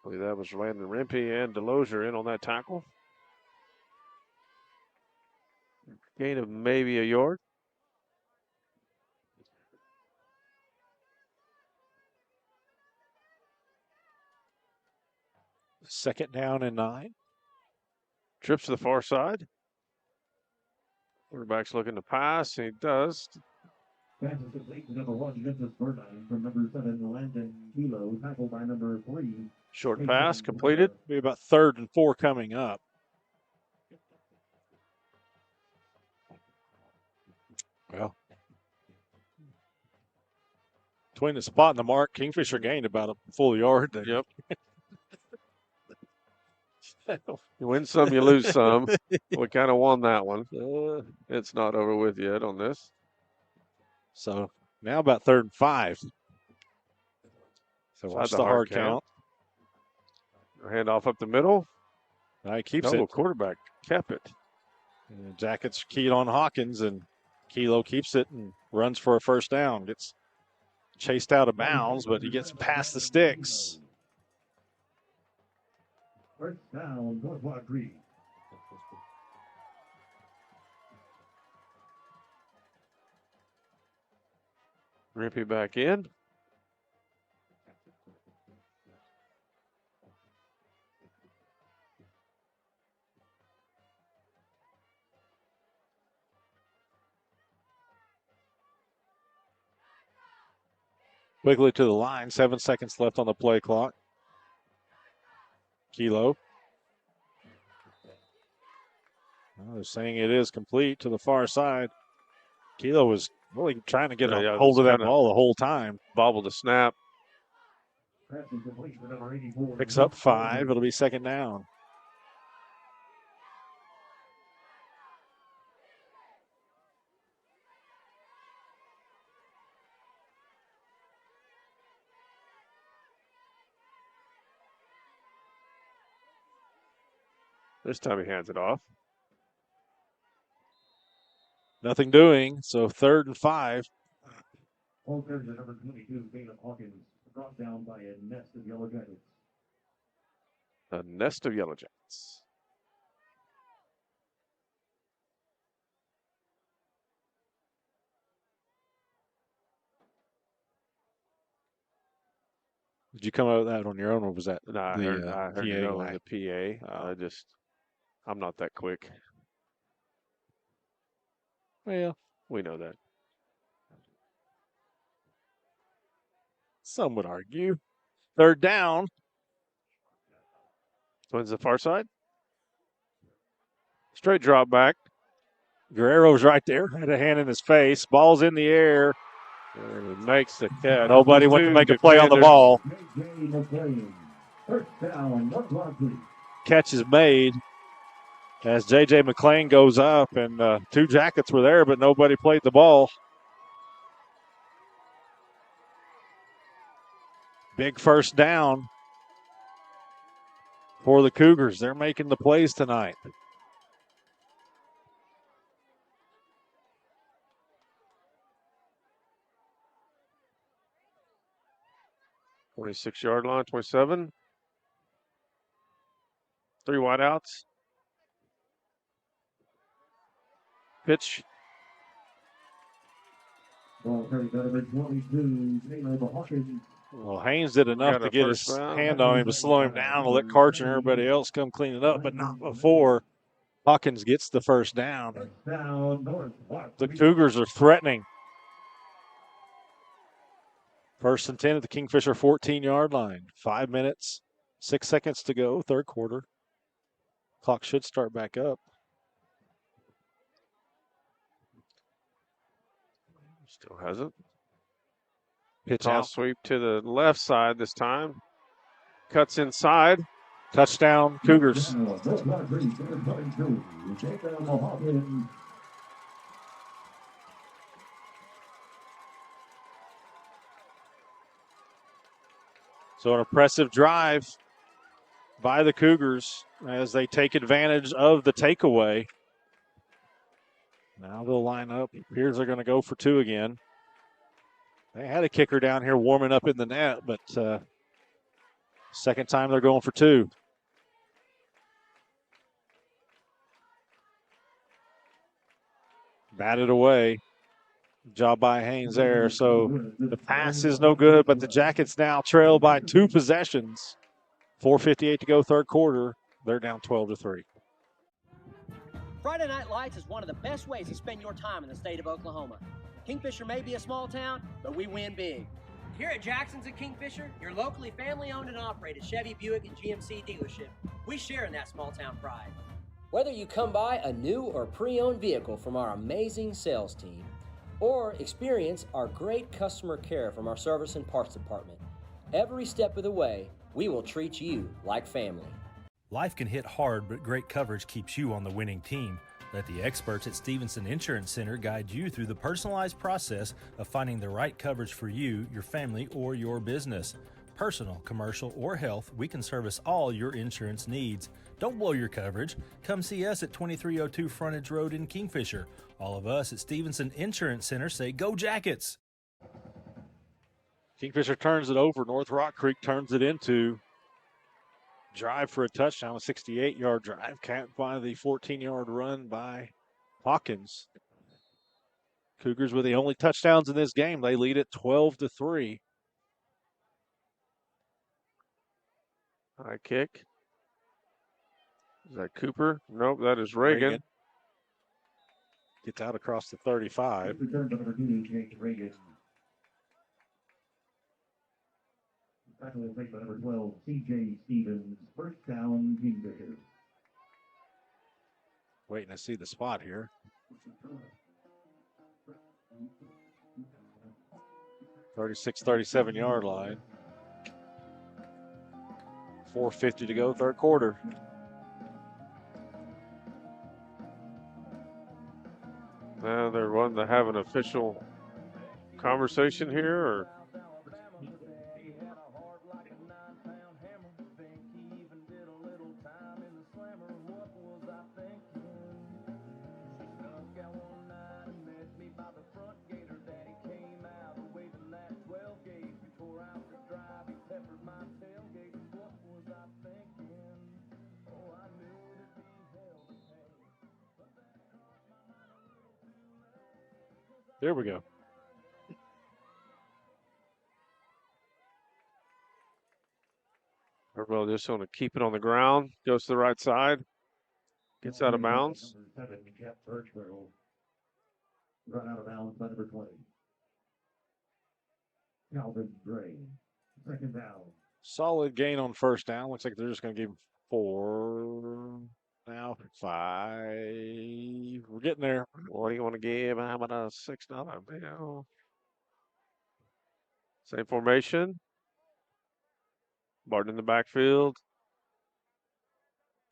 I believe that was Landon Rempe and Delozer in on that tackle. Gain of maybe a yard. Second down and 9. Trips to the far side. Quarterback's looking to pass. He does. Pass is complete to number 1, Memphis Burdine, from number 7, Landon Kilo, tackled by number 3. Short pass completed. Be about 3rd and 4 coming up. Well, between the spot and the mark, Kingfisher gained about a full yard. Yep. You win some, you lose some. We kind of won that one. It's not over with yet on this. So now about 3rd and 5. So watch the hard count. Hand off up the middle. He keeps it. Quarterback kept it. And Jackets keyed on Hawkins, and Kilo keeps it and runs for a first down. Gets chased out of bounds, but he gets past the sticks. First down, North Rock Creek. Rippy back in. Quickly to the line, 7 seconds left on the play clock. Kilo. Well, they're saying it is complete to the far side. Kilo was really trying to get a hold of that ball the whole time. Bobbled the snap. Picks up 5. It'll be second down. This time he hands it off. Nothing doing, so 3rd and 5. All carries at number 22, Caleb Hawkins, brought down by a nest of Yellow Jackets. A nest of Yellow Jackets. Did you come up with that on your own, or was that No, I heard you know in the PA. I'm not that quick. Well, we know that. Some would argue. 3rd down. Wins the far side. Straight drop back. Guerrero's right there. Had a hand in his face. Ball's in the air. And he makes the catch. Nobody went to make a play on the ball. First down, North Rock Creek. Catch is made as J.J. McClain goes up, and 2 Jackets were there, but nobody played the ball. Big first down for the Cougars. They're making the plays tonight. .26-yard line, 27. 3 wideouts. Pitch. Ball carried by number 22, Caleb Hawkins. Well, Haynes did enough to get his hand on him to slow him down, to let Karcher and everybody else come clean it up, but not before Hawkins gets the first down. The Cougars are threatening. 1st and 10 at the Kingfisher 14-yard line. 5 minutes, 6 seconds to go, 3rd quarter. Clock should start back up. Still hasn't. Pitch Toss out. sweep to the left side this time. Cuts inside. Touchdown, Cougars. So an impressive drive by the Cougars as they take advantage of the takeaway. Now they'll line up. It appears they're going to go for two again. They had a kicker down here warming up in the net, but second time they're going for two. Batted away. Job by Haynes there. So the pass is no good, but the Jackets now trail by 2 possessions. 4:58 to go, third quarter. They're down 12-3. Friday Night Lights is one of the best ways to spend your time in the state of Oklahoma. Kingfisher may be a small town, but we win big. Here at Jackson's at Kingfisher, your locally family-owned and operated Chevy, Buick, and GMC dealership, we share in that small-town pride. Whether you come by a new or pre-owned vehicle from our amazing sales team, or experience our great customer care from our service and parts department, every step of the way, we will treat you like family. Life can hit hard, but great coverage keeps you on the winning team. Let the experts at Stevenson Insurance Center guide you through the personalized process of finding the right coverage for you, your family, or your business. Personal, commercial, or health, we can service all your insurance needs. Don't blow your coverage. Come see us at 2302 Frontage Road in Kingfisher. All of us at Stevenson Insurance Center say, go Jackets! Kingfisher turns it over. North Rock Creek turns it into drive for a touchdown, a 68-yard drive. Can't find the 14-yard run by Hawkins. Cougars with the only touchdowns in this game. They lead it 12-3. High kick. Is that Cooper? Nope, that is Reagan. Gets out across the 35. Tackling play by number 12, C.J. Stevens. First down, Kingfisher. Waiting to see the spot here. (36, 37-yard line). 4:50 to go, third quarter. Now they're wanting to have an official conversation here, or There we go. Everybody just want to keep it on the ground. Goes to the right side. Gets out of bounds. Number 7, Jeff Birchburg. Run out of bounds by number 20. Calvin Gray. Second down. Solid gain on first down. Looks like they're just going to give him 4. Now 5. We're getting there. What do you want to give? How about a $6 bill? Same formation. Barton in the backfield.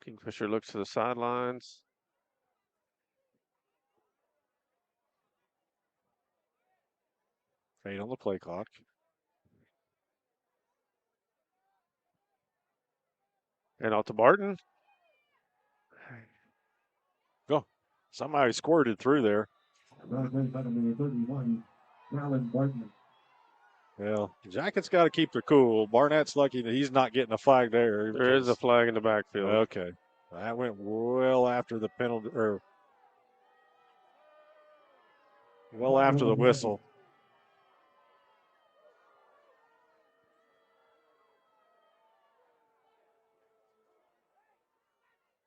Kingfisher looks to the sidelines. Fade on the play clock. And out to Barton. Go. Somebody squirted through there. Run play by number 31, Alan Barton. Well, Jackets got to keep their cool. Barnett's lucky that he's not getting a flag there. There is a flag in the backfield. Okay. That went well after the penalty, or well after the whistle.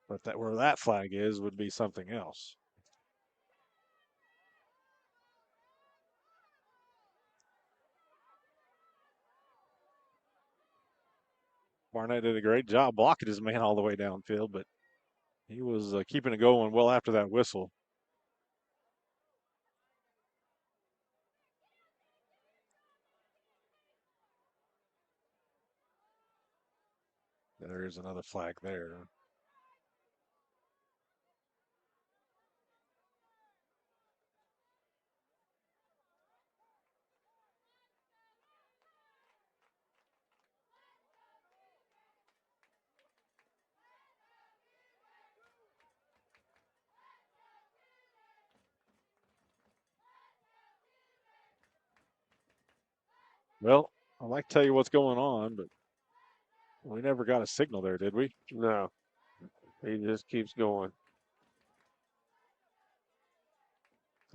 But that where that flag is would be something else. Barnett did a great job blocking his man all the way downfield, but he was keeping it going well after that whistle. There is another flag there. Well, I'd like to tell you what's going on, but we never got a signal there, did we? No. He just keeps going.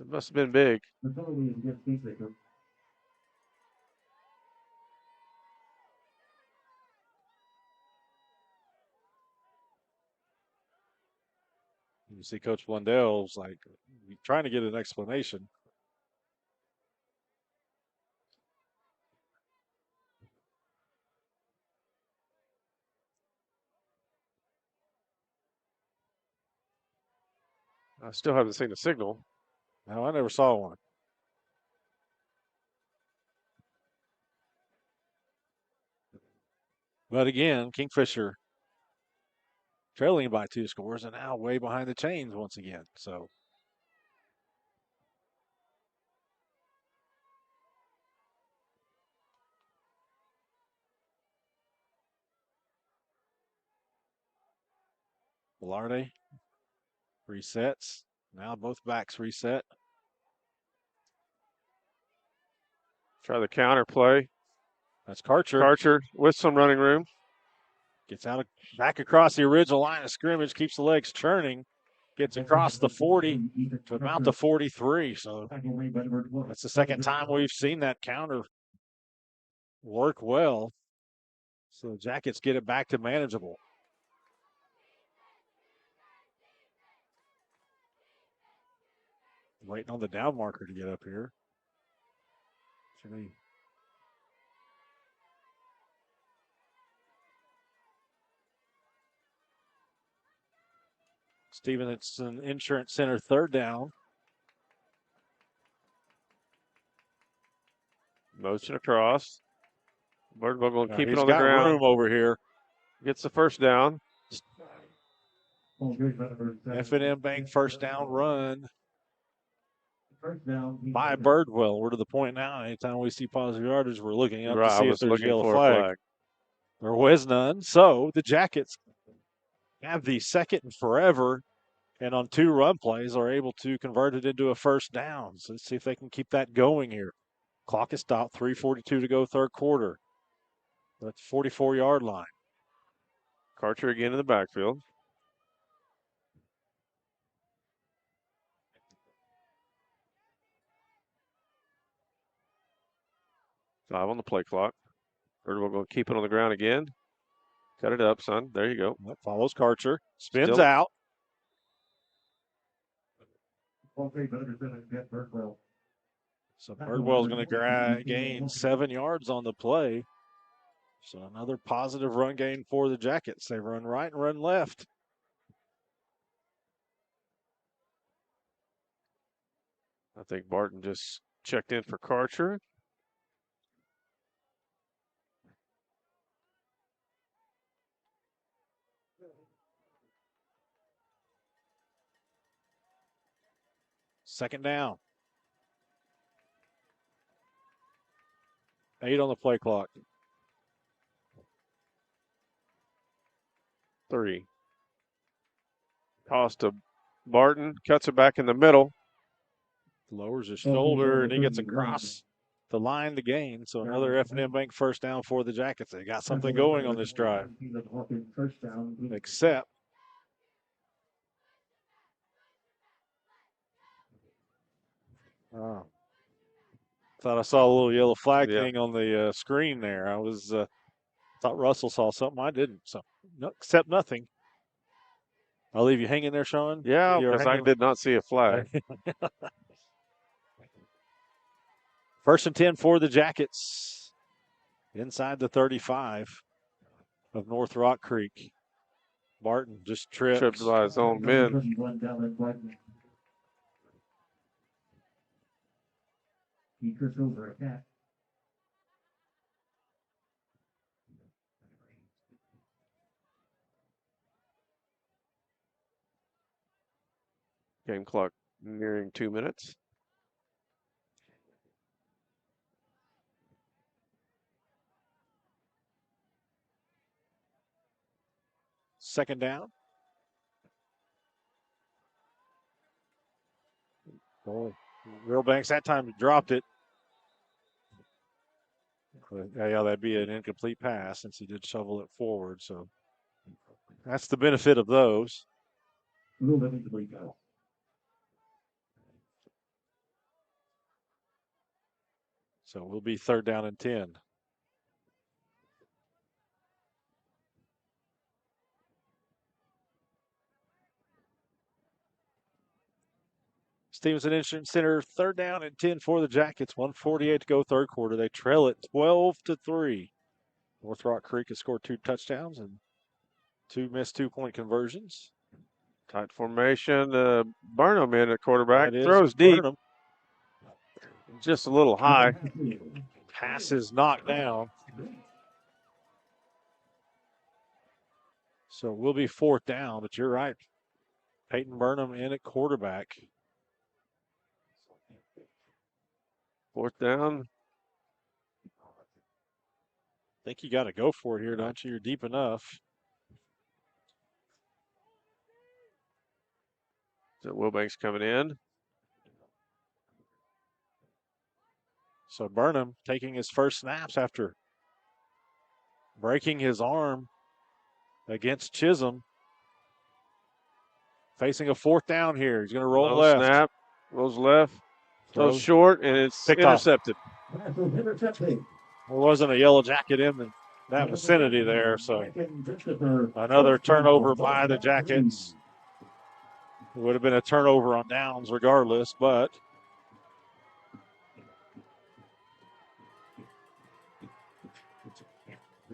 It must have been big. The penalty is against Kingfisher. You see Coach Blundell's like trying to get an explanation. I still haven't seen a signal. No, I never saw one. But again, Kingfisher trailing by 2 scores and now way behind the chains once again. So Velarde resets. Now both backs reset. Try the counter play. That's Karcher. Karcher with some running room. Gets out back across the original line of scrimmage, keeps the legs churning, gets across the 40 to about the 43. So that's the second time we've seen that counter work well. So the Jackets get it back to manageable. Waiting on the down marker to get up here. Stevenson Insurance Center, third down. Motion across. Birdwell going to keep it on the He's got ground. room over here. Gets the first down. F&M Bank first down run First down. by Birdwell. We're to the point now, anytime we see positive yardage, we're looking up Right, to I see if was there's a looking yellow for a flag. There was none. So the Jackets have the second and forever, and on 2 run plays are able to convert it into a first down. So let's see if they can keep that going here. Clock is stopped, 3:42 to go, third quarter. That's 44-yard line. Karcher again in the backfield. Five on the play clock. Birdwell going to keep it on the ground again. Cut it up, son. There you go. That follows Karcher. Spins Still out. So Birdwell's going to gain 7 yards on the play. So another positive run gain for the Jackets. They run right and run left. I think Barton just checked in for Karcher. Second down. 8 on the play clock. 3. Toss to Barton. Cuts it back in the middle. Lowers his shoulder, and he gets across the line to gain. So another F&M Bank first down for the Jackets. They got something going on this drive. Except thought I saw a little yellow flag thing on the screen there. I was thought Russell saw something. I didn't. So no, except nothing. I'll leave you hanging there, Sean. Yeah, because I did not see a flag. First and 10 for the Jackets. Inside the 35 of North Rock Creek. Barton just tripped by his own men. Over attack. Game clock nearing 2 minutes. Second down. Oh, Real Banks that time dropped it. Yeah, that'd be an incomplete pass since he did shovel it forward. So that's the benefit of those. So we'll be third down and 10. Stevenson Insurance Center, third down and 10 for the Jackets. 1:48 to go, third quarter. They trail it 12-3. North Rock Creek has scored 2 touchdowns and 2 missed 2-point conversions. Tight formation. Burnham in at quarterback. That is Throws deep. Burnham. Just a little high. Pass is knocked down. So we'll be fourth down, but you're right. Peyton Burnham in at quarterback. Fourth down. I think you got to go for it here, don't you? You're deep enough. So Wilbanks coming in. So Burnham taking his first snaps after breaking his arm against Chisholm. Facing a fourth down here. He's going to roll left. Snap. Rolls left. Throws short, and it's intercepted. There wasn't a yellow jacket in that vicinity there, so another turnover by the Jackets. It would have been a turnover on downs regardless, but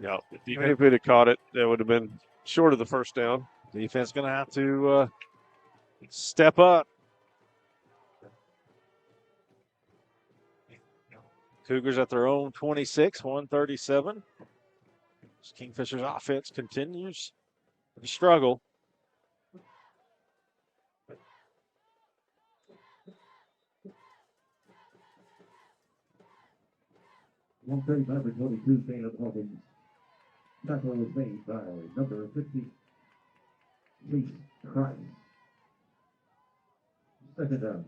yeah, even if it had caught it, that would have been short of the first down. Defense going to have to step up. Cougars at their own 26, 137. Kingfisher's offense continues to struggle. Tackle was made by number 50, Chase Christ. Second down.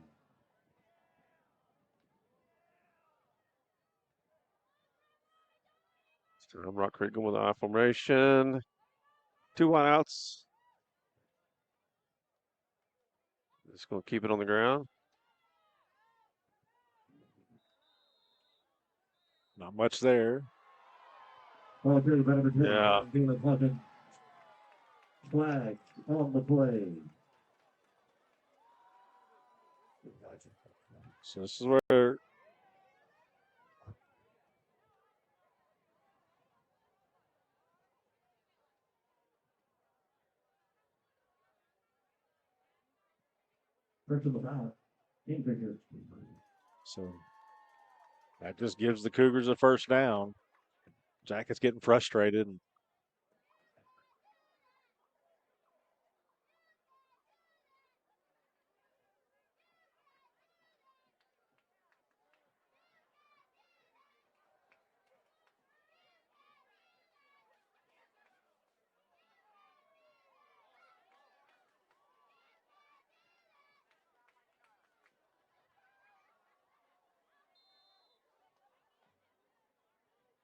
Rock Creek going with the I formation. 2 wideouts. Just going to keep it on the ground. Not much there. Yeah. Flag on the play. So this is where Kingfisher. So that just gives the Cougars a first down. Jackets getting frustrated.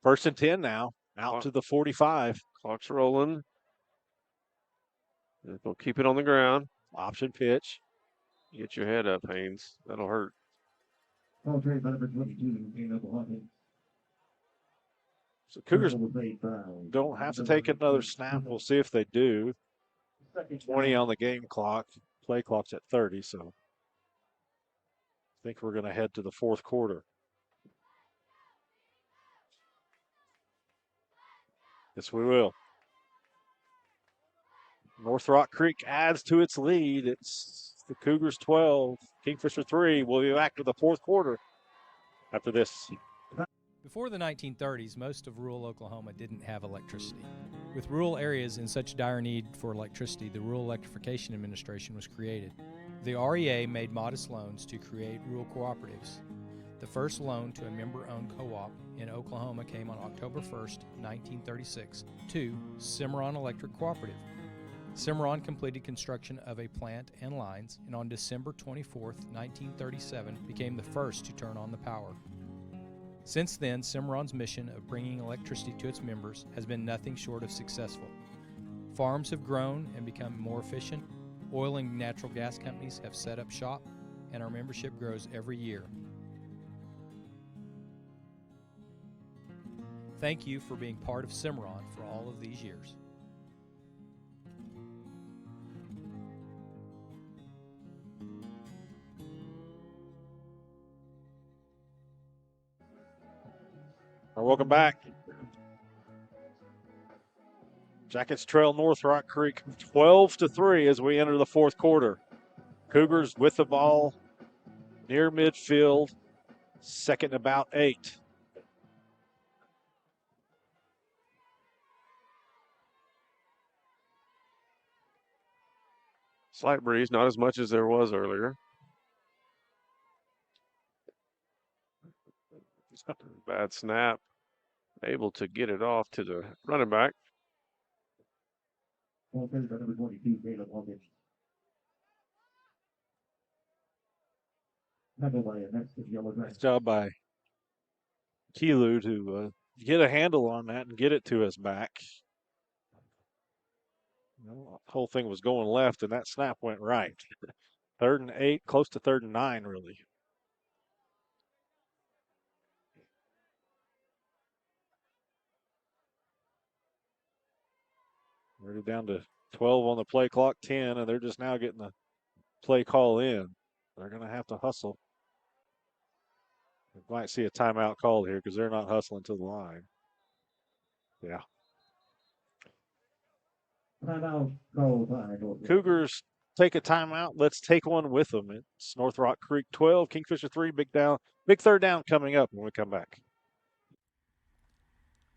First and 10 now, out to the 45. Clock's rolling. They'll keep it on the ground. Option pitch. Get your head up, Haynes. That'll hurt. Ball trade by number 22, Caleb Hawkins. So Cougars don't have to take another snap. We'll see if they do. 20 on the game clock. Play clock's at 30, so I think we're going to head to the fourth quarter. Yes, we will. North Rock Creek adds to its lead. It's the Cougars 12, Kingfisher 3. We'll be back to the fourth quarter after this. Before the 1930s, most of rural Oklahoma didn't have electricity. With rural areas in such dire need for electricity, the Rural Electrification Administration was created. The REA made modest loans to create rural cooperatives. The first loan to a member-owned co-op in Oklahoma came on October 1st, 1936, to Cimarron Electric Cooperative. Cimarron completed construction of a plant and lines, and on December 24, 1937, became the first to turn on the power. Since then, Cimarron's mission of bringing electricity to its members has been nothing short of successful. Farms have grown and become more efficient, oil and natural gas companies have set up shop, and our membership grows every year. Thank you for being part of Cimarron for all of these years. Welcome back. Jackets trail North Rock Creek 12-3 as we enter the fourth quarter. Cougars with the ball near midfield, second about 8. Slight breeze, not as much as there was earlier. Bad snap. Able to get it off to the running back. Nice job by Kilu to get a handle on that and get it to us back. Well, the whole thing was going left, and that snap went right. 3rd and 8, close to 3rd and 9, really. Already down to 12 on the play clock, 10, and they're just now getting the play call in. They're going to have to hustle. We might see a timeout called here because they're not hustling to the line. Yeah. Cougars take a timeout. Let's take one with them. It's North Rock Creek 12, Kingfisher 3, big 3rd down coming up when we come back.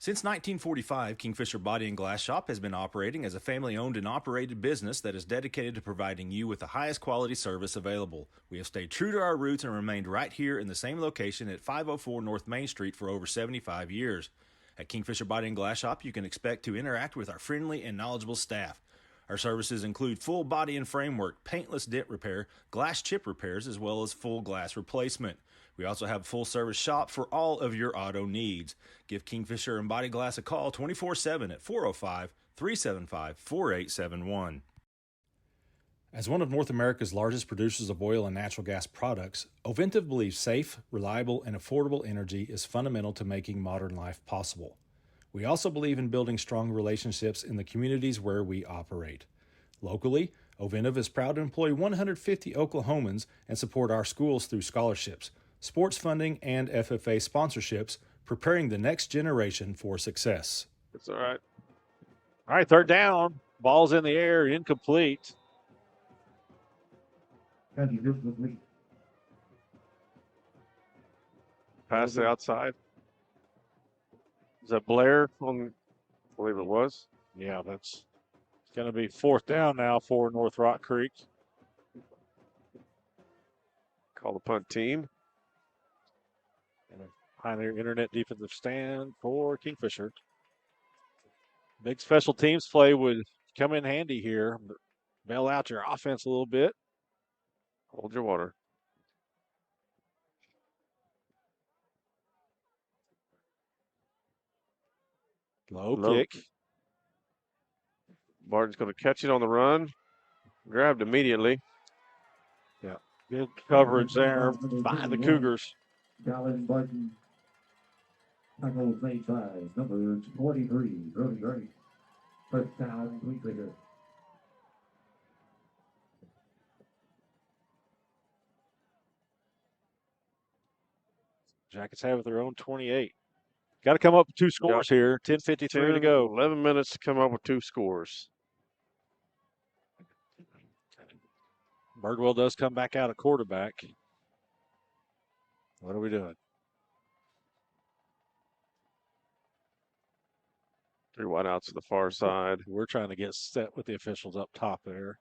Since 1945, Kingfisher Body and Glass Shop has been operating as a family-owned and operated business that is dedicated to providing you with the highest quality service available. We have stayed true to our roots and remained right here in the same location at 504 North Main Street for over 75 years. At Kingfisher Body and Glass Shop, you can expect to interact with our friendly and knowledgeable staff. Our services include full body and framework, paintless dent repair, glass chip repairs, as well as full glass replacement. We also have a full-service shop for all of your auto needs. Give Kingfisher and Body Glass a call 24/7 at 405-375-4871. As one of North America's largest producers of oil and natural gas products, Oventive believes safe, reliable, and affordable energy is fundamental to making modern life possible. We also believe in building strong relationships in the communities where we operate. Locally, Oventive is proud to employ 150 Oklahomans and support our schools through scholarships, sports funding, and FFA sponsorships, preparing the next generation for success. It's all right. All right, 3rd down. Ball's in the air, incomplete. Pass the outside. Is that Blair? I believe it was. Yeah, that's going to be 4th down now for North Rock Creek. Call the punt team. Behind their internet defensive stand for Kingfisher. Big special teams play would come in handy here. Bail out your offense a little bit. Hold your water. Low kick. Barton's going to catch it on the run. Grabbed immediately. Yeah, good coverage there by the Cougars. Colin Barton. Tackle made by number 23, Brody Gray. 1st down, Kingfisher. Jackets have their own 28. Got to come up with 2 scores here. 10:53 to go. 11 minutes to come up with 2 scores. Birdwell does come back out at quarterback. What are we doing? 3 wideouts to the far side. We're trying to get set with the officials up top there.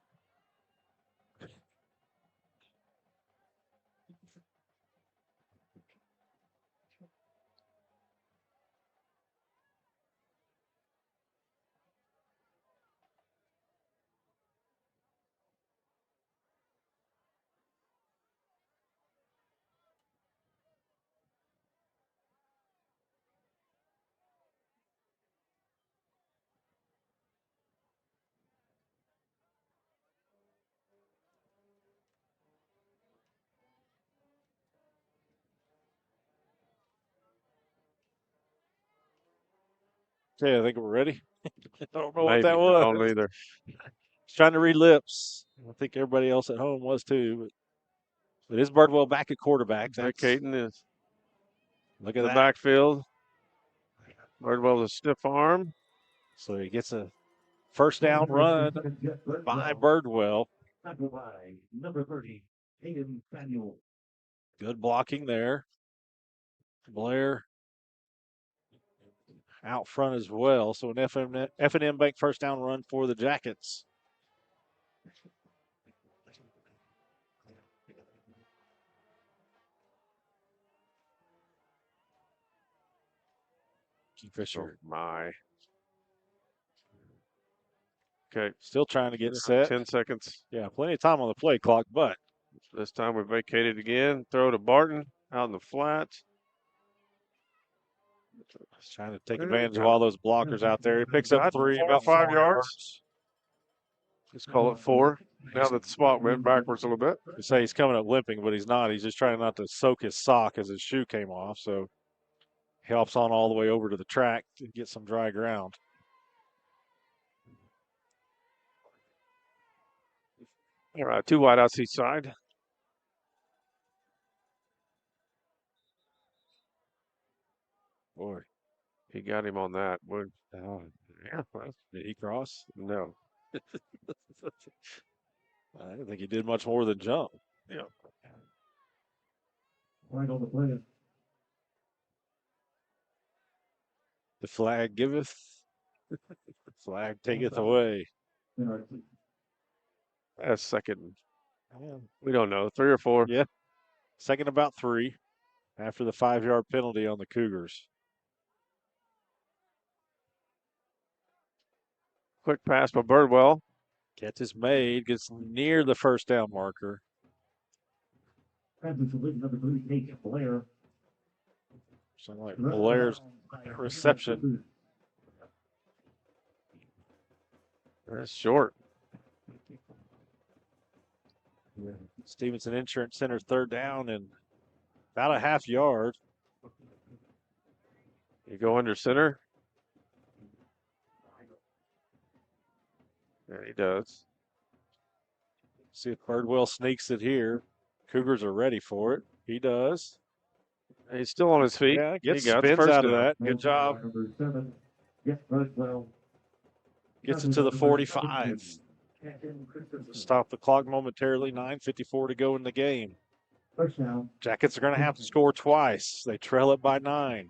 Okay, I think we're ready. I don't know what Maybe. that was. I don't either. He's trying to read lips. I think everybody else at home was too. But it is Birdwell back at quarterback. Vacating is Look at the that. backfield. Birdwell with a stiff arm. So he gets a first down run by Birdwell. Number 30, Hayden Samuel. Good blocking there. Blair out front as well. So an F&M Bank first down run for the Jackets. Kingfisher. Oh, my. Okay. Still trying to get set. 10 seconds. Yeah, plenty of time on the play clock, but this time we vacated again. Throw to Barton out in the flat. He's trying to take advantage of all those blockers out there. He picks up 3, about 5 yards. Let's call it 4. Now that the spot went backwards a little bit. You say he's coming up limping, but he's not. He's just trying not to soak his sock as his shoe came off. So he helps on all the way over to the track to get some dry ground. All right, 2 wide outs each side. Boy, he got him on that. Yeah, did he cross? No. I didn't think he did much more than jump. Yeah. Right on the play. The flag giveth, the flag taketh away. That's second. We don't know, 3 or 4. Yeah, second about 3 after the 5-yard penalty on the Cougars. Quick pass by Birdwell. Catch is made, gets near the first down marker. Number 3, Kate Blair. Something like Blair's reception. That's short. Stevenson Insurance Center third down and about a half yard. You go under center. Yeah, he does. See if Birdwell sneaks it here. Cougars are ready for it. He does. He's still on his feet. Yeah, gets he got spins first out of down. that. Good job. Number 7, Birdwell. Gets it to the 45. Stop the clock momentarily. 9:54 to go in the game. First down. Jackets are going to have to score twice. They trail it by 9.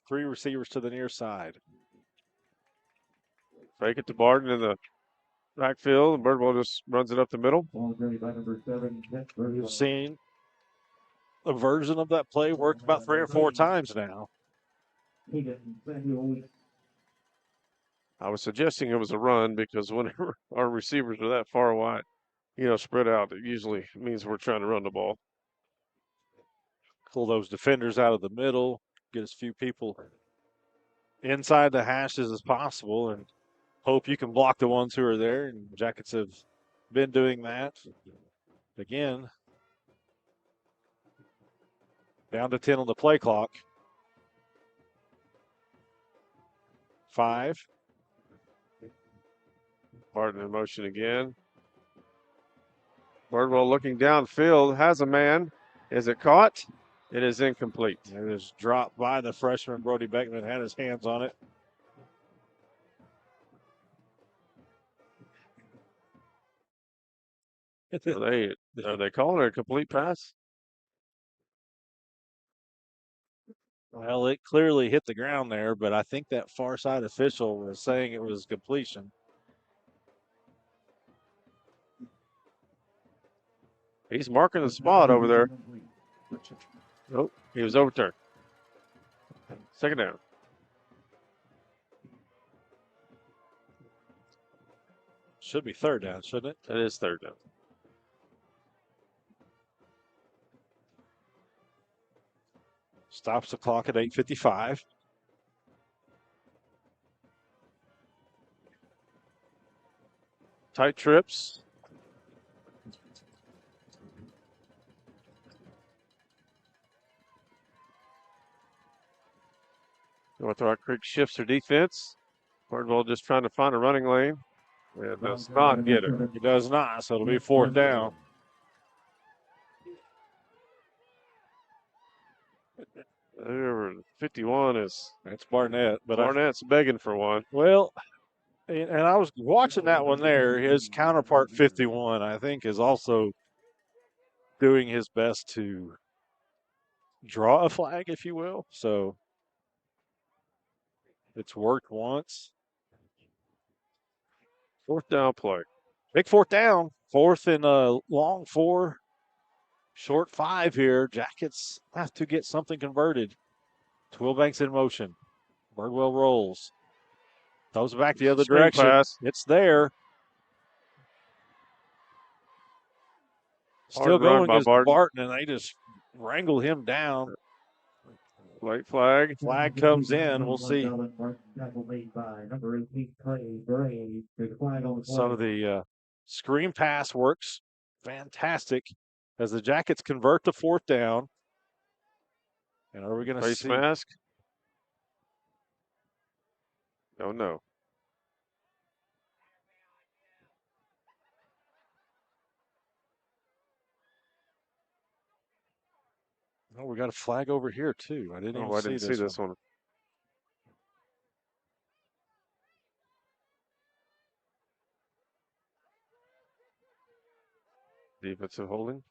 Three receivers to the near side. Fake it to Barton in the backfield. Birdwell just runs it up the middle. We've seen a version of that play work about 3 or 4 times now. I was suggesting it was a run because whenever our receivers are that far wide, spread out, it usually means we're trying to run the ball. Pull those defenders out of the middle, get as few people inside the hashes as possible, and hope you can block the ones who are there. And Jackets have been doing that. Again, down to 10 on the play clock. 5. Barton in motion again. Birdwell looking downfield, has a man. Is it caught? It is incomplete. It is dropped by the freshman. Brody Beckman had his hands on it. Are they calling it a complete pass? Well, it clearly hit the ground there, but I think that far side official was saying it was completion. He's marking the spot over there. Nope, he was overturned. Second down. Should be third down, shouldn't it? It is third down. Stops the clock at 8:55. Tight trips. North Rock Creek shifts their defense. Barnwell just trying to find a running lane. It does not get it. It does not, so it'll be 4th down. There, 51 is. That's Barnett. But Barnett's begging for one. Well, and I was watching that one there. His counterpart, 51, I think, is also doing his best to draw a flag, if you will. So it's worked once. 4th down play. Big 4th down. 4th and a long 4. Short 5 here. Jackets have to get something converted. Twillbanks in motion. Birdwell rolls. Throws it back the other Screen direction. pass. It's there. Still Hard run going by is Barton. Barton, and they just wrangle him down. Late flag. Flag comes in. We'll see. So the screen pass works fantastic as the Jackets convert to 4th down. And are we going to Face see? mask. Oh, no. Oh, we got a flag over here, too. I didn't even I didn't see this one. Defensive holding.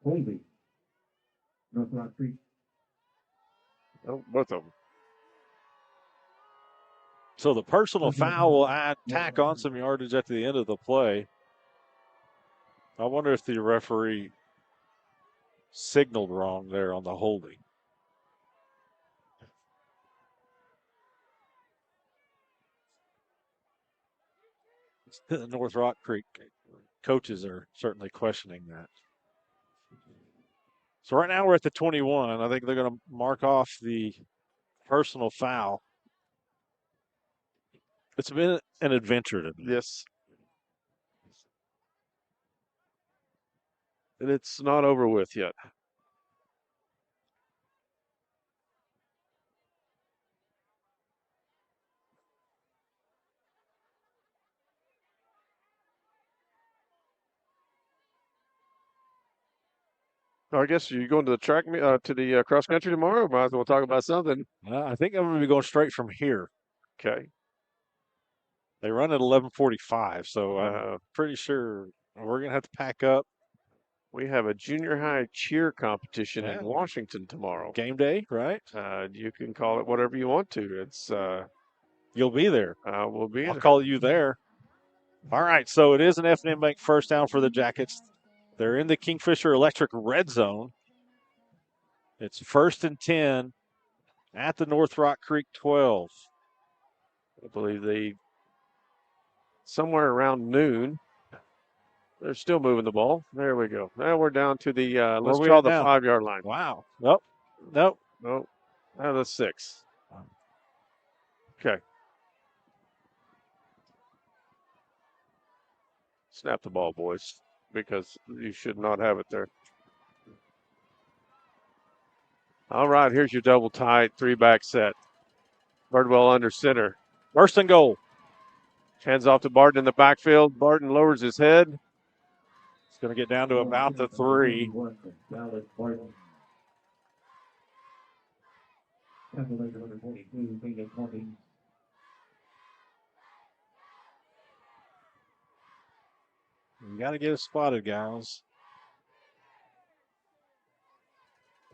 Holding. North Rock Creek. Oh, both of them. So the personal foul will tack on some yardage at the end of the play. I wonder if the referee signaled wrong there on the holding. The North Rock Creek coaches are certainly questioning that. So right now we're at the 21. I think they're going to mark off the personal foul. It's been an adventure to me. Yes. And it's not over with yet. I guess you're going to the track, to the cross country tomorrow. Might as well talk about something. I think I'm going to be going straight from here. Okay. They run at 11:45, so I'm pretty sure we're going to have to pack up. We have a junior high cheer competition in Washington tomorrow. Game day, right? You can call it whatever you want to. It's you'll be there. We'll be there. I'll call you there. All right, so it is an F&M Bank first down for the Jackets. They're in the Kingfisher Electric red zone. It's 1st and 10 at the North Rock Creek 12. I believe somewhere around noon. They're still moving the ball. There we go. Now we're down to the, let's draw the 5-yard line. Wow. Nope. Nope. Out of the 6. Okay. Snap the ball, boys, because you should not have it there. All right, here's your double tight 3-back set. Birdwell under center. 1st and goal. Hands off to Barton in the backfield. Barton lowers his head. It's going to get down to about the 3. You got to get it spotted, guys.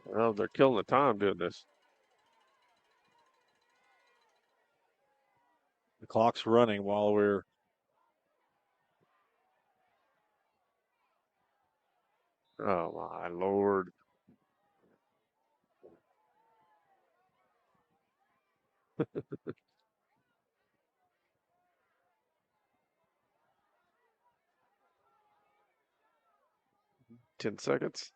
Well, they're killing the time doing this. The clock's running while we're. Oh, my Lord. Ten seconds.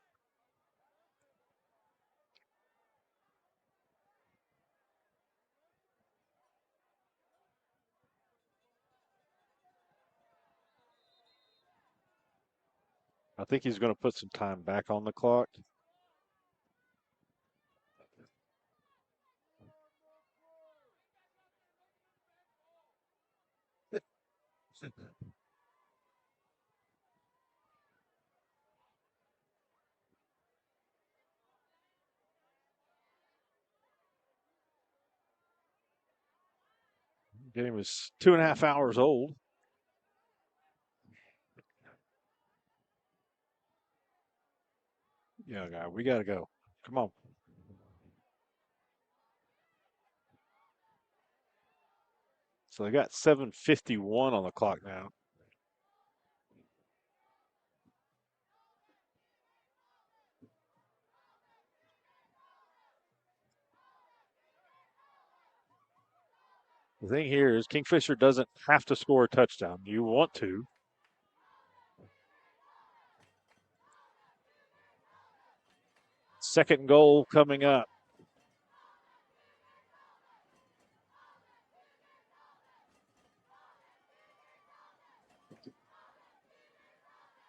think he's going to put some time back on the clock. Game was 2.5 hours old. Yeah, guy, we got to go. Come on. So they got 7:51 on the clock now. The thing here is Kingfisher doesn't have to score a touchdown. You want to. Second goal coming up.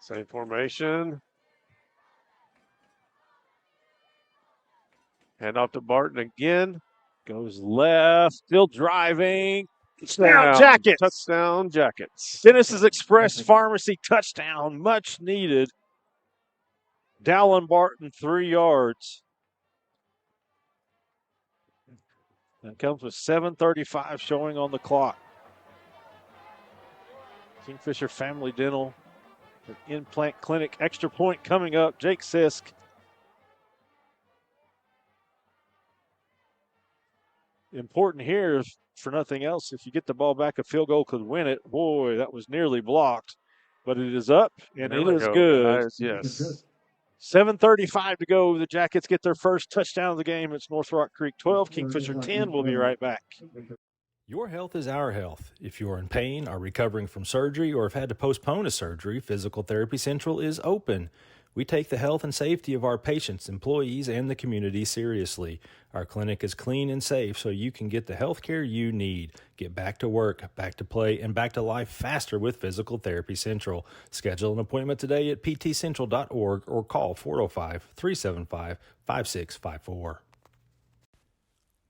Same formation. Hand off to Barton again. Goes left, still driving. Touchdown Jackets. Touchdown Jackets. Dennis's Express Pharmacy touchdown, much needed. Dallin Barton, 3 yards. That comes with 7:35 showing on the clock. Kingfisher Family Dental, Implant Clinic, extra point coming up. Jake Sisk. Important here, if for nothing else, if you get the ball back, a field goal could win it. Boy, that was nearly blocked, but it is up and There it we is go, good. guys. Yes. 7:35 to go. The Jackets get their first touchdown of the game. It's North Rock Creek 12, Kingfisher 10. We'll be right back. Your health is our health. If you are in pain, are recovering from surgery, or have had to postpone a surgery, Physical Therapy Central is open. We take the health and safety of our patients, employees, and the community seriously. Our clinic is clean and safe so you can get the health care you need. Get back to work, back to play, and back to life faster with Physical Therapy Central. Schedule an appointment today at ptcentral.org or call 405-375-5654.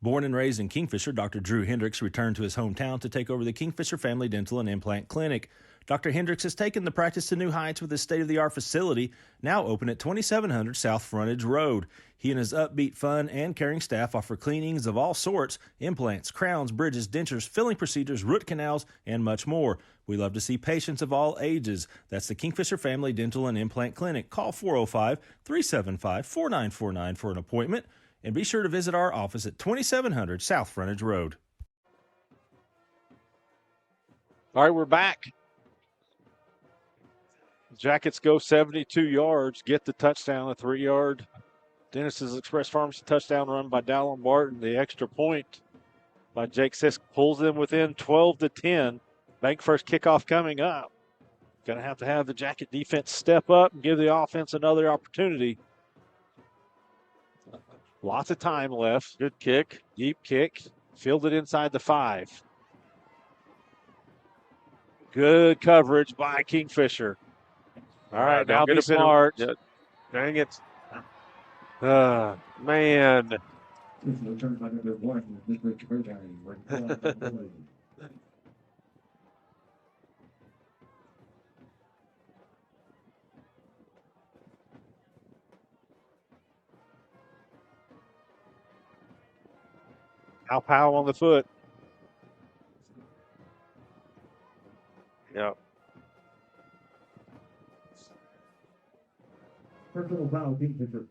Born and raised in Kingfisher, Dr. Drew Hendricks returned to his hometown to take over the Kingfisher Family Dental and Implant Clinic. Dr. Hendricks has taken the practice to new heights with his state-of-the-art facility, now open at 2700 South Frontage Road. He and his upbeat, fun, and caring staff offer cleanings of all sorts, implants, crowns, bridges, dentures, filling procedures, root canals, and much more. We love to see patients of all ages. That's the Kingfisher Family Dental and Implant Clinic. Call 405-375-4949 for an appointment. And be sure to visit our office at 2700 South Frontage Road. All right, we're back. Jackets go 72 yards, get the touchdown, a 3-yard. Dennis's Express Pharmacy touchdown run by Dallin Barton. The extra point by Jake Sisk pulls them within 12-10. Bank first kickoff coming up. Going to have the Jacket defense step up and give the offense another opportunity. Lots of time left. Good kick. Deep kick. Fielded inside the 5. Good coverage by Kingfisher. All right, now be smart. Yeah. Dang it. Man. Al Powell on the foot. Yep. Personal foul, Kingfisher.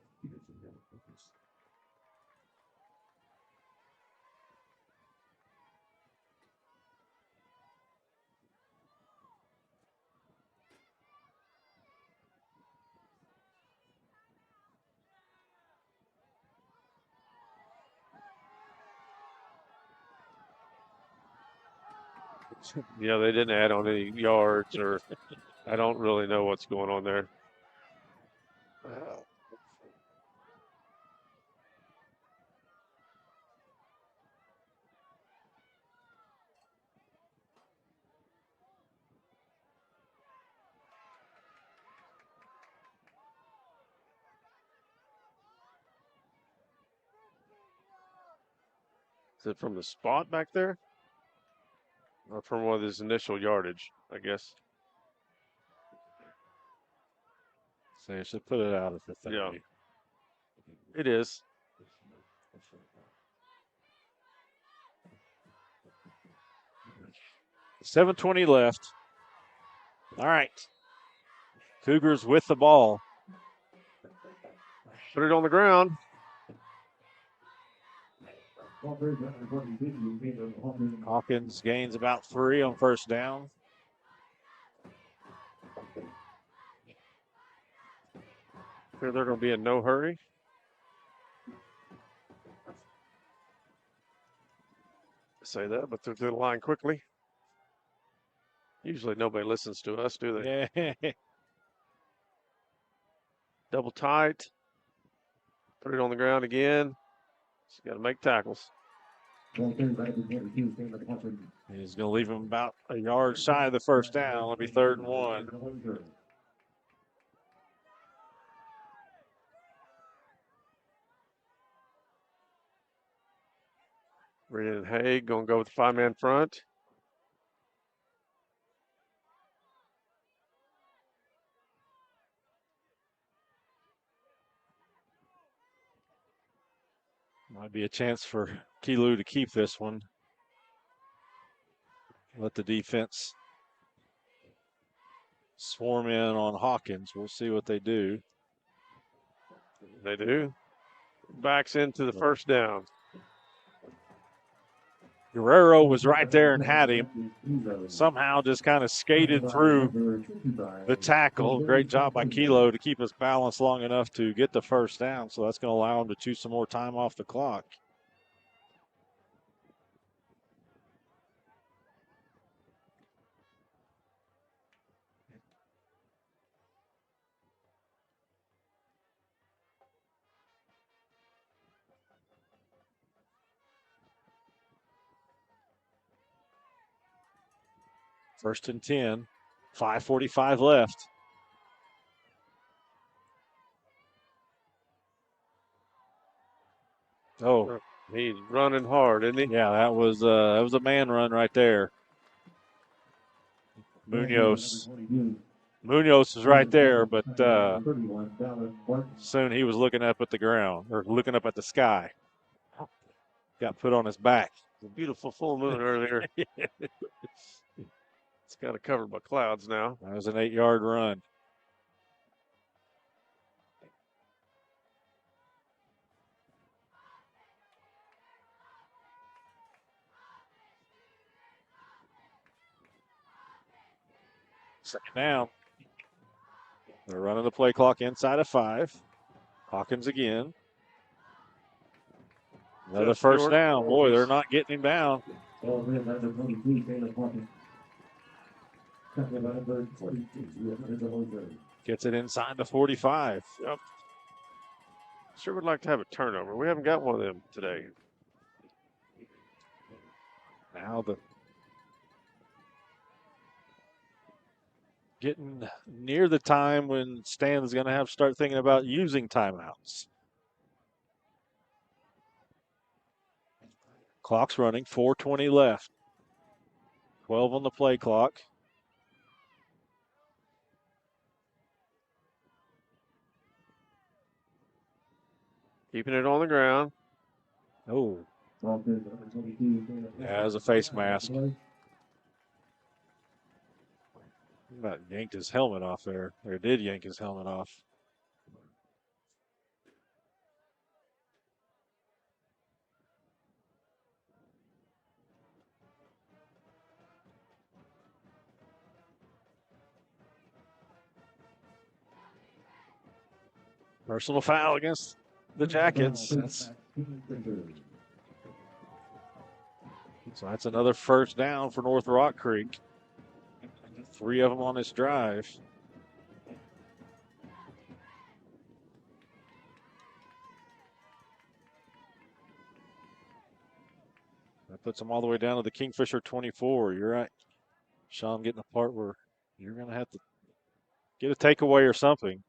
Yeah, they didn't add on any yards, or I don't really know what's going on there. it from the spot back there? Or from one of his initial yardage, I guess. So you should put it out at the 30. Yeah. It is. $7:20 left. All right. Cougars with the ball. Put it on the ground. Hawkins gains about 3 on first down. Here they're going to be in no hurry. Say that, but they're through the line quickly. Usually nobody listens to us, do they? Yeah. Double tight. Put it on the ground again. Just got to make tackles. He's going to leave him about a yard shy of the first down. It'll be 3rd and 1. Reed and Haig going to go with the 5-man front. Might be a chance for Kelu to keep this one. Let the defense swarm in on Hawkins. We'll see what they do. They do. Backs into the first down. Guerrero was right there and had him. Somehow just kind of skated through the tackle. Great job by Kelo to keep us balanced long enough to get the first down. So that's going to allow him to chew some more time off the clock. First and 10, 5:45 left. Oh, he's running hard, isn't he? Yeah, that was a man run right there. Munoz is right there, but soon he was looking up at the ground or looking up at the sky. Got put on his back. A beautiful full moon earlier. It's got it covered by clouds now. That was an 8-yard run. Second down. They're running the play clock inside of 5. Hawkins again. Another first down. Boy, they're not getting him down. Gets it inside the 45. Yep. Sure would like to have a turnover. We haven't got one of them today. Now getting near the time when Stan is going to have to start thinking about using timeouts. Clock's running, 4:20 left. 12 on the play clock. Keeping it on the ground. Oh. Yeah, as a face mask. About yanked his helmet off there, or did yank his helmet off. Personal foul against the Jackets. So that's another first down for North Rock Creek. 3 of them on this drive. That puts them all the way down to the Kingfisher 24. You're right, Sean, getting the part where you're going to have to get a takeaway or something.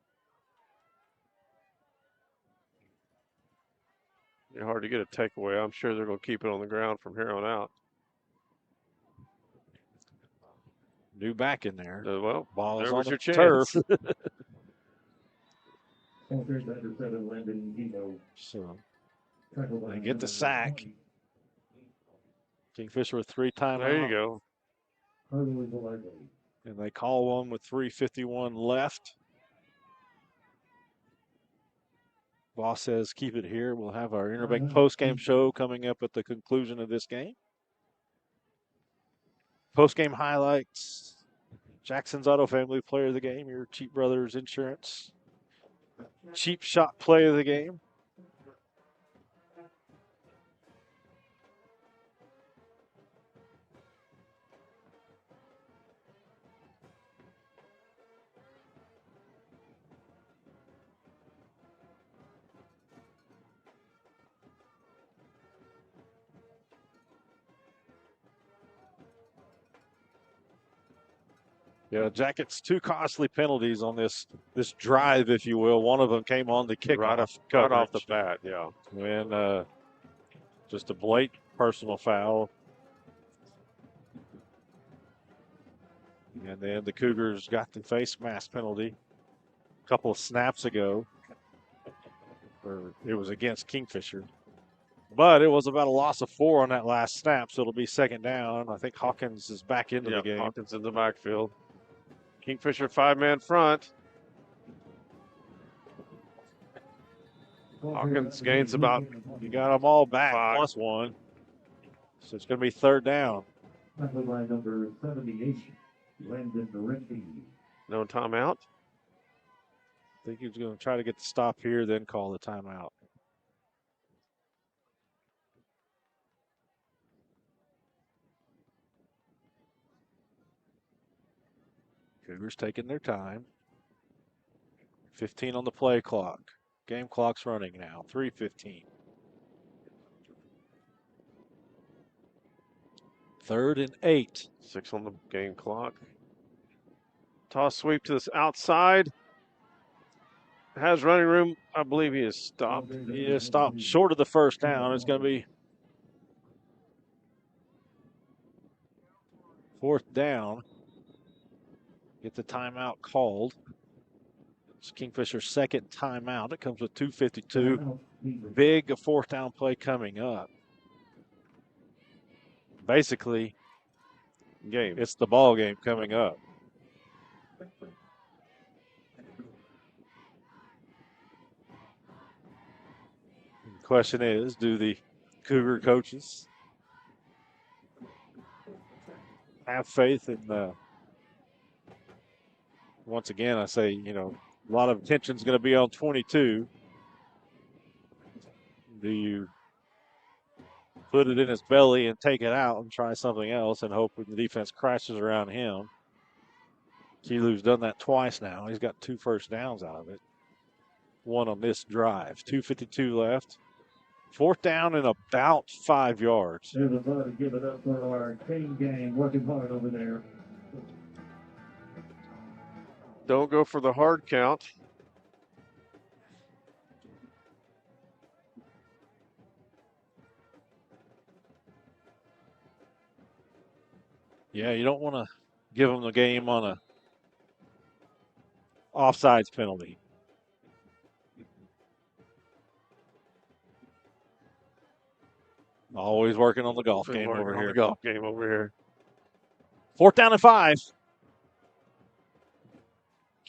Be hard to get a takeaway. I'm sure they're going to keep it on the ground from here on out. New back in there. Well, Ball's there on was the your chance. turf. So they get the sack. Kingfisher with 3 timeouts. There you go. And they call one with 3:51 left. Boss says keep it here. We'll have our Interbank post-game show coming up at the conclusion of this game. Post-game highlights. Jackson's Auto Family player of the game. Your Cheap Brothers Insurance cheap shot play of the game. Yeah, Jackets 2 costly penalties on this drive, if you will. One of them came on the kickoff Right off the bat, yeah. When just a blatant personal foul. And then the Cougars got the face mask penalty a couple of snaps ago. Or it was against Kingfisher. But it was about a loss of 4 on that last snap, so it'll be second down. I think Hawkins is back into the game. Hawkins in the backfield. Kingfisher 5-man front. Hawkins gains about. You got them all back, plus 1. So it's going to be third down. By number 78, Landon Renty. No timeout. I think he's going to try to get the stop here, then call the timeout. Cougars taking their time. 15 on the play clock. Game clock's running now. 3:15. 3rd and 8. 6 on the game clock. Toss sweep to this outside. Has running room. I believe he is stopped. He is stopped short of the first down. It's going to be 4th down. Get the timeout called. It's Kingfisher's second timeout. It comes with 2:52. Big 4th down play coming up. Basically, it's the ball game coming up. The question is, do the Cougar coaches have faith in once again, I say, a lot of attention is going to be on 22. Do you put it in his belly and take it out and try something else and hope the defense crashes around him? Kilu's done that twice now. He's got 2 first downs out of it. 1 on this drive. 2:52 left. 4th down and about 5 yards. There's a bud to give it up for our King gang working hard over there. Don't go for the hard count. Yeah, you don't want to give them the game on a offsides penalty. Always working on the golf game over here. 4th down and 5.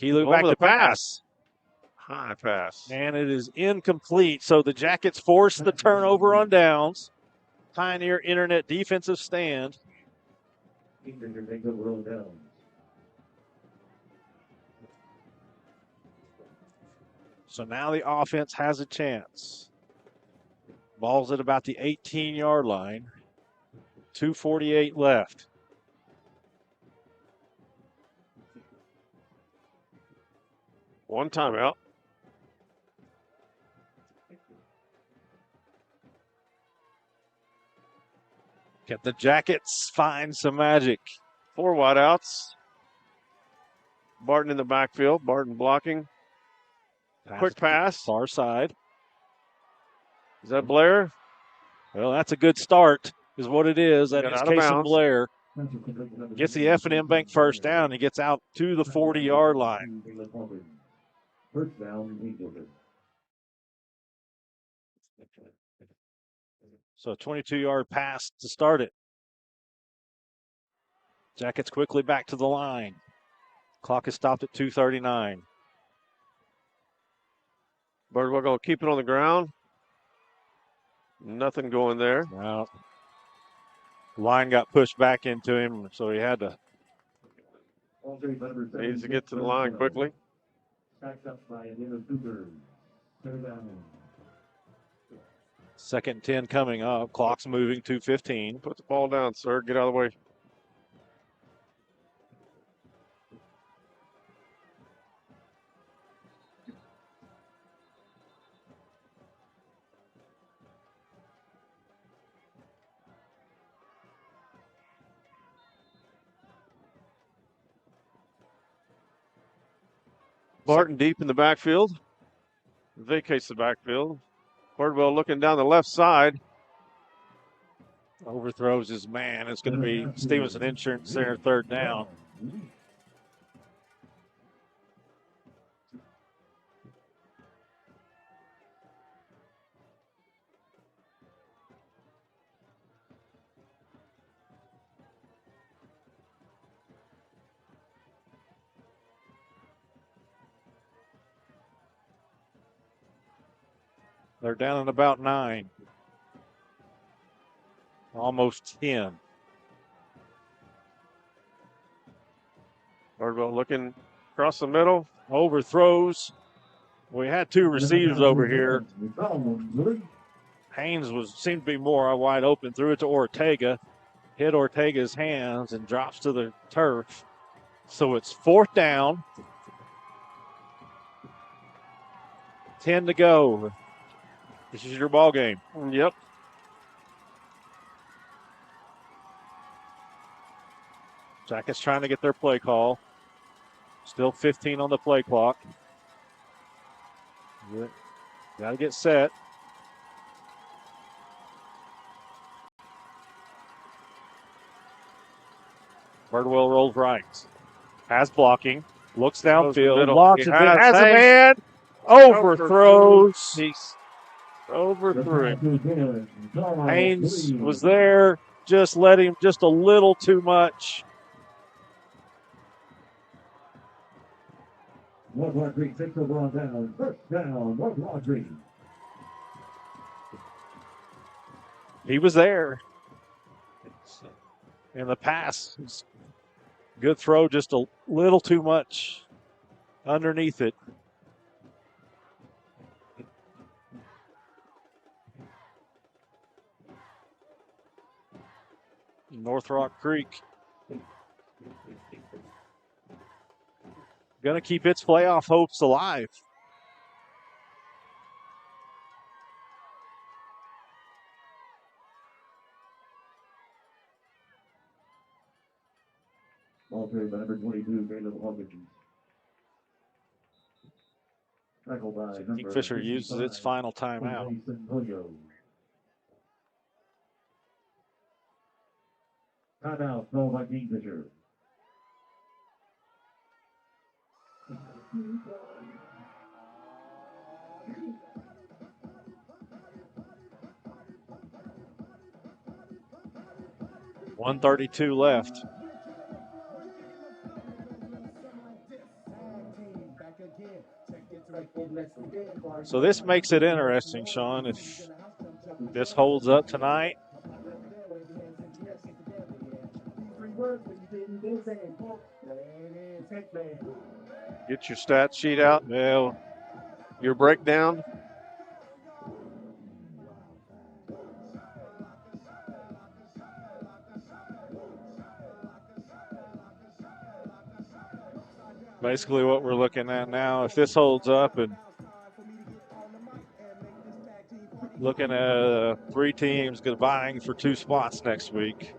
Kilu back to pass. High pass. And it is incomplete. So the Jackets force the turnover on downs. Pioneer Internet defensive stand. So now the offense has a chance. Ball's at about the 18-yard line. 2:48 left. One timeout. Can the Jackets find some magic? 4 wideouts. Barton in the backfield. Barton blocking. Quick pass. Far side. Is that Blair? Well, that's a good start, is what it is. That Got is out of Casey bounds. Blair. Gets the F&M Bank first down. He gets out to the 40-yard line. First down, Kingfisher. So a 22-yard pass to start it. Jackets quickly back to the line. Clock is stopped at 2:39. Birdwell going to keep it on the ground. Nothing going there. Now, line got pushed back into him, so he had to. Needs to get to the line quickly. Stacked up by a minute two-thirds. Third down. Second and 10 coming up. Clock's moving, 2:15. Put the ball down, sir. Get out of the way. Barton deep in the backfield. Vacates the backfield. Birdwell looking down the left side. Overthrows his man. It's going to be Stevenson Insurance Center, third down. They're down at about 9. Almost 10. Birdwell looking across the middle. Overthrows. We had two receivers over here. Haynes seemed to be more wide open. Threw it to Ortega. Hit Ortega's hands and drops to the turf. So it's fourth down. 10 to go. This is your ball game. Yep. Jackets trying to get their play call. Still 15 on the play clock. Got to get set. Birdwell rolls right. Has blocking. Looks downfield. Blocks it. Has a man. Overthrows. He's overthrew him. Haynes was there. Just let him just a little too much. North Laundry takes over on down. First down, North Laundry. He was there. In the pass. Good throw, just a little too much underneath it. North Rock Creek going to keep its playoff hopes alive. Ball carried by number 22, Caleb Hawkins. Tackled by number Kingfisher uses its final timeout. Timeout called by Kingfisher. $1:32 left. So this makes it interesting, Sean. If this holds up tonight, Get your stat sheet out. well, Your breakdown. basically what we're looking at now, if this holds up, and looking at 3 teams vying for 2 spots next week.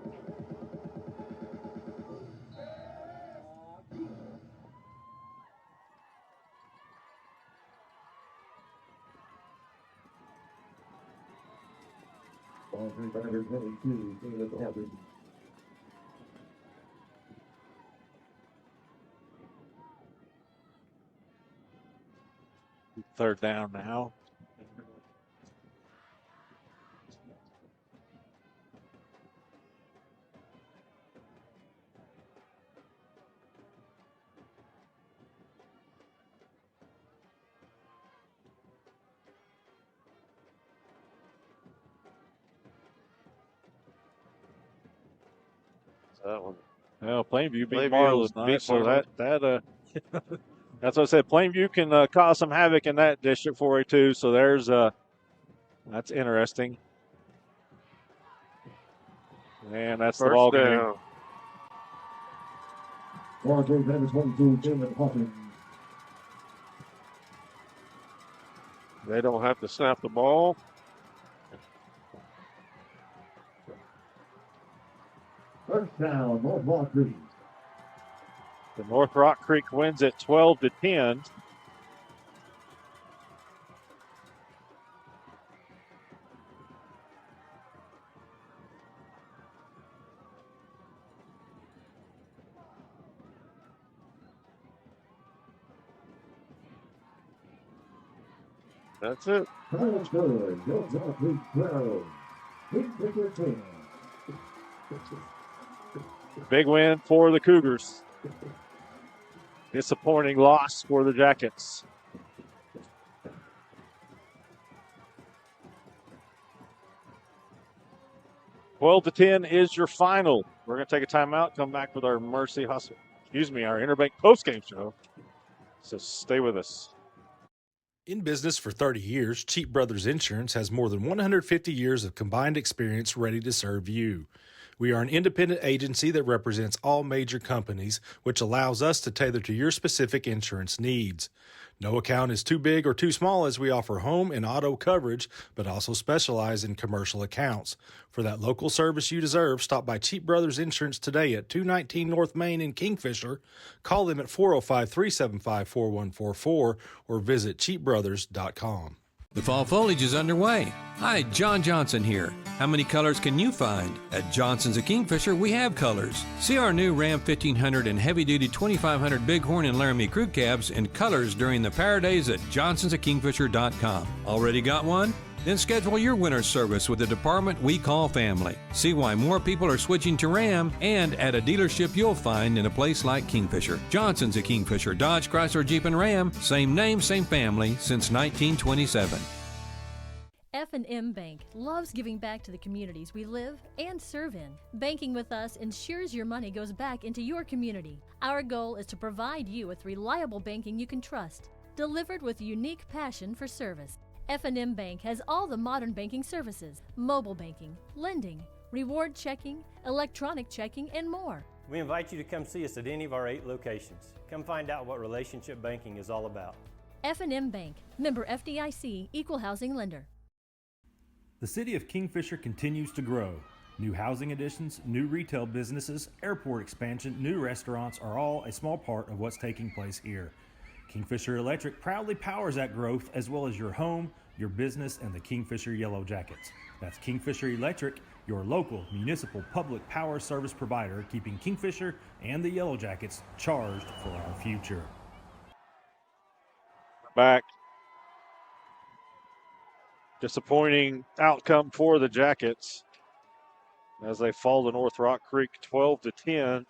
by number 22, Caleb Evans. Third down now. That one. Well, Plainview beat Plainview Marlin beat tonight, so Marlin. that's what I said. Plainview can cause some havoc in that District 4A2. So there's that's interesting. And that's the ball First game. down. Ball game, number 22, Caleb Hawkins. They don't have to snap the ball. First down, North Rock Creek. The North Rock Creek wins it 12-10. That's it. Final score, North Rock Creek 12, Kingfisher 10. Big win for the Cougars. Disappointing loss for the Jackets. Twelve to 10 is your final. We're going to take a timeout, come back with our our Interbank postgame show. So stay with us. In business for 30 years, Cheap Brothers Insurance has more than 150 years of combined experience ready to serve you. We are an independent agency that represents all major companies, which allows us to tailor to your specific insurance needs. No account is too big or too small as we offer home and auto coverage, but also specialize in commercial accounts. For that local service you deserve, stop by Cheap Brothers Insurance today at 219 North Main in Kingfisher. Call them at 405-375-4144 or visit cheapbrothers.com. The fall foliage is underway. Hi, John Johnson here. How many colors can you find? At Johnson's of Kingfisher, we have colors. See our new Ram 1500 and heavy-duty 2500 Bighorn and Laramie crew cabs in colors during the Power Days at johnsonsofkingfisher.com. Already got one? Then schedule your winter service with the department we call family. See why more people are switching to Ram and at a dealership you'll find in a place like Kingfisher. Johnson's of Kingfisher, Dodge, Chrysler, Jeep, and Ram. Same name, same family since 1927. F&M Bank loves giving back to the communities we live and serve in. Banking with us ensures your money goes back into your community. Our goal is to provide you with reliable banking you can trust, delivered with unique passion for service. F&M Bank has all the modern banking services, mobile banking, lending, reward checking, electronic checking, and more. We invite you to come see us at any of our 8 locations. Come find out what relationship banking is all about. F&M Bank, member FDIC, equal housing lender. The city of Kingfisher continues to grow. New housing additions, new retail businesses, airport expansion, new restaurants are all a small part of what's taking place here. Kingfisher Electric proudly powers that growth as well as your home, your business, and the Kingfisher Yellow Jackets. That's Kingfisher Electric, your local municipal public power service provider, keeping Kingfisher and the Yellow Jackets charged for our future. Back. Disappointing outcome for the Jackets as they fall to North Rock Creek 12 to 10.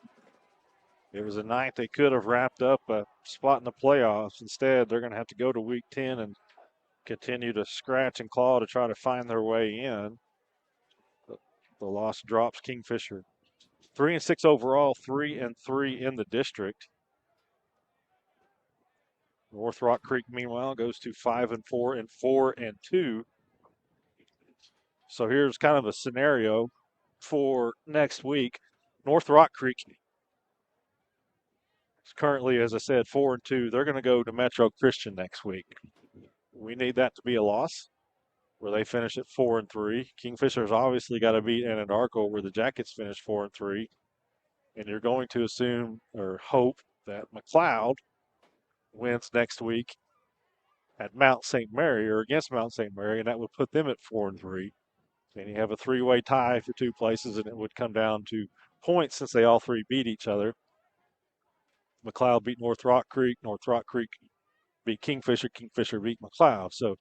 It was a night they could have wrapped up a spot in the playoffs. Instead, they're going to have to go to week 10 and continue to scratch and claw to try to find their way in. The loss drops Kingfisher 3-6 overall, 3-3 in the district. North Rock Creek, meanwhile, goes to 5-4 and 4-2. So here's kind of a scenario for next week. North Rock Creek is currently, as I said, 4-2. They're going to go to Metro Christian next week. We need that to be a loss, where they finish at 4-3. Kingfisher's obviously got to beat Anadarko, where the Jackets finish 4-3. And you're going to assume or hope that McLeod wins next week at Mount St. Mary or against Mount St. Mary, and that would put them at 4-3. Then you have a three-way tie for two places, and it would come down to points since they all three beat each other. McLeod beat North Rock Creek. North Rock Creek beat Kingfisher. Kingfisher beat McLeod. So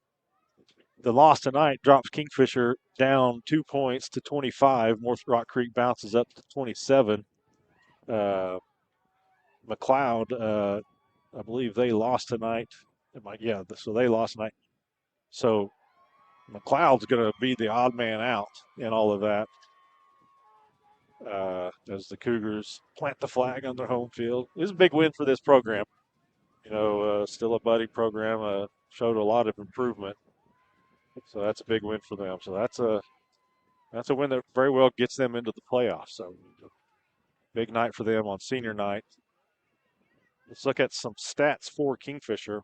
the loss tonight drops Kingfisher down 2 points to 25. North Rock Creek bounces up to 27. McLeod, I believe they lost tonight. Yeah, so they lost tonight. So McLeod's going to be the odd man out in all of that as the Cougars plant the flag on their home field. This is a big win for this program. Still a budding program, showed a lot of improvement. So that's a big win for them. So that's a win that very well gets them into the playoffs. So big night for them on senior night. Let's look at some stats for Kingfisher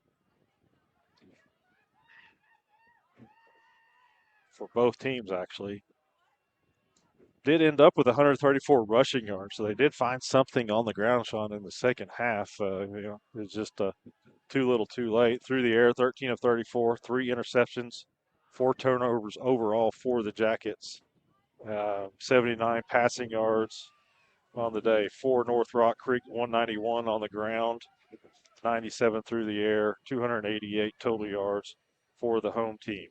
for both teams, actually. Did end up with 134 rushing yards, so they did find something on the ground, Sean, in the second half. It was just too little too late. Through the air, 13 of 34, 3 interceptions, 4 turnovers overall for the Jackets. 79 passing yards on the day for North Rock Creek, 191 on the ground, 97 through the air, 288 total yards for the home team.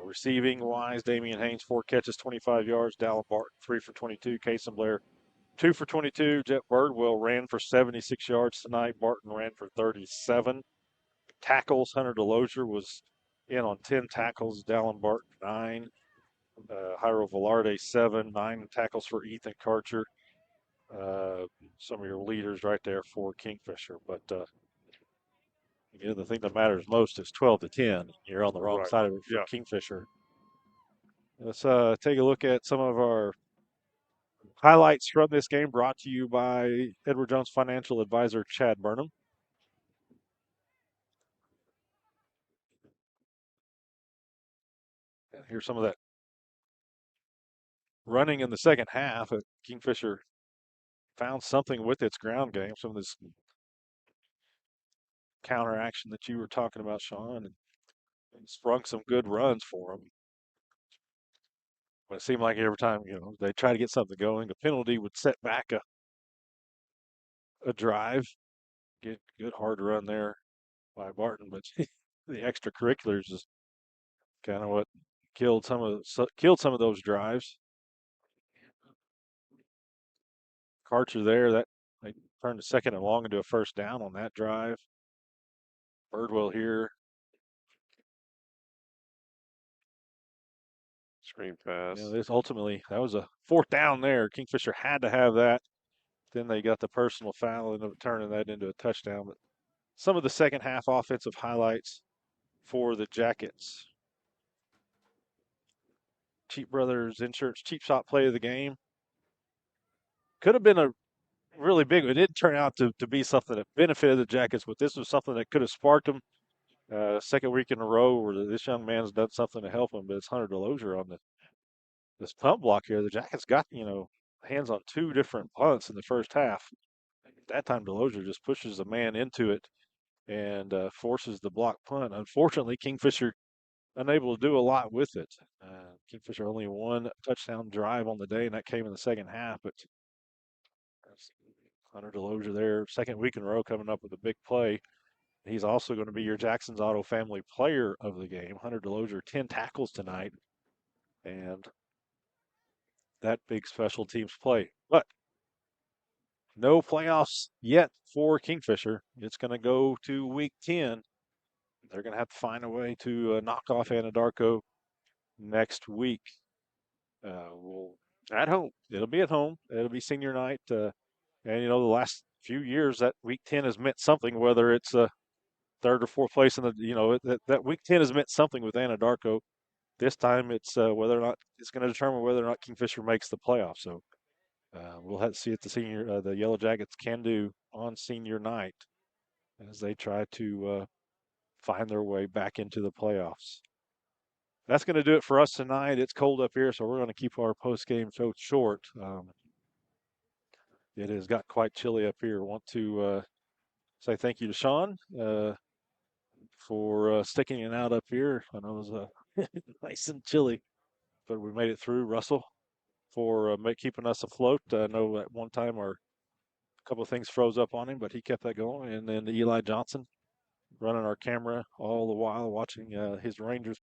Receiving wise, Damian Haynes, 4 catches, 25 yards. Dallin Barton, 3 for 22. Kason Blair, 2 for 22. Jet Birdwell ran for 76 yards tonight. Barton ran for 37. Tackles, Hunter DeLozier was in on 10 tackles. Dallin Barton, 9. Jairo Velarde, 7. 9 tackles for Ethan Karcher. Some of your leaders right there for Kingfisher. But the thing that matters most is 12 to 10. You're on the wrong side of it for Kingfisher. Let's take a look at some of our highlights from this game brought to you by Edward Jones financial advisor Chad Burnham. And here's some of that running in the second half. Kingfisher found something with its ground game, some of this counter action that you were talking about, Sean, and sprung some good runs for them. But it seemed like every time, they try to get something going, the penalty would set back a drive. Get good hard run there by Barton, but the extracurriculars is kind of what killed some of those drives. Karcher there, that they turned a second and long into a first down on that drive. Birdwell here. Screen pass. That was a fourth down there. Kingfisher had to have that. Then they got the personal foul and turning that into a touchdown. But some of the second half offensive highlights for the Jackets. Cheap Brothers Insurance Cheap Shop play of the game. Could have been a really big. It didn't turn out to be something that benefited the Jackets, but this was something that could have sparked them. Second week in a row where this young man's done something to help him, but it's Hunter DeLozier on this punt block here. The Jackets got, hands on 2 different punts in the first half. At that time, DeLozier just pushes the man into it and forces the block punt. Unfortunately, Kingfisher unable to do a lot with it. Kingfisher only 1 touchdown drive on the day, and that came in the second half. But Hunter DeLozier there, second week in a row, coming up with a big play. He's also going to be your Jackson's Auto Family Player of the game. Hunter DeLozier, 10 tackles tonight, and that big special teams play. But no playoffs yet for Kingfisher. It's going to go to week 10. They're going to have to find a way to knock off Anadarko next week. At home. It'll be at home. It'll be senior night. And, the last few years, that week 10 has meant something, whether it's third or fourth place in the, that week 10 has meant something with Anadarko. This time it's whether or not it's going to determine whether or not Kingfisher makes the playoffs. So we'll have to see what the Yellow Jackets can do on senior night as they try to find their way back into the playoffs. That's going to do it for us tonight. It's cold up here, so we're going to keep our post-game show short. It has got quite chilly up here. I want to say thank you to Sean for sticking it out up here. I know it was nice and chilly. But we made it through. Russell for keeping us afloat. I know at one time a couple of things froze up on him, but he kept that going. And then Eli Johnson running our camera all the while, watching his Rangers